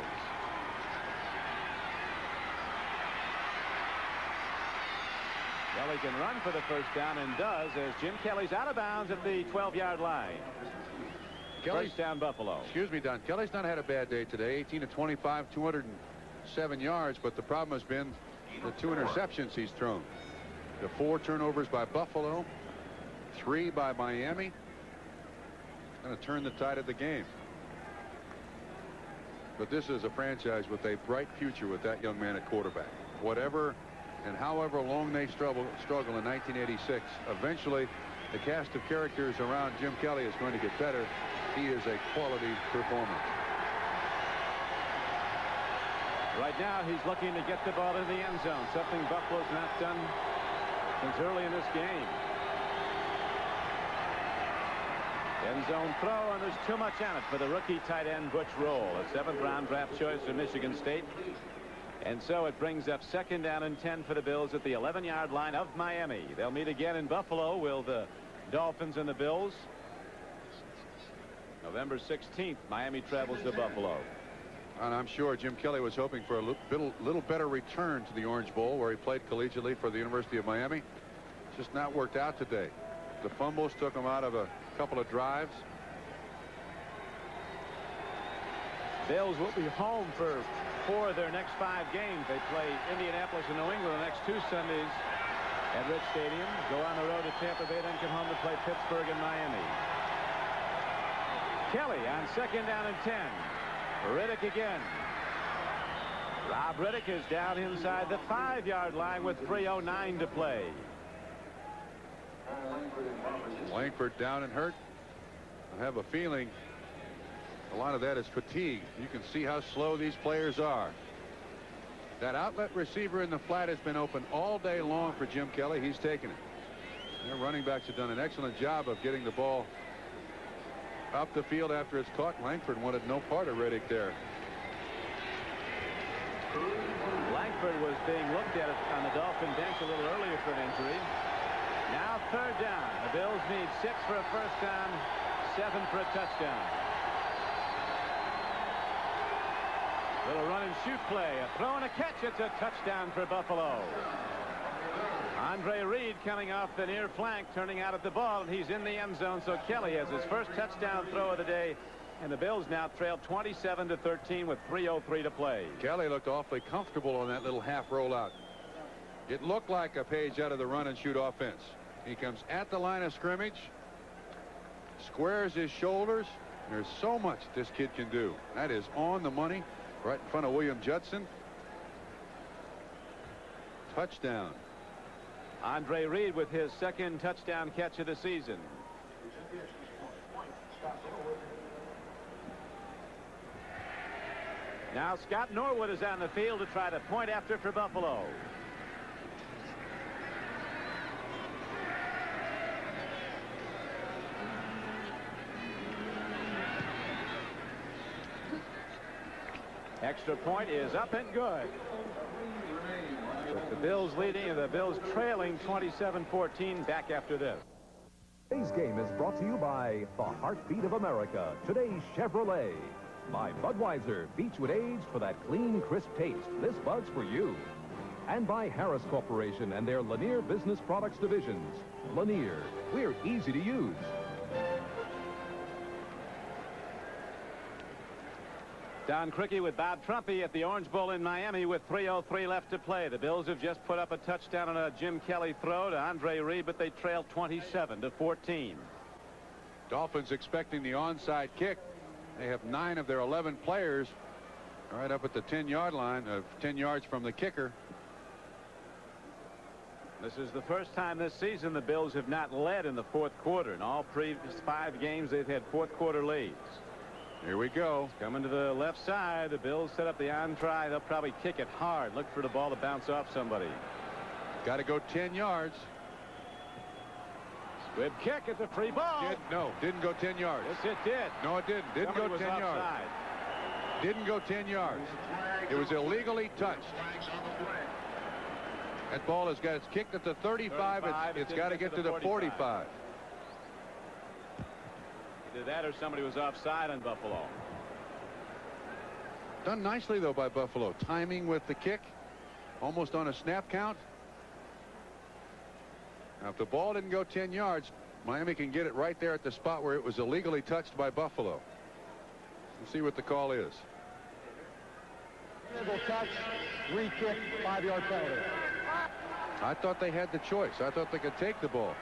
Kelly can run for the first down and does, as Jim Kelly's out of bounds at the 12-yard line. Kelly's down Buffalo. Excuse me, Don. Kelly's not had a bad day today. 18 to 25, 207 yards, but the problem has been the 2 interceptions he's thrown. The 4 turnovers by Buffalo, 3 by Miami. Going to turn the tide of the game. But this is a franchise with a bright future with that young man at quarterback. Whatever and however long they struggle in 1986, eventually the cast of characters around Jim Kelly is going to get better. He is a quality performer. Right now he's looking to get the ball in the end zone, something Buffalo's not done since early in this game. End zone throw, and there's too much on it for the rookie tight end Butch Roll, a 7th-round draft choice from Michigan State. And so it brings up 2nd down and 10 for the Bills at the 11-yard line of Miami. They'll meet again in Buffalo, will the Dolphins and the Bills. November 16th, Miami travels to Buffalo. And I'm sure Jim Kelly was hoping for a little better return to the Orange Bowl, where he played collegiately for the University of Miami. It's just not worked out today. The fumbles took him out of a couple of drives. Bills will be home for 4 of their next 5 games. They play Indianapolis and New England the next 2 Sundays at Rich Stadium. Go on the road to Tampa Bay, then come home to play Pittsburgh and Miami. Kelly on 2nd down and 10. Riddick again. Rob Riddick is down inside the 5-yard line with 3:09 to play. Langford down and hurt. I have a feeling a lot of that is fatigue. You can see how slow these players are. That outlet receiver in the flat has been open all day long for Jim Kelly. He's taken it. Their running backs have done an excellent job of getting the ball up the field after it's caught. Langford wanted no part of Riddick there. Langford was being looked at on the Dolphin bench a little earlier for an injury. Now third down. The Bills need 6 for a first down, 7 for a touchdown. Little run and shoot play. A throw and a catch. It's a touchdown for Buffalo. Andre Reed coming off the near flank, turning out at the ball, and he's in the end zone. So Kelly has his first touchdown throw of the day, and the Bills now trail 27-13 with 3:03 to play. Kelly looked awfully comfortable on that little half rollout. It looked like a page out of the run and shoot offense. He comes at the line of scrimmage, squares his shoulders. There's so much this kid can do. That is on the money, right in front of William Judson. Touchdown. Andre Reed with his second touchdown catch of the season. Now Scott Norwood is on the field to try to point after for Buffalo. Extra point is up and good. With the Bills leading and the Bills trailing 27-14 back after this. Today's game is brought to you by the heartbeat of America, today's Chevrolet. By Budweiser, Beechwood aged for that clean, crisp taste. This Bud's for you. And by Harris Corporation and their Lanier Business Products divisions. Lanier, we're easy to use. Don Criqui with Bob Trumpy at the Orange Bowl in Miami with 3:03 left to play. The Bills have just put up a touchdown on a Jim Kelly throw to Andre Reed, but they trail 27-14. Dolphins expecting the onside kick. They have 9 of their 11 players right up at the 10-yard line, of 10 yards from the kicker. This is the first time this season the Bills have not led in the fourth quarter. In all previous 5 games, they've had fourth quarter leads. Here we go. Coming to the left side. The Bills set up the on try. They'll probably kick it hard. Look for the ball to bounce off somebody. Got to go 10 yards. Good kick. It's a free ball. Didn't go 10 yards. Yes, it did. No, it didn't. Didn't Somebody go 10 was yards. offside. Didn't go 10 yards. It was illegally touched. That ball has got it's kicked at the 35. It's got to get to the 45. Either that or somebody was offside on Buffalo. Done nicely, though, by Buffalo. Timing with the kick. Almost on a snap count. Now, if the ball didn't go 10 yards, Miami can get it right there at the spot where it was illegally touched by Buffalo. We'll see what the call is. Illegal touch, re-kick, 5-yard penalty. I thought they had the choice. I thought they could take the ball.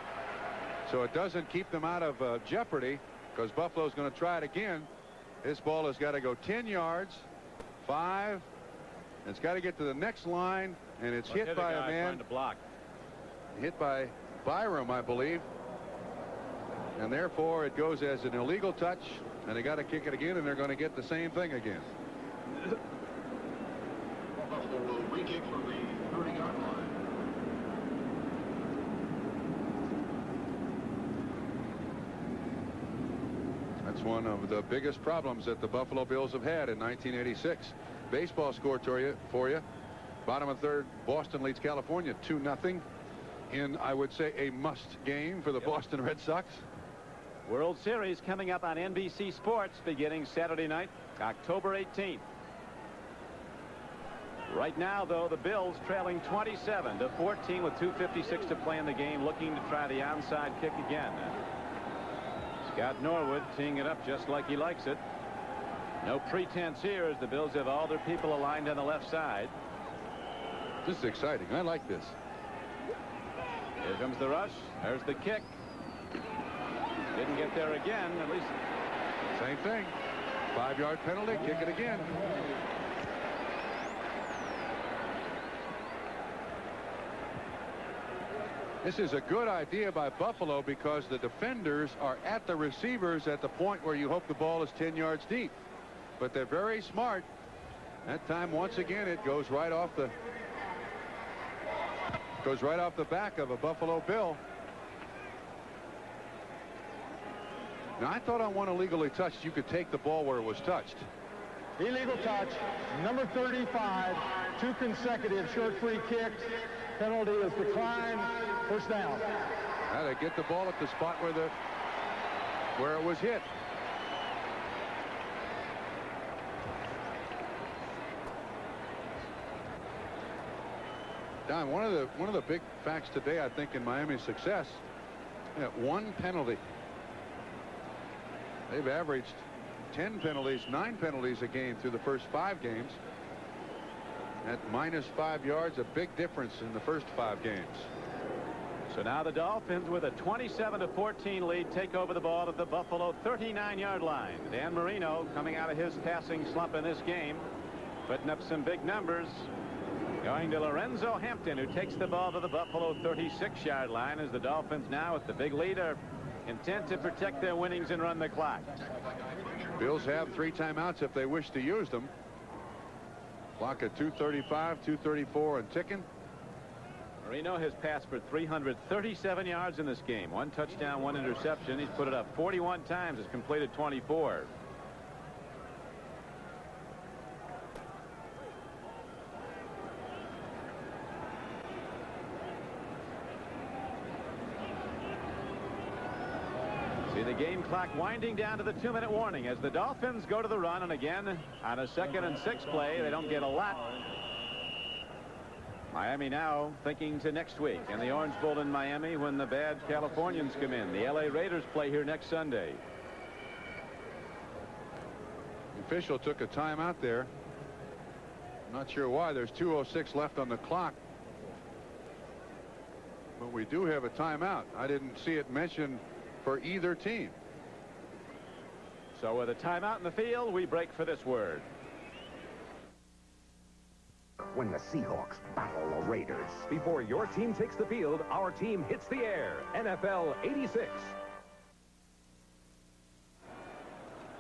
So it doesn't keep them out of jeopardy, because Buffalo's going to try it again. This ball has got to go 10 yards, 5. It's got to get to the next line, and it's hit by a man. To block. Hit by Byram, I believe. And therefore, it goes as an illegal touch, and they got to kick it again, and they're going to get the same thing again. Buffalo will re-kick from the 30-yard line. That's one of the biggest problems that the Buffalo Bills have had in 1986. Baseball score for you. Bottom of third, Boston leads California 2-0 in, I would say, a must game for the Boston Red Sox. World Series coming up on NBC Sports beginning Saturday night, October 18th. Right now, though, the Bills trailing 27-14 with 2:56 to play in the game, looking to try the onside kick again. Scott Norwood teeing it up just like he likes it. No pretense here as the Bills have all their people aligned on the left side. This is exciting. I like this. Here comes the rush. There's the kick. Didn't get there again, at least. Same thing. 5-yard penalty. Kick it again. This is a good idea by Buffalo because the defenders are at the receivers at the point where you hope the ball is 10 yards deep. But they're very smart. That time, once again, it goes right off the back of a Buffalo Bill. Now, I thought on one illegally touched, you could take the ball where it was touched. illegal touch, number 35, 2 consecutive short free kicks. Penalty is declined. First down. Now they get the ball at the spot where it was hit. Don, one of the big facts today, I think, in Miami's success, one penalty. They've averaged 10 penalties, 9 penalties a game through the first 5 games. At -5 yards, a big difference in the first 5 games. So now the Dolphins, with a 27-14 lead, take over the ball at the Buffalo 39-yard line. Dan Marino, coming out of his passing slump in this game, putting up some big numbers. Going to Lorenzo Hampton, who takes the ball to the Buffalo 36-yard line, as the Dolphins now, with the big lead, are intent to protect their winnings and run the clock. Bills have 3 timeouts if they wish to use them. Clock at 2:35, 2:34 and ticking. Marino has passed for 337 yards in this game. 1 touchdown, 1 interception. He's put it up 41 times. Has completed 24. See the game clock winding down to the 2-minute warning as the Dolphins go to the run, and again on a 2nd and 6 play, they don't get a lot. Miami now thinking to next week and the Orange Bowl in Miami when the bad Californians come in. The LA Raiders play here next Sunday. The official took a timeout there. I'm not sure why. There's 2:06 left on the clock. But we do have a timeout. I didn't see it mentioned for either team. So with a timeout in the field, we break for this word. When the Seahawks battle the Raiders. Before your team takes the field, our team hits the air. NFL 86.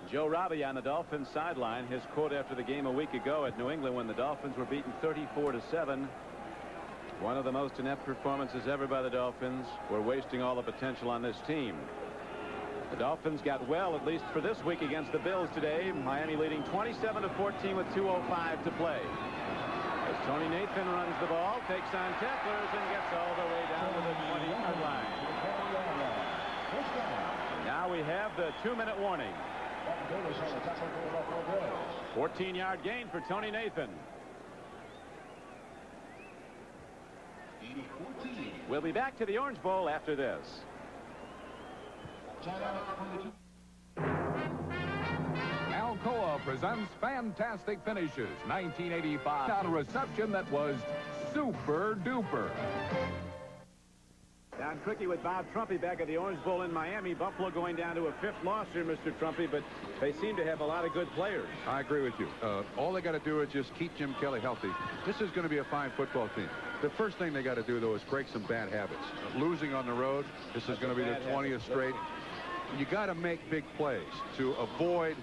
Joe Robbie on the Dolphins sideline. His quote after the game a week ago at New England when the Dolphins were beaten 34-7. One of the most inept performances ever by the Dolphins. We're wasting all the potential on this team. The Dolphins got well, at least for this week, against the Bills today. Miami leading 27-14 with 2:05 to play. As Tony Nathan runs the ball, takes on tacklers, and gets all the way down to the 20-yard line. Now we have the 2-minute warning. 14-yard gain for Tony Nathan. We'll be back to the Orange Bowl after this. Alcoa presents Fantastic Finishes 1985. Got a reception that was super duper. Down Cricky with Bob Trumpy back at the Orange Bowl in Miami. Buffalo going down to a 5th loss here, Mr. Trumpy, but they seem to have a lot of good players. I agree with you. All they got to do is just keep Jim Kelly healthy. This is going to be a fine football team. The first thing they got to do, though, is break some bad habits. Losing on the road, this is going to be their 20th straight. You got to make big plays to avoid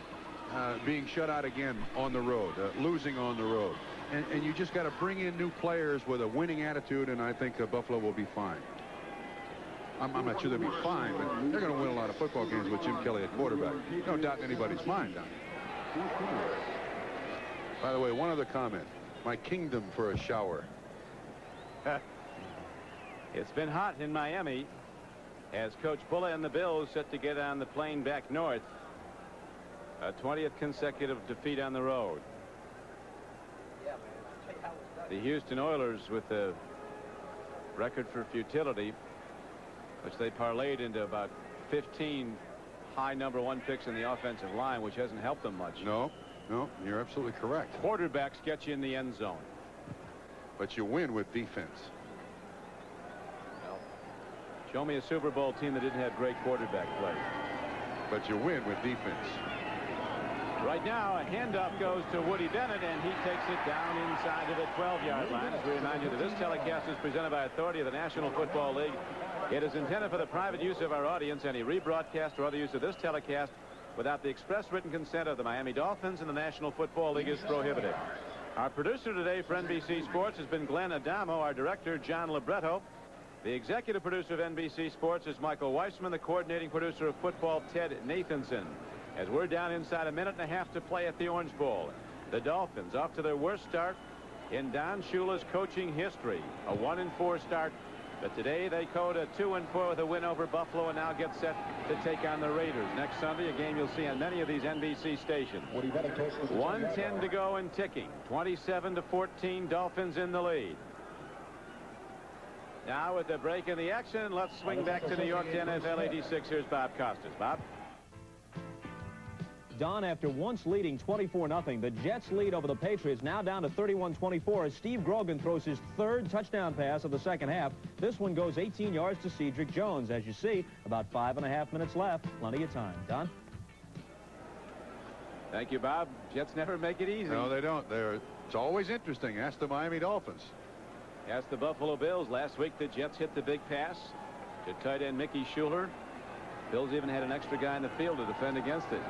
being shut out again on the road, losing on the road. And you just got to bring in new players with a winning attitude, and I think Buffalo will be fine. I'm not sure they'll be fine, but they're going to win a lot of football games with Jim Kelly at quarterback. No doubt in anybody's mind. By the way, one other comment. My kingdom for a shower. It's been hot in Miami as Coach Bulla and the Bills set to get on the plane back north. A 20th consecutive defeat on the road. The Houston Oilers with the record for futility, which they parlayed into about 15 high #1 picks in the offensive line, which hasn't helped them much. No, you're absolutely correct. Quarterbacks get you in the end zone. But you win with defense. Well, show me a Super Bowl team that didn't have great quarterback play. But you win with defense. Right now, a handoff goes to Woody Bennett, and he takes it down inside of the 12-yard line. As we remind you that this telecast is presented by authority of the National Football League. It is intended for the private use of our audience. Any rebroadcast or other use of this telecast without the express written consent of the Miami Dolphins and the National Football League is prohibited. Our producer today for NBC Sports has been Glenn Adamo. Our director, John Libretto. The executive producer of NBC Sports is Michael Weissman. The coordinating producer of football, Ted Nathanson. as we're down inside a minute and a half to play at the Orange Bowl. The Dolphins off to their worst start in Don Shula's coaching history, a 1-4 start. But today they code a 2-4 with a win over Buffalo and now get set to take on the Raiders next Sunday, a game you'll see on many of these NBC stations. 1:10 to go and ticking. 27-14, Dolphins in the lead. Now with the break in the action, let's swing back to New York to NFL 86. Here's Bob Costas. Bob? Don, after once leading 24-0, the Jets lead over the Patriots now down to 31-24 as Steve Grogan throws his third touchdown pass of the second half. This one goes 18 yards to Cedric Jones. As you see, about 5.5 minutes left. Plenty of time. Don? Thank you, Bob. Jets never make it easy. No, they don't. It's always interesting. Ask the Miami Dolphins. Ask the Buffalo Bills. Last week, the Jets hit the big pass to tight end Mickey Schuler. Bills even had an extra guy in the field to defend against it.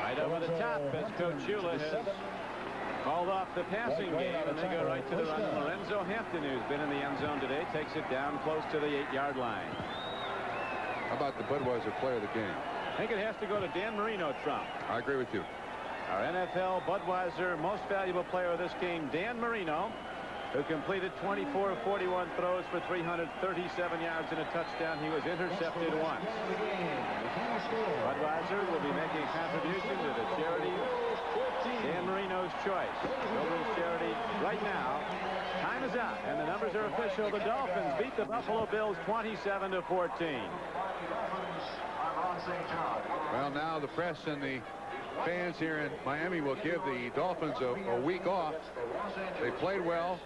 Right over the top as Coach Shula has called off the passing game, and they go right to the run. Lorenzo Hampton, who's been in the end zone today, takes it down close to the 8-yard line. How about the Budweiser player of the game? I think it has to go to Dan Marino, Trump. I agree with you. Our NFL Budweiser most valuable player of this game, Dan Marino, who completed 24 of 41 throws for 337 yards and a touchdown. He was intercepted once. Budweiser will be making a contribution to the charity Dan Marino's Choice. Children's charity right now. Time is out, and the numbers are official. The Dolphins beat the Buffalo Bills 27-14. Well, now the press and the fans here in Miami will give the Dolphins a week off. They played well.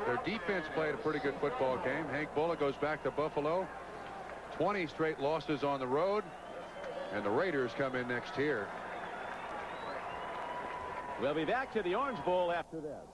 Their defense played a pretty good football game. Hank Bullock goes back to Buffalo. 20 straight losses on the road, and the Raiders come in next here. We'll be back to the Orange Bowl after this.